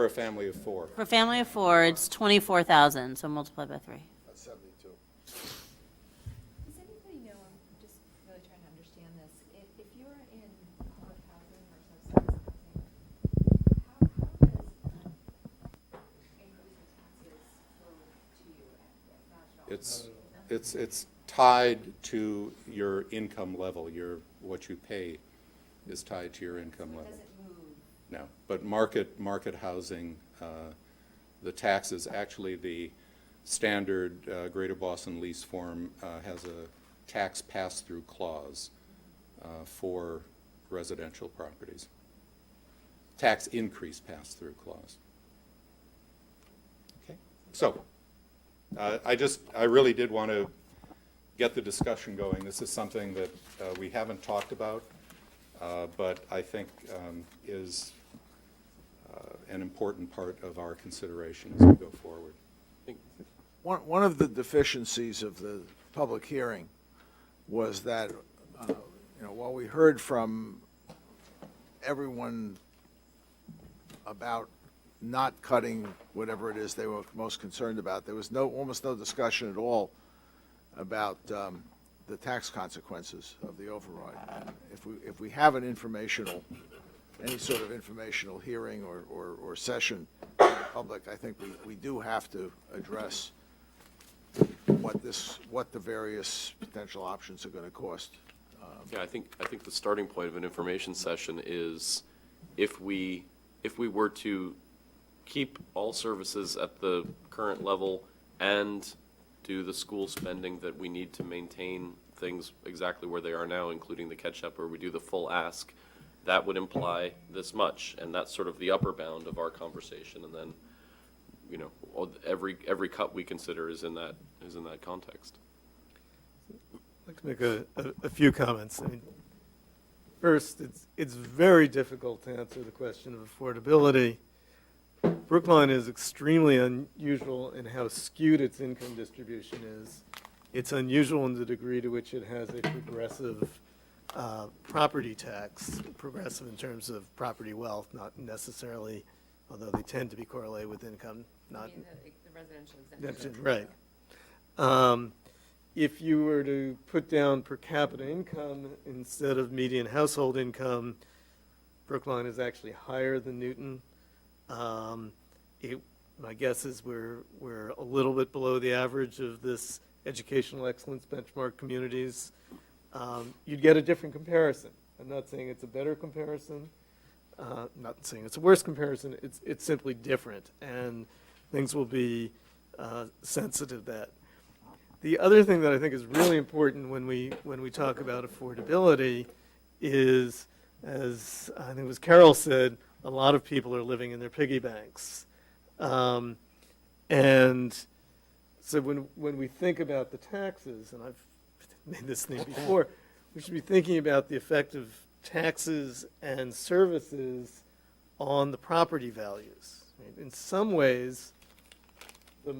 a family of 4. For a family of 4, it's 24,000, so multiply by 3. That's 72. Does anybody know, I'm just really trying to understand this, if you're in public housing or subsidized housing, how does increase in taxes flow to you at national? It's tied to your income level. What you pay is tied to your income It level. doesn't move. No, but market housing, the taxes, actually standard Greater Boston lease form has a tax pass-through clause for residential properties. Tax increase pass-through clause. Okay, so I really did want to get the discussion going. This is something that we haven't talked about, but I think is an important part of our consideration as we go forward. One of the deficiencies of the public hearing was that, while we heard from everyone about not cutting whatever it is they were most concerned about, there was almost no discussion at all about the tax consequences of the override. And if we have any sort of informational hearing or session in the public, I think we do have to address what the various potential options are going to cost. Yeah, I think the starting point of an information session is if we were to keep all services at the current level and do the school spending that we need to maintain things exactly where they are now, including the catch-up, or we do the full ask, that would imply this much, and that's sort of the upper bound of our conversation. And then, every cut we consider is in that context. I'd like to make a few comments. I mean, first, it's very difficult to answer the question of affordability. Brookline is extremely unusual in how skewed its income distribution is. It's unusual in the degree to which it has a progressive property tax, progressive in terms of property wealth, not necessarily, although they tend to be correlated with income, not. I mean, the residential exemption. Right. If you were to put down per capita income instead of median household income, Brookline is actually higher than Newton. My guess is we're a little bit below the average of this educational excellence benchmark communities. You'd get a different comparison. I'm not saying it's a better comparison. I'm not saying it's a worse comparison. It's simply different, and things will be sensitive to that. The other thing that I think is really important when we talk about affordability is, as I think it was Carol said, a lot of people are living in their piggy banks. And so when we think about the taxes, and I've made this thing before, we should be thinking about the effect of taxes and services on the property values. Right? In some ways, the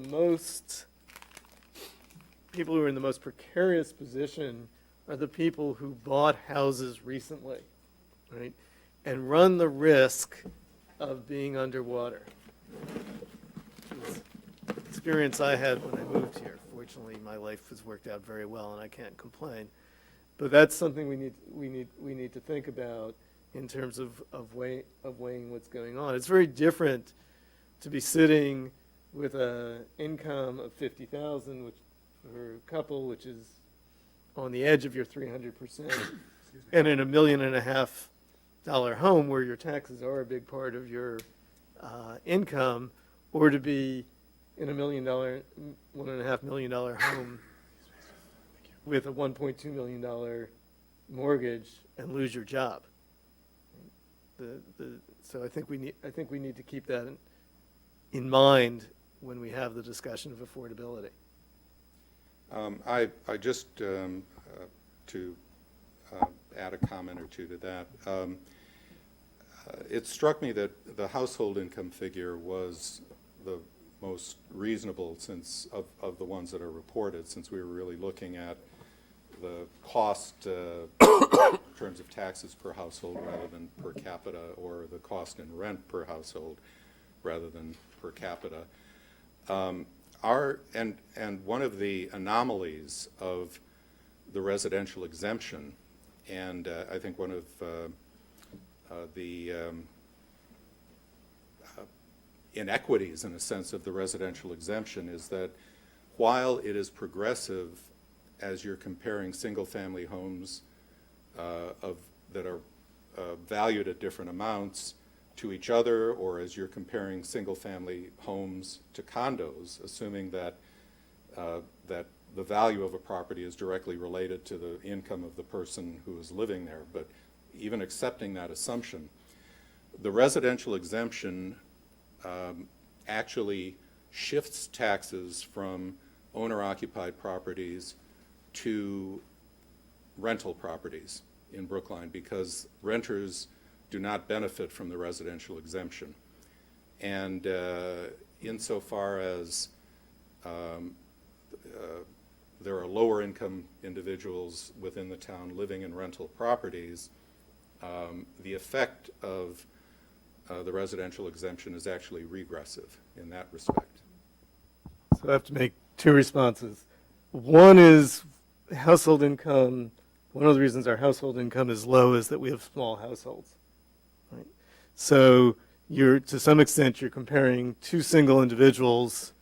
people who are in the most precarious position are the people who bought houses recently, right? And run the risk of being underwater. Experience I had when I moved here. Fortunately, my life has worked out very well, and I can't complain. But that's something we need to think about in terms of weighing what's going on. It's very different to be sitting with an income of $50,000, which for a couple, which is on the edge of your 300%, and in $1.5 million home where your taxes are a big part of your income, or to be in $1.5 million home with a $1.2 million mortgage and lose your job. So I think we need to keep that in mind when we have the discussion of affordability. I just, to add a comment or two to that, it struck me that the household income figure was the most reasonable of the ones that are reported, since we were really looking at the cost in terms of taxes per household rather than per capita, or the cost in rent per household rather than per capita. And one of the anomalies of the residential exemption, and I think one of the inequities, in a sense, of the residential exemption is that while it is progressive as you're comparing single-family homes that are valued at different amounts to each other, or as you're comparing single-family homes to condos, assuming that that the value of a property is directly related to the income of the person who is living there. But even accepting that assumption, the residential exemption actually shifts taxes from owner-occupied properties to rental properties in Brookline, because renters do not benefit from the residential exemption. And insofar as there are lower income individuals within the town living in rental properties, the effect of the residential exemption is actually regressive in that respect. So I have to make two responses. One is household income. One of the reasons our household income is low is that we have small households. Right? So to some extent, you're comparing two single individuals,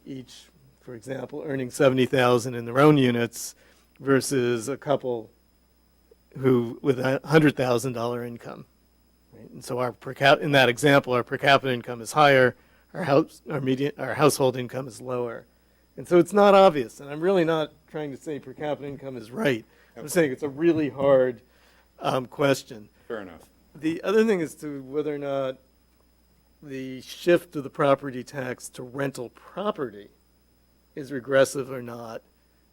each, for example, earning $70,000 in their own units, versus a couple who with a $100,000 income. Right? And so in that example, our per capita income is higher, our household income is lower. And so it's not obvious, and I'm really not trying to say per capita income is right. I'm saying it's a really hard question. Fair enough. The other thing is to whether or not the shift of the property tax to rental property is regressive or not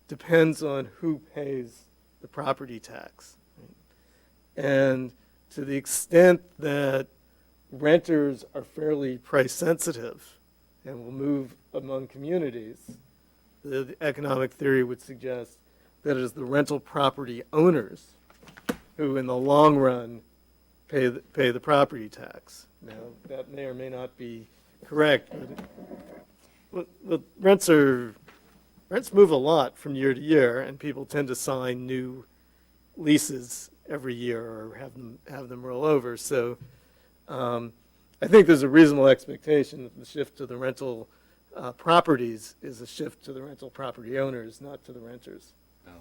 depends on who pays the property tax. Right? And to the extent that renters are fairly price sensitive and will move among communities, the economic theory would suggest that it is the rental property owners who, in the long run, pay the property tax. Now, that may or may not be correct, but rents move a lot from year to year, and people tend to sign new leases every year or have them roll over. So I think there's a reasonable expectation that the shift to the rental properties is a shift to the rental property owners, not to the renters.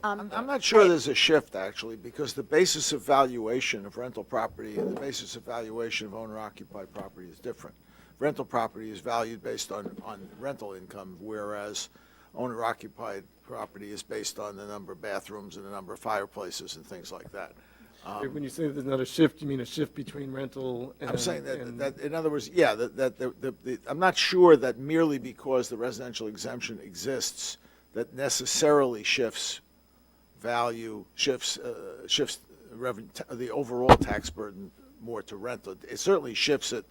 I'm not sure there's a shift, actually, because the basis of valuation of rental property and the basis of valuation of owner-occupied property is different. Rental property is valued based on rental income, whereas owner-occupied property is based on the number of bathrooms and the number of fireplaces and things like that. When you say there's not a shift, you mean a shift between rental and... I'm saying that in other words, yeah, I'm not sure that merely because the residential exemption exists, that necessarily shifts the overall tax burden more to rental. It certainly shifts it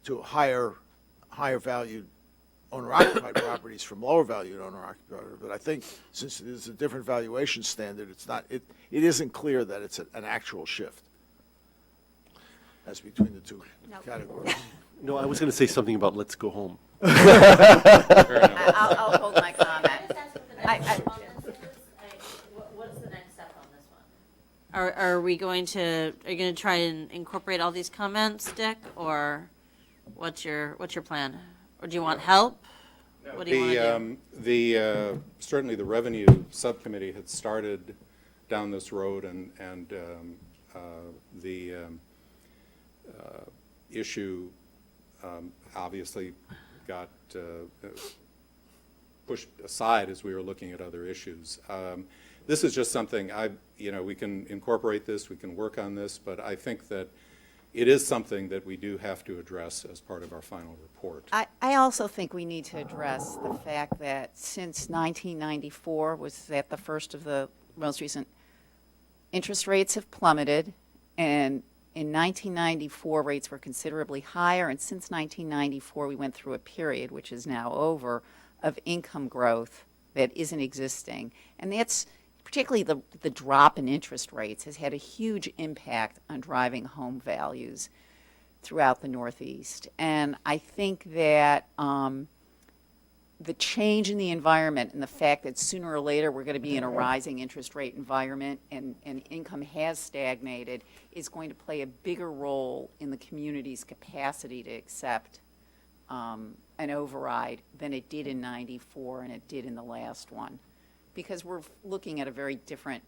to higher valued owner-occupied properties from lower valued owner-occupied. But I think since it is a different valuation standard, it isn't clear that it's an actual shift as between the two categories. No, I was going to say something about let's go home. I'll hold my comment. What's the next step on this one? Are you going to try and incorporate all these comments, Dick, or what's your plan? Or do you want help? What do you want to do? Certainly the revenue subcommittee had started down this road, and the issue obviously got pushed aside as we were looking at other issues. This is just something we can incorporate this, we can work on this, but I think that it is something that we do have to address as part of our final report. I also think we need to address the fact that since 1994, was that the first of the most recent, interest rates have plummeted, and in 1994 rates were considerably higher, and since 1994 we went through a period, which is now over, of income growth that isn't existing. And that's particularly the drop in interest rates has had a huge impact on driving home values throughout the Northeast. And I think that the change in the environment and the fact that sooner or later we're going to be in a rising interest rate environment and income has stagnated is going to play a bigger role in the community's capacity to accept an override than it did in '94 and it did in the last one. Because we're looking at a very different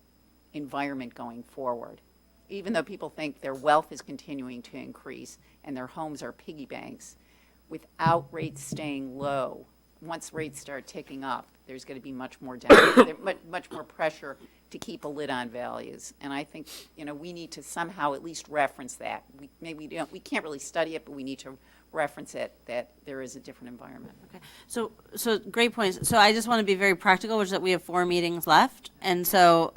environment going forward. Even though people think their wealth is continuing to increase and their homes are piggy banks, without rates staying low once rates start ticking up, there's going to be much more down, much more pressure to keep a lid on values. And I think, we need to somehow at least reference that. We can't really study it, but we need to reference it, that there is a different environment. Okay. So great points. So I just want to be very practical, which is that we have 4 meetings left. And so,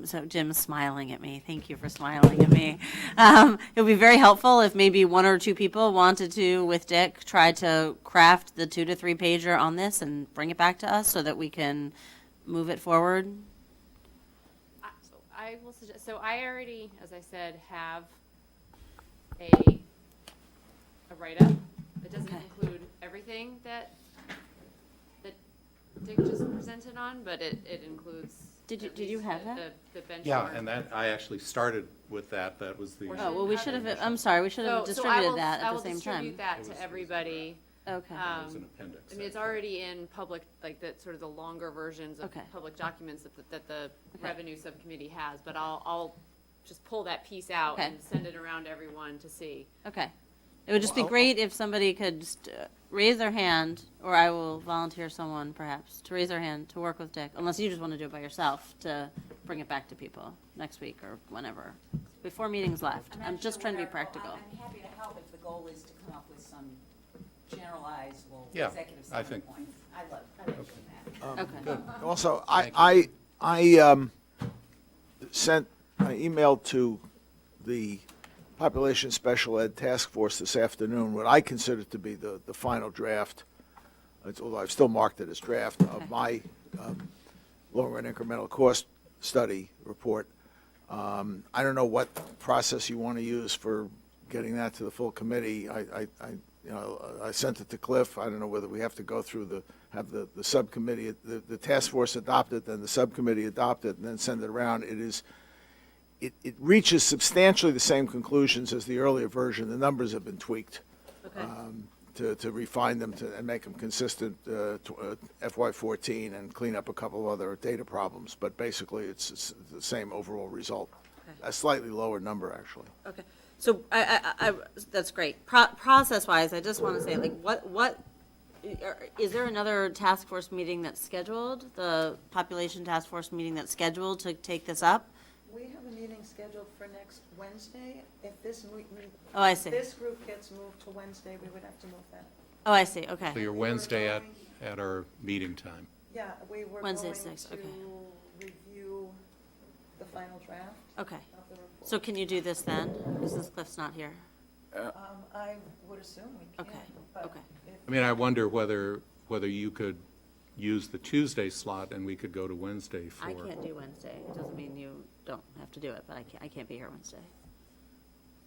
so Jim's smiling at me. Thank you for smiling at me. It would be very helpful if maybe 1 or 2 people wanted to, with Dick, try to craft the 2 to 3 pager on this and bring it back to us so that we can move it forward. So I will suggest, so I already, as I said, have a write-up. It doesn't Okay. include everything that Dick just presented on, but it includes. Did at you least have the- that? The benchmark. Yeah, and that, I actually started with that. That was the. Oh, well, we should have, I'm sorry, we should have distributed that at the same I will distribute time. that to everybody. Okay. It was an appendix. I mean, it's already in public, like the sort of the longer versions of Okay. public documents that the Okay. revenue subcommittee has, but I'll just pull that piece out Okay. and send it around to everyone to see. Okay. It would just be great if somebody could just raise their hand, or I will volunteer someone perhaps to raise their hand to work with Dick, unless you just want to do it by yourself, to bring it back to people next week or whenever. Before meetings left. I'm just trying to be practical. I'm happy to help if the goal is to come up with some generalizable Yeah, executive I summary think- points. I love doing that. Okay. Also, Thank I emailed to the Population Special Ed Task Force this afternoon what I consider to be the final draft, although I've still marked it as draft, of my long-run incremental cost study report. I don't know what process you want to use for getting that to the full committee. I sent it to Cliff. I don't know whether we have to go through have the subcommittee, the task force adopt it, then the subcommittee adopt it, and then send it around. It reaches substantially the same conclusions as the earlier version. The numbers have been tweaked to refine them and make them consistent FY14 and clean up a couple of other data problems. But basically, it's the same overall result. A slightly lower number, actually. Okay. So that's great. Process-wise, I just want to say, like, what, is there another task force meeting that's scheduled? The population task force meeting that's scheduled to take this up? We have a meeting scheduled for next Wednesday. If this, Oh, I see. this group gets moved to Wednesday, we would have to move that. Oh, I see, okay. So your Wednesday at our meeting time. Yeah, we were going Wednesday, to 6, okay. review the final draft Okay. of the report. So can you do this then, since Cliff's not here? I would assume we can. Okay, but okay. if- I mean, I wonder whether you could use the Tuesday slot and we could go to Wednesday for. I can't do Wednesday. It doesn't mean you don't have to do it, but I can't be here Wednesday.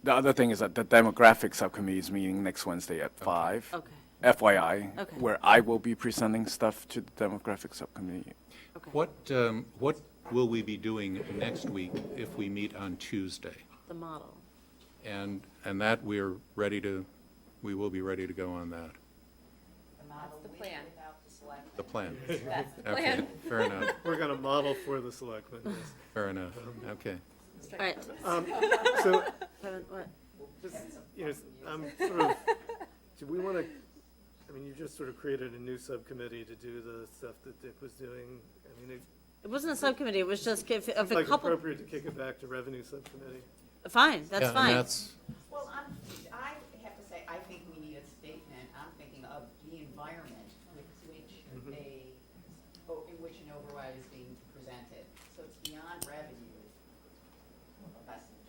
The other thing is that the demographic subcommittee is meeting next Wednesday at 5. Okay, FYI, Okay. where I will be presenting stuff to the demographic subcommittee. okay. What will we be doing next week if we meet on Tuesday? The model. And that we will be ready to go on that. That's the plan. The plan. That's the Okay, plan. fair enough, We're going to model for the selectmen, yes. fair enough, okay. All right. So, Kevin, what? just, I'm sort of, do we want to, I mean, you just sort of created a new subcommittee to do the stuff that Dick was doing. I mean, It wasn't a subcommittee, it was just if it's a like couple, appropriate to kick it back to revenue subcommittee. fine, that's Yeah, and fine. Well, I have to say, I think we need a statement. I'm thinking of the environment in which an override is being presented. So it's beyond revenue.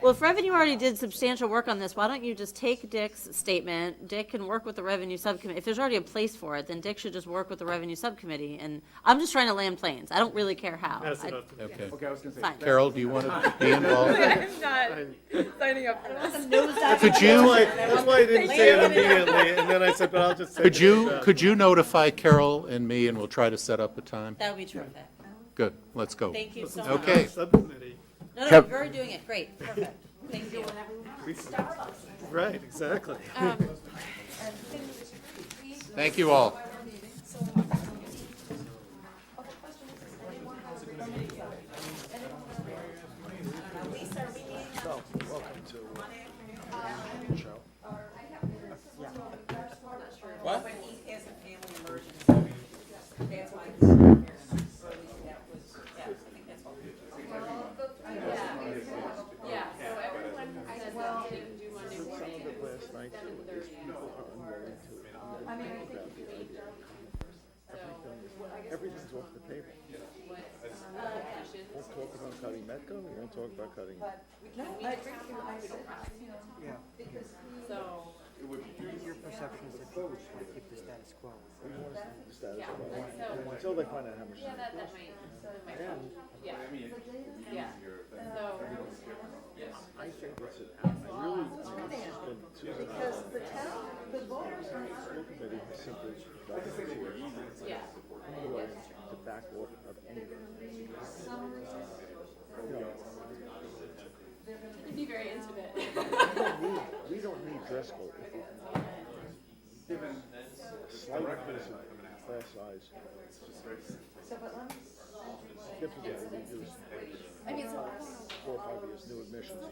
Well, if revenue already did substantial work on this, why don't you just take Dick's statement? Dick can work with the revenue subcommittee. If there's already a place for it, then Dick should just work with the revenue subcommittee. And I'm just trying to land planes. I don't really care how. That's I- enough. Okay. Okay, I was going to say. Fine. Carol, do you want to be involved? I'm not signing up for this. Could you, That's why I didn't say it immediately, and then I said, but I'll just say. could you notify Carol and me and we'll try to set up a time? That would be terrific. Good, let's go. Thank you so much. Okay. Subcommittee, No, we're doing it. Great, perfect. Thank you. right, exactly. Thank you all. So, welcome to the show. When he has a family emergency. trying to do is people are unwilling to even think about the idea. Everything's off the table. Won't talk about cutting Metco, we won't talk about cutting. Yeah. So, Your perception is that people just want to keep the status quo. We want to see the status quo until they find out how much. yeah, that might, And yeah, yeah, so, I think it's, I really, this has been, Susan, Because the town, the voters are the school committee has simply got to yeah. to back off of anything. You know, It'd be very intimate. we don't need dress code if we can slight increase in class size. Typically, we use I mean, so, 4 or 5 years new admissions,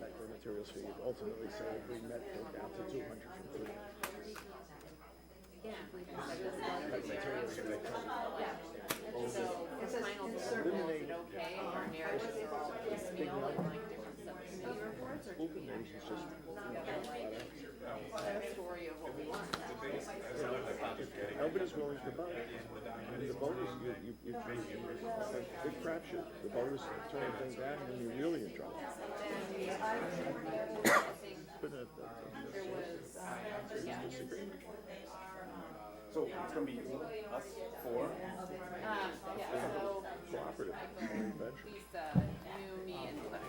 like for materials fee, ultimately said we met go down to 200 from 300. yeah, like I said, this is the so, for final deliverable, is it okay if our narratives are all piecemeal in like different subcommittee reports, or do School we have committees to is just, get like a story of what we want? nobody's willing to vote. And the voters, you it's a big crapshoot. The voters turn a thing down and you're really in trouble. But, There was, yeah. So it's gonna be us four? Yeah, so, cooperative, venture. Lisa, you, me, and Cliff.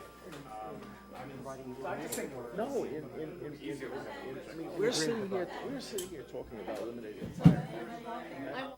No, I mean, we're sitting here talking about eliminating. I'm